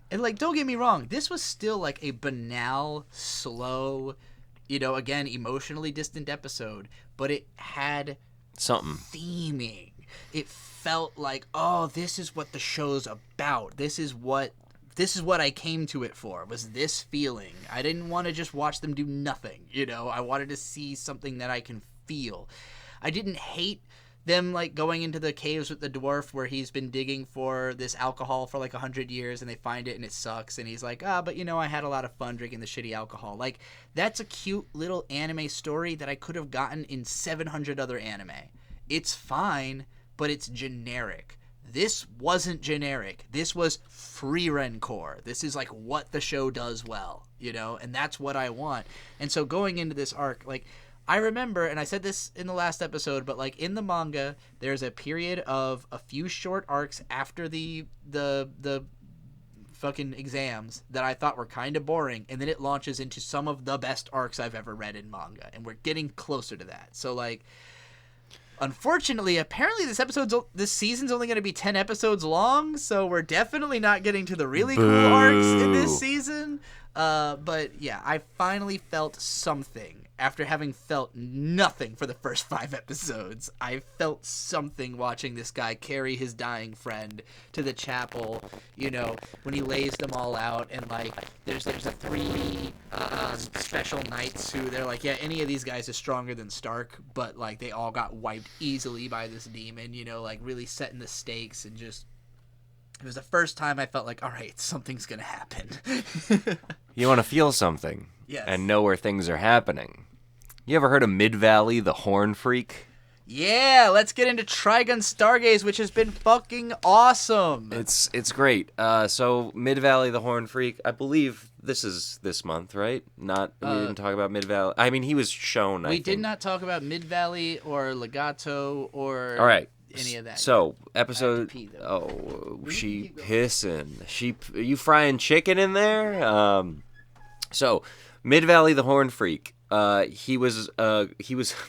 And like, don't get me wrong, this was still like a banal, slow, you know, again, emotionally distant episode, but it had something theming. It felt like, oh, this is what the show's about. This is what I came to it for, was this feeling. I didn't want to just watch them do nothing, you know. I wanted to see something that I can feel. I didn't hate them like going into the caves with the dwarf where he's been digging for this alcohol for like 100 years and they find it and it sucks and he's like, but you know, I had a lot of fun drinking the shitty alcohol. Like, that's a cute little anime story that I could have gotten in 700 other anime. It's fine, but it's generic. This wasn't generic. This was Frieren core. This is like what the show does well, you know, and that's what I want. And so going into this arc, like, I remember, and I said this in the last episode, but like in the manga, there's a period of a few short arcs after the fucking exams that I thought were kind of boring, and then it launches into some of the best arcs I've ever read in manga, and we're getting closer to that. So like, unfortunately, apparently this season's only going to be 10 episodes long, so we're definitely not getting to the really cool arcs in this season. But yeah, I finally felt something. After having felt nothing for the first 5 episodes, I felt something watching this guy carry his dying friend to the chapel, you know, when he lays them all out, and like there's the 3 special knights who they're like, yeah, any of these guys is stronger than Stark, but like they all got wiped easily by this demon, you know, like really setting the stakes, and just it was the first time I felt like, all right, something's gonna happen. You want to feel something, yes, and know where things are happening. You ever heard of Mid-Valley, the Horn Freak? Yeah, let's get into Trigun Stargaze, which has been fucking awesome. It's great. So Mid-Valley, the Horn Freak, I believe this is this month, right? Not we didn't talk about Mid Valley. I mean, he was shown. We did not talk about Mid Valley or Legato or All right. any of that. So episode. pee, though. Oh, she pissing. You frying chicken in there? So Mid Valley, the Horn Freak. He was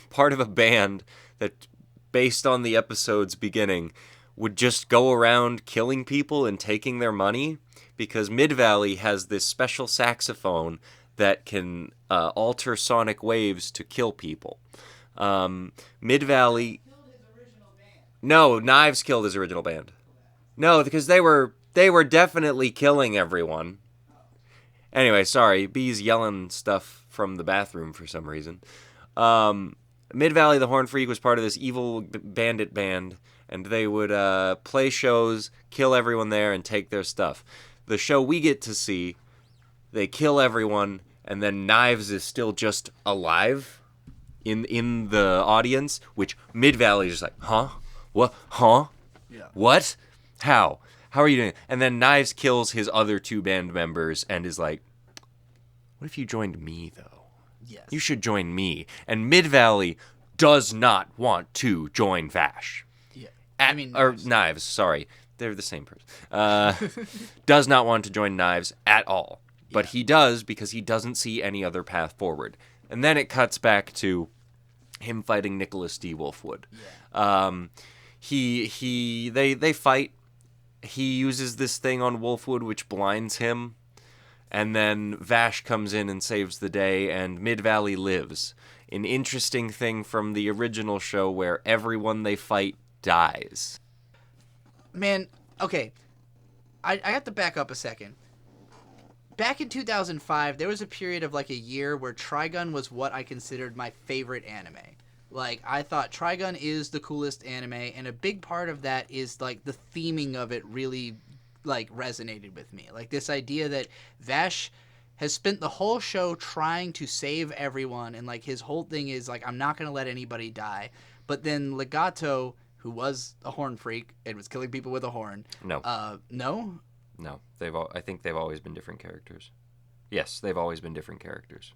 part of a band that, based on the episode's beginning, would just go around killing people and taking their money, because Mid Valley has this special saxophone that can alter sonic waves to kill people. Mid Valley. No, Knives killed his original band. No, because they were definitely killing everyone. Anyway, sorry, B's yelling stuff from the bathroom for some reason. Mid Valley, the Horn Freak was part of this evil bandit band, and they would play shows, kill everyone there, and take their stuff. The show we get to see, they kill everyone, and then Knives is still just alive in the audience, which Mid Valley is just like, huh? What? Huh? Yeah. What? How? How are you doing it? And then Knives kills his other two band members and is like, what if you joined me, though? Yes. You should join me. And Mid Valley does not want to join Vash. Yeah. Knives, sorry. They're the same person. Does not want to join Knives at all. But he does, because he doesn't see any other path forward. And then it cuts back to him fighting Nicholas D. Wolfwood. Yeah. They fight. He uses this thing on Wolfwood which blinds him. And then Vash comes in and saves the day, and Mid Valley lives. An interesting thing from the original show where everyone they fight dies. Man, okay. I have to back up a second. Back in 2005, there was a period of like a year where Trigun was what I considered my favorite anime. Like, I thought Trigun is the coolest anime, and a big part of that is like the theming of it really like resonated with me. Like this idea that Vash has spent the whole show trying to save everyone, and like his whole thing is like, I'm not going to let anybody die. But then Legato, who was a horn freak and was killing people with a horn. No. No? No. I think they've always been different characters. Yes, they've always been different characters.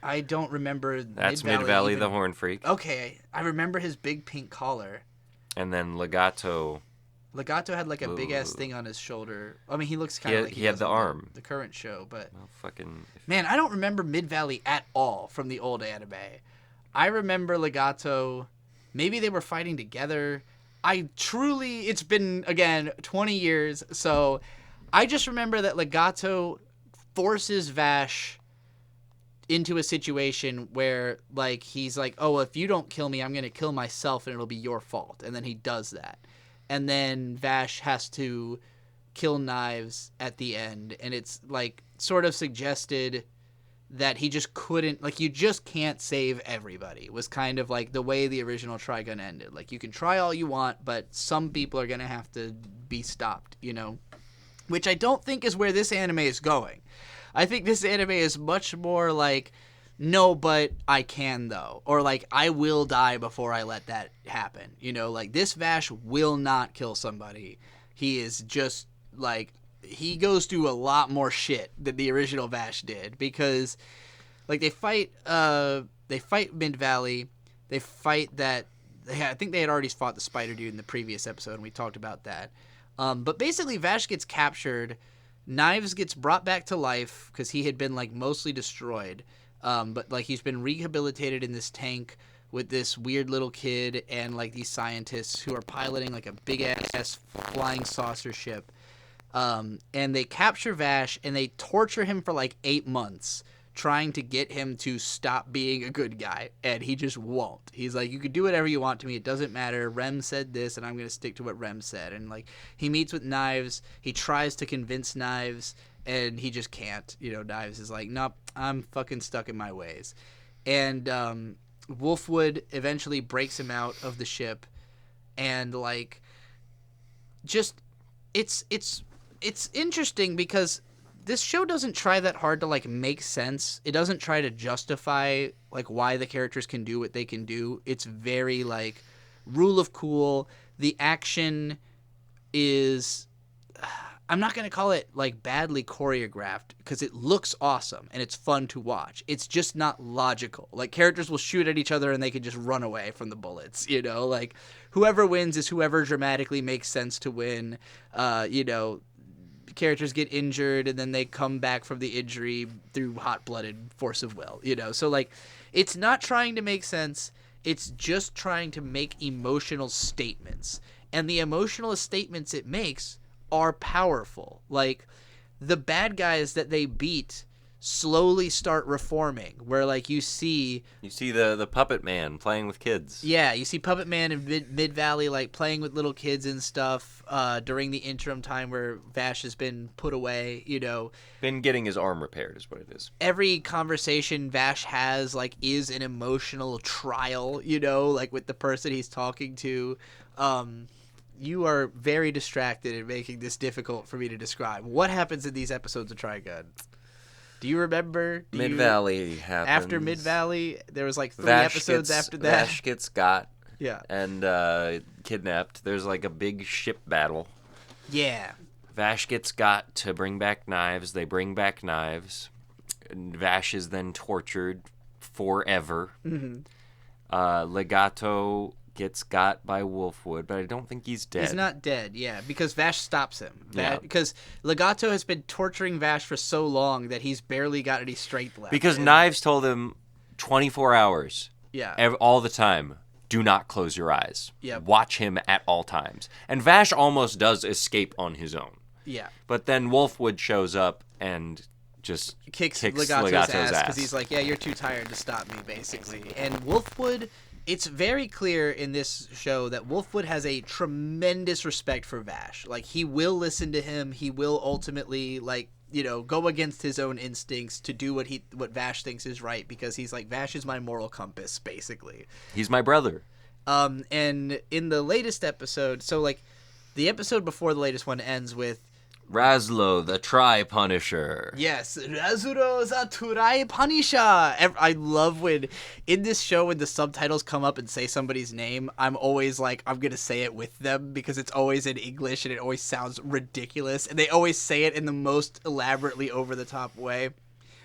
I don't remember. That's Mid Valley, the Horn Freak. Okay, I remember his big pink collar. And then Legato had like a big ass thing on his shoulder. I mean, he looks kind of like he had the arm. The current show, but well, fucking. Man, I don't remember Mid Valley at all from the old anime. I remember Legato. Maybe they were fighting together. It's been again 20 years, so I just remember that Legato forces Vash into a situation where like he's like, oh, if you don't kill me, I'm gonna kill myself and it'll be your fault. And then he does that, and then Vash has to kill Knives at the end, and it's like sort of suggested that he just couldn't, like, you just can't save everybody. It was kind of like the way the original Trigun ended. Like, you can try all you want, but some people are gonna have to be stopped, you know, which I don't think is where this anime is going. I think this anime is much more like, no, but I can, though. Or, like, I will die before I let that happen. You know, like, this Vash will not kill somebody. He is just, like, he goes through a lot more shit than the original Vash did. Because, like, they fight Mid Valley. They fight that... I think they had already fought the Spider Dude in the previous episode, and we talked about that. But basically, Vash gets captured... Knives gets brought back to life because he had been like mostly destroyed, but like he's been rehabilitated in this tank with this weird little kid and like these scientists who are piloting like a big ass flying saucer ship, and they capture Vash and they torture him for like 8 months trying to get him to stop being a good guy, and he just won't. He's like, you can do whatever you want to me, it doesn't matter, Rem said this and I'm gonna stick to what Rem said. And like he meets with Knives, he tries to convince Knives and he just can't. You know, Knives is like, nope, I'm fucking stuck in my ways. And Wolfwood eventually breaks him out of the ship, and like just it's interesting because this show doesn't try that hard to like make sense. It doesn't try to justify like why the characters can do what they can do. It's very like rule of cool. The action is, I'm not going to call it like badly choreographed because it looks awesome and it's fun to watch. It's just not logical. Like characters will shoot at each other and they can just run away from the bullets, you know, like whoever wins is whoever dramatically makes sense to win. You know, characters get injured and then they come back from the injury through hot-blooded force of will, you know? So like it's not trying to make sense. It's just trying to make emotional statements. And the emotional statements it makes are powerful. Like the bad guys that they beat slowly start reforming, where like you see the puppet man playing with kids. Yeah, you see Puppet Man in Mid Valley like playing with little kids and stuff during the interim time where Vash has been put away, you know. Been getting his arm repaired is what it is. Every conversation Vash has like is an emotional trial, you know, like with the person he's talking to. You are very distracted in making this difficult for me to describe. What happens in these episodes of Trigun? Do you remember? Mid Valley happens. After Mid Valley, there was like 3 episodes after that. Vash gets got. Yeah. And kidnapped. There's like a big ship battle. Yeah. Vash gets got to bring back knives. They bring back knives. And Vash is then tortured forever. Mm-hmm. Legato gets got by Wolfwood, but I don't think he's dead. He's not dead, yeah, because Vash stops him. Because Legato has been torturing Vash for so long that he's barely got any strength left. Because Knives told him 24 hours. Yeah. All the time. Do not close your eyes. Yep. Watch him at all times. And Vash almost does escape on his own. Yeah. But then Wolfwood shows up and just kicks Legato's ass because he's like, yeah, you're too tired to stop me, basically. And Wolfwood... It's very clear in this show that Wolfwood has a tremendous respect for Vash. Like, he will listen to him. He will ultimately, like, you know, go against his own instincts to do what Vash thinks is right, because he's like, Vash is my moral compass, basically. He's my brother. And in the latest episode, so, like, the episode before the latest one ends with Razlo, the Tri-Punisher. Yes, Razuro the Tri-Punisher. I love when, in this show, when the subtitles come up and say somebody's name, I'm always like, I'm going to say it with them, because it's always in English, and it always sounds ridiculous, and they always say it in the most elaborately over-the-top way.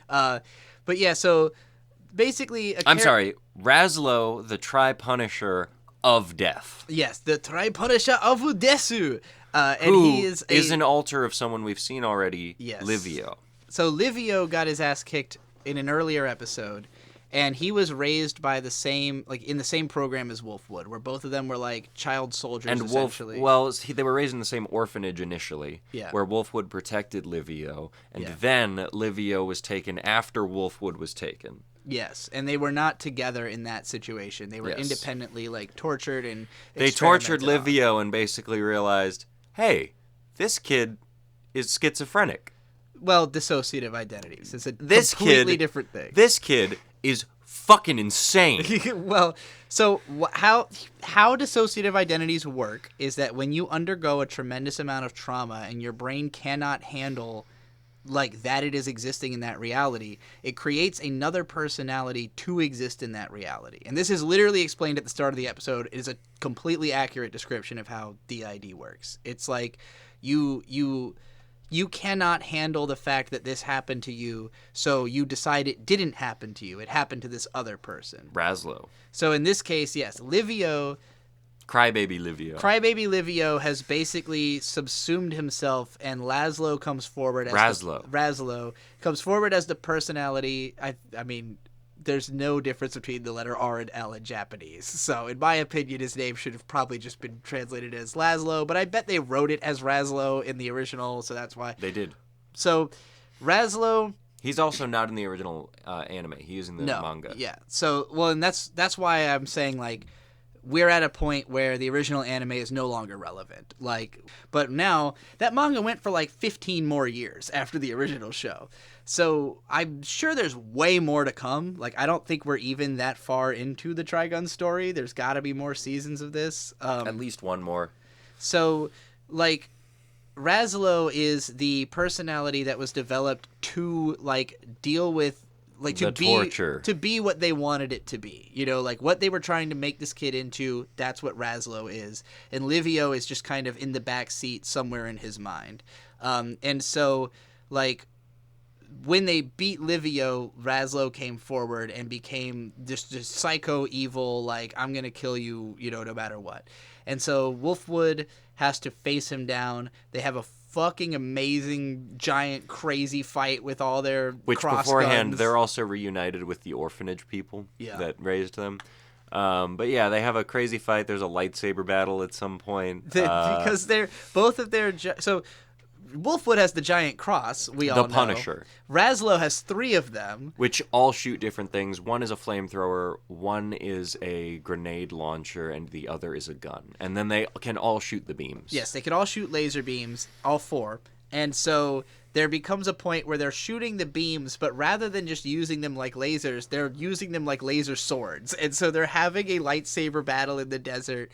But yeah, so, basically... sorry, Razlo, the Tri-Punisher of Death. Yes, the Tri-Punisher of Desu. And Who he is an alter of someone we've seen already, yes. Livio. So Livio got his ass kicked in an earlier episode, and he was raised by the same, like, in the same program as Wolfwood, where both of them were, like, child soldiers, and essentially. They were raised in the same orphanage initially, yeah. where Wolfwood protected Livio, and yeah. then Livio was taken after Wolfwood was taken. Yes, and they were not together in that situation. They were independently, like, tortured and They tortured Livio and basically realized, hey, this kid is schizophrenic. Well, dissociative identities. It's a completely different thing. This kid is fucking insane. Well, so how dissociative identities work is that when you undergo a tremendous amount of trauma and your brain cannot handle like that it is existing in that reality, it creates another personality to exist in that reality. And this is literally explained at the start of the episode. It is a completely accurate description of how DID works. It's like you cannot handle the fact that this happened to you, so you decide it didn't happen to you. It happened to this other person. Razlo. So in this case, yes, Livio... Crybaby Livio has basically subsumed himself, and Razlo comes forward as Razlo comes forward as the personality. I mean, there's no difference between the letter R and L in Japanese. So, in my opinion, his name should have probably just been translated as Laszlo, but I bet they wrote it as Razlo in the original, so that's why. They did. So, Razlo... He's also not in the original anime. He is in the manga. Yeah. So, well, and that's why I'm saying, like, we're at a point where the original anime is no longer relevant. Like, but now that manga went for like 15 more years after the original show. So I'm sure there's way more to come. Like, I don't think we're even that far into the Trigun story. There's got to be more seasons of this. At least one more. So, like, Razlo is the personality that was developed to, like, deal with, like, torture. To be what they wanted it to be. You know, like, what they were trying to make this kid into, that's what Razlo is. And Livio is just kind of in the back seat somewhere in his mind. And so, like, when they beat Livio, Razlo came forward and became this psycho evil, like, I'm going to kill you, no matter what. And so Wolfwood has to face him down. They have a fucking amazing, giant, crazy fight with all their Which cross beforehand, guns. they're also reunited with the orphanage people that raised them. But yeah, they have a crazy fight. There's a lightsaber battle at some point. Because they're both of their... So Wolfwood has the giant cross, we all know. The Punisher. Razlo has 3 of them. Which all shoot different things. One is a flamethrower, one is a grenade launcher, and the other is a gun. And then they can all shoot the beams. Yes, they can all shoot laser beams, all 4. And so there becomes a point where they're shooting the beams, but rather than just using them like lasers, they're using them like laser swords. And so they're having a lightsaber battle in the desert.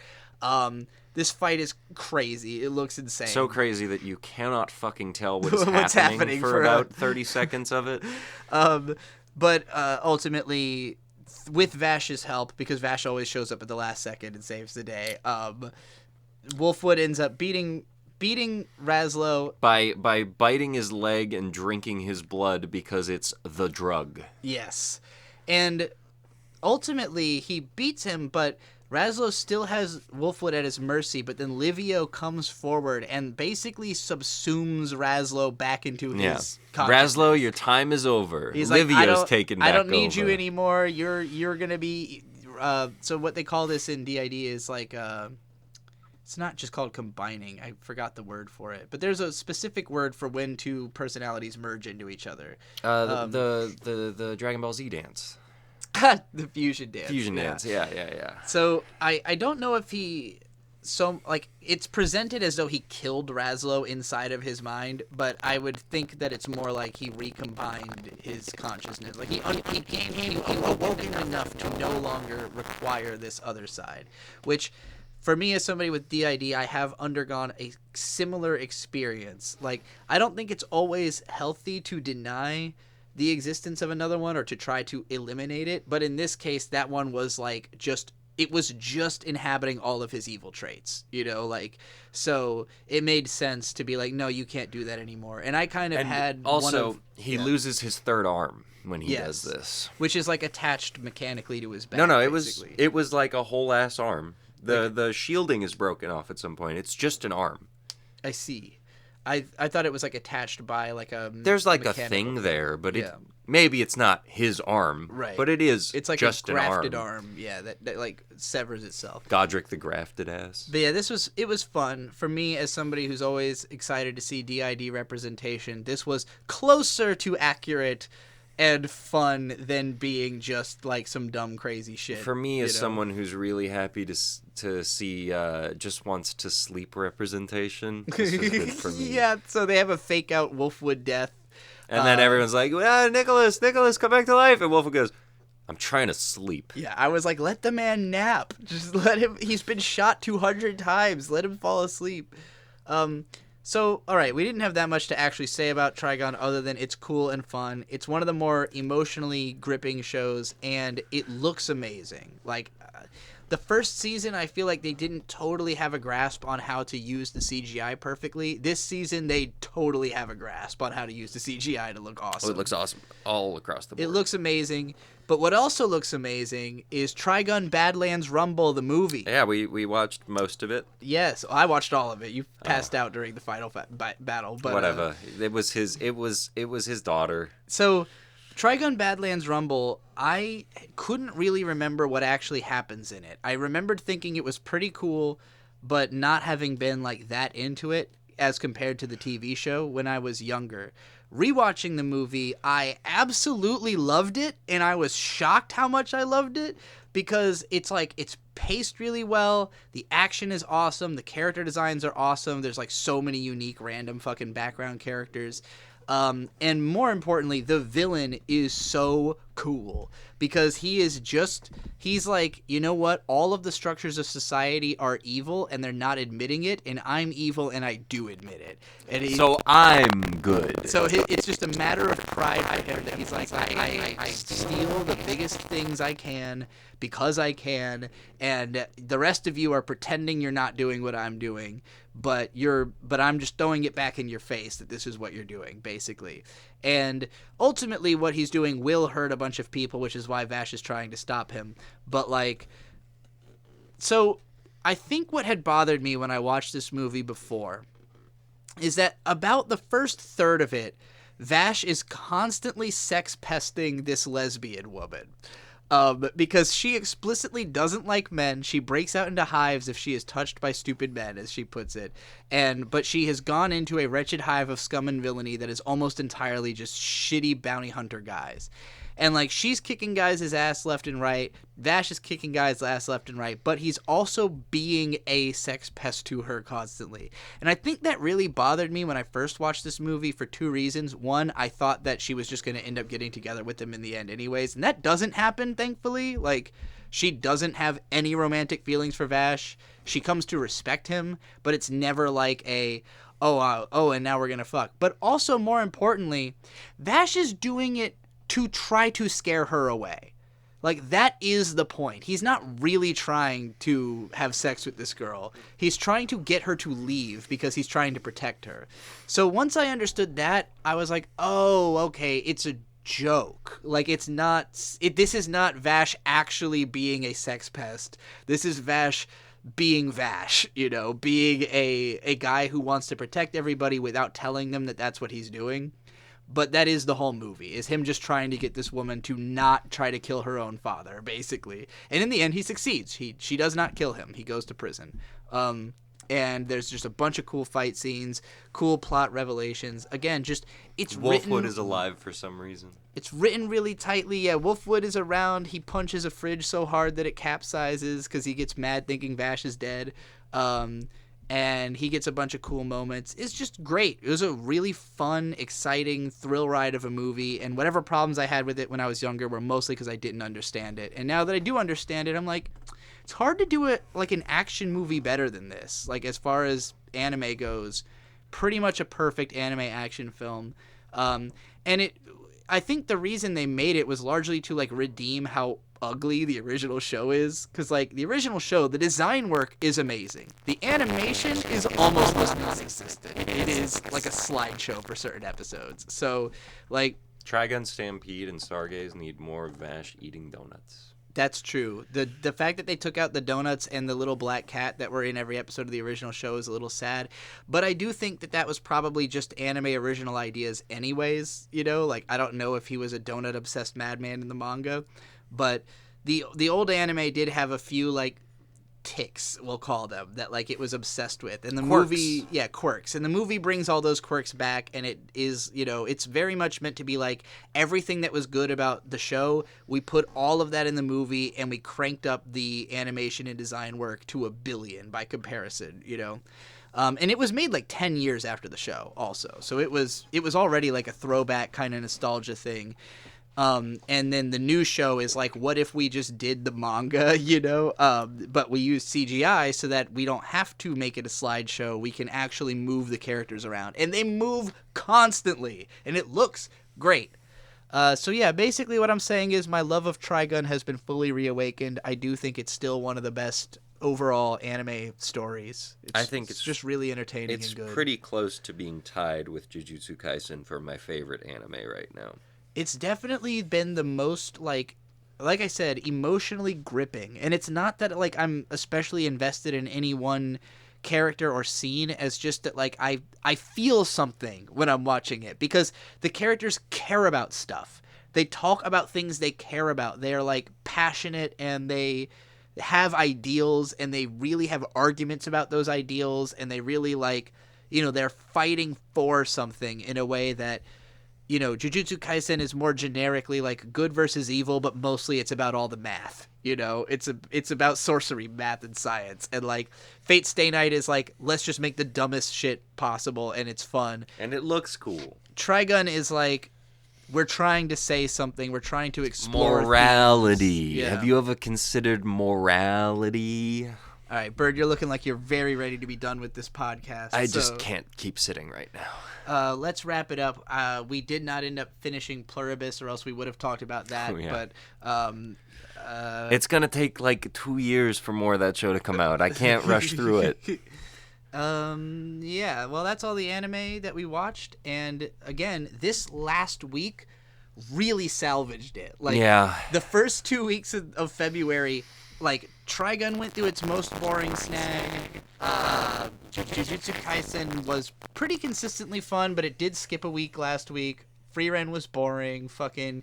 This fight is crazy. It looks insane. So crazy that you cannot fucking tell what is What's happening for about 30 seconds of it. But ultimately, with Vash's help, because Vash always shows up at the last second and saves the day, Wolfwood ends up beating Razlo by biting his leg and drinking his blood because it's the drug. Yes. And ultimately he beats him, but Razlo still has Wolfwood at his mercy, but then Livio comes forward and basically subsumes Razlo back into his consciousness. Razlo, your time is over. He's Livio's like, taken back I don't need over. you anymore. You're gonna be so what they call this in DID is like it's not just called combining. I forgot the word for it. But there's a specific word for when 2 personalities merge into each other. The Dragon Ball Z dance. The fusion dance. Fusion dance, yeah. So I don't know if it's presented as though he killed Razlo inside of his mind, but I would think that it's more like he recombined his consciousness. Like he awoke him enough to no longer require this other side, which for me as somebody with DID, I have undergone a similar experience. Like, I don't think it's always healthy to deny the existence of another one or to try to eliminate it, but in this case that one was like it was just inhabiting all of his evil traits, like, so it made sense to be like, no, you can't do that anymore. And I kind of had also he loses his third arm when he does this, which is like attached mechanically to his back. No, basically. it was like a whole ass arm. The shielding is broken off at some point. It's just an arm. I see. I thought it was like attached by like a there's like a thing there, but maybe it's not his arm, right? But it is. It's like just a grafted an arm. arm, that like severs itself. Godric the grafted ass. But yeah, it was fun for me as somebody who's always excited to see DID representation. This was closer to accurate and fun than being just like some dumb crazy shit. For me, as someone who's really happy to see just wants to sleep representation, this was good for me. Yeah, so they have a fake out Wolfwood death, and then everyone's like, Nicholas, come back to life, and Wolfwood goes, I'm trying to sleep. Yeah, I was like, let the man nap. Just let him. He's been shot 200 times. Let him fall asleep. So, all right, we didn't have that much to actually say about Trigun other than it's cool and fun. It's one of the more emotionally gripping shows, and it looks amazing. Like, the first season, I feel like they didn't totally have a grasp on how to use the CGI perfectly. This season, they totally have a grasp on how to use the CGI to look awesome. Oh, it looks awesome all across the board. It looks amazing. But what also looks amazing is Trigun Badlands Rumble, the movie. Yeah, we watched most of it. Yes, I watched all of it. You passed out during the final battle, but whatever. It was his daughter. So, Trigun Badlands Rumble, I couldn't really remember what actually happens in it. I remembered thinking it was pretty cool, but not having been like that into it as compared to the TV show when I was younger. Rewatching the movie, I absolutely loved it, and I was shocked how much I loved it because it's paced really well, the action is awesome, the character designs are awesome, there's like so many unique random fucking background characters, and more importantly, the villain is so cool because he's like, you know what? All of the structures of society are evil and they're not admitting it, and I'm evil and I do admit it. And So I'm good. So it's just a matter of pride for him that he's like, I steal the biggest things I can because I can, and the rest of you are pretending you're not doing what I'm doing, but I'm just throwing it back in your face that this is what you're doing, basically. And ultimately what he's doing will hurt a bunch of people, which is why Vash is trying to stop him. But like, so I think what had bothered me when I watched this movie before is that about the first third of it, Vash is constantly sex pesting this lesbian woman. Because she explicitly doesn't like men. She breaks out into hives if she is touched by stupid men, as she puts it. But she has gone into a wretched hive of scum and villainy that is almost entirely just shitty bounty hunter guys. And like, she's kicking guys' ass left and right. Vash is kicking guys' ass left and right, but he's also being a sex pest to her constantly. And I think that really bothered me when I first watched this movie for two reasons. One, I thought that she was just going to end up getting together with him in the end anyways, and that doesn't happen, thankfully. Like, she doesn't have any romantic feelings for Vash. She comes to respect him, but it's never like a, and now we're going to fuck. But also, more importantly, Vash is doing it to try to scare her away. Like, that is the point. He's not really trying to have sex with this girl. He's trying to get her to leave because he's trying to protect her. So once I understood that, I was like, oh, okay, it's a joke. Like, this is not Vash actually being a sex pest. This is Vash being Vash, being a guy who wants to protect everybody without telling them that that's what he's doing. But that is the whole movie, is him just trying to get this woman to not try to kill her own father, basically. And in the end, he succeeds. She does not kill him. He goes to prison. And there's just a bunch of cool fight scenes, cool plot revelations. Again, it's written... Wolfwood is alive for some reason. It's written really tightly. Yeah, Wolfwood is around. He punches a fridge so hard that it capsizes because he gets mad thinking Vash is dead. And he gets a bunch of cool moments. It's just great. It was a really fun, exciting thrill ride of a movie, and whatever problems I had with it when I was younger were mostly because I didn't understand it. And now that I do understand it, I'm like, it's hard to do it like an action movie better than this. Like, as far as anime goes, pretty much a perfect anime action film. I think the reason they made it was largely to like redeem how ugly the original show is, because like the original show, the design work is amazing. The animation is almost non-existent. It is like a slideshow for certain episodes. So like Trigun Stampede and Stargaze need more Vash eating donuts. That's true. The fact that they took out the donuts and the little black cat that were in every episode of the original show is a little sad. But I do think that was probably just anime original ideas anyways, Like, I don't know if he was a donut-obsessed madman in the manga. But the old anime did have a few, like, ticks, we'll call them, that like it was obsessed with. And the movie, quirks. And the movie brings all those quirks back, and it is, it's very much meant to be like everything that was good about the show, we put all of that in the movie, and we cranked up the animation and design work to 1 billion by comparison, and it was made like 10 years after the show also. So it was already like a throwback kind of nostalgia thing. And then the new show is like, what if we just did the manga, but we use CGI so that we don't have to make it a slideshow. We can actually move the characters around, and they move constantly, and it looks great. So yeah, basically what I'm saying is my love of Trigun has been fully reawakened. I do think it's still one of the best overall anime stories. I think it's just really entertaining and good. It's pretty close to being tied with Jujutsu Kaisen for my favorite anime right now. It's definitely been the most, like I said, emotionally gripping. And it's not that, like, I'm especially invested in any one character or scene, as just that, like, I feel something when I'm watching it. Because the characters care about stuff. They talk about things they care about. They are, like, passionate, and they have ideals, and they really have arguments about those ideals. And they really, like, they're fighting for something in a way that... Jujutsu Kaisen is more generically like good versus evil, but mostly it's about all the math. It's about sorcery, math, and science. And like Fate Stay Night is like, let's just make the dumbest shit possible, and it's fun. And it looks cool. Trigun is like, we're trying to say something. We're trying to explore Morality. themes. Yeah. Have you ever considered morality? All right, Bird, you're looking like you're very ready to be done with this podcast. I just can't keep sitting right now. Let's wrap it up. We did not end up finishing Pluribus, or else we would have talked about that. Oh, yeah. But It's going to take like 2 years for more of that show to come out. I can't rush through it. Yeah, well, that's all the anime that we watched. And again, this last week really salvaged it. Like, Yeah. the first 2 weeks of February, like, Trigun went through its most boring snag. Jujutsu Kaisen was pretty consistently fun, but it did skip a week last week. Frieren was boring. Fucking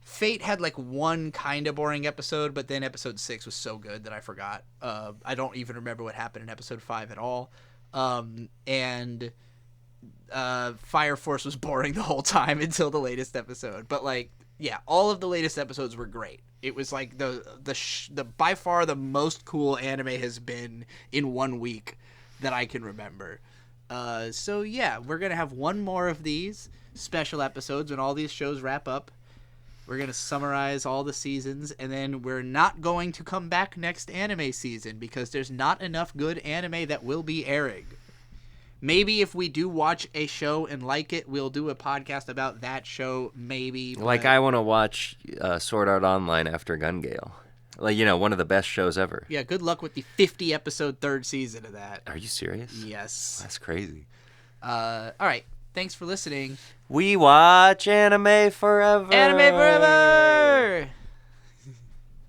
Fate had like one kind of boring episode, but then episode 6 was so good that I forgot. I don't even remember what happened in episode 5 at all. And Fire Force was boring the whole time until the latest episode. But like, yeah, all of the latest episodes were great. It was like the by far the most cool anime has been in 1 week that I can remember. So yeah, we're gonna have one more of these special episodes when all these shows wrap up. We're going to summarize all the seasons, and then we're not going to come back next anime season because there's not enough good anime that will be airing. Maybe if we do watch a show and like it, we'll do a podcast about that show, maybe. Like, I want to watch Sword Art Online after Gun Gale. Like, you know, one of the best shows ever. Yeah, good luck with the 50-episode third season of that. Are you serious? Yes. That's crazy. All right. Thanks for listening. We watch anime forever. Anime forever!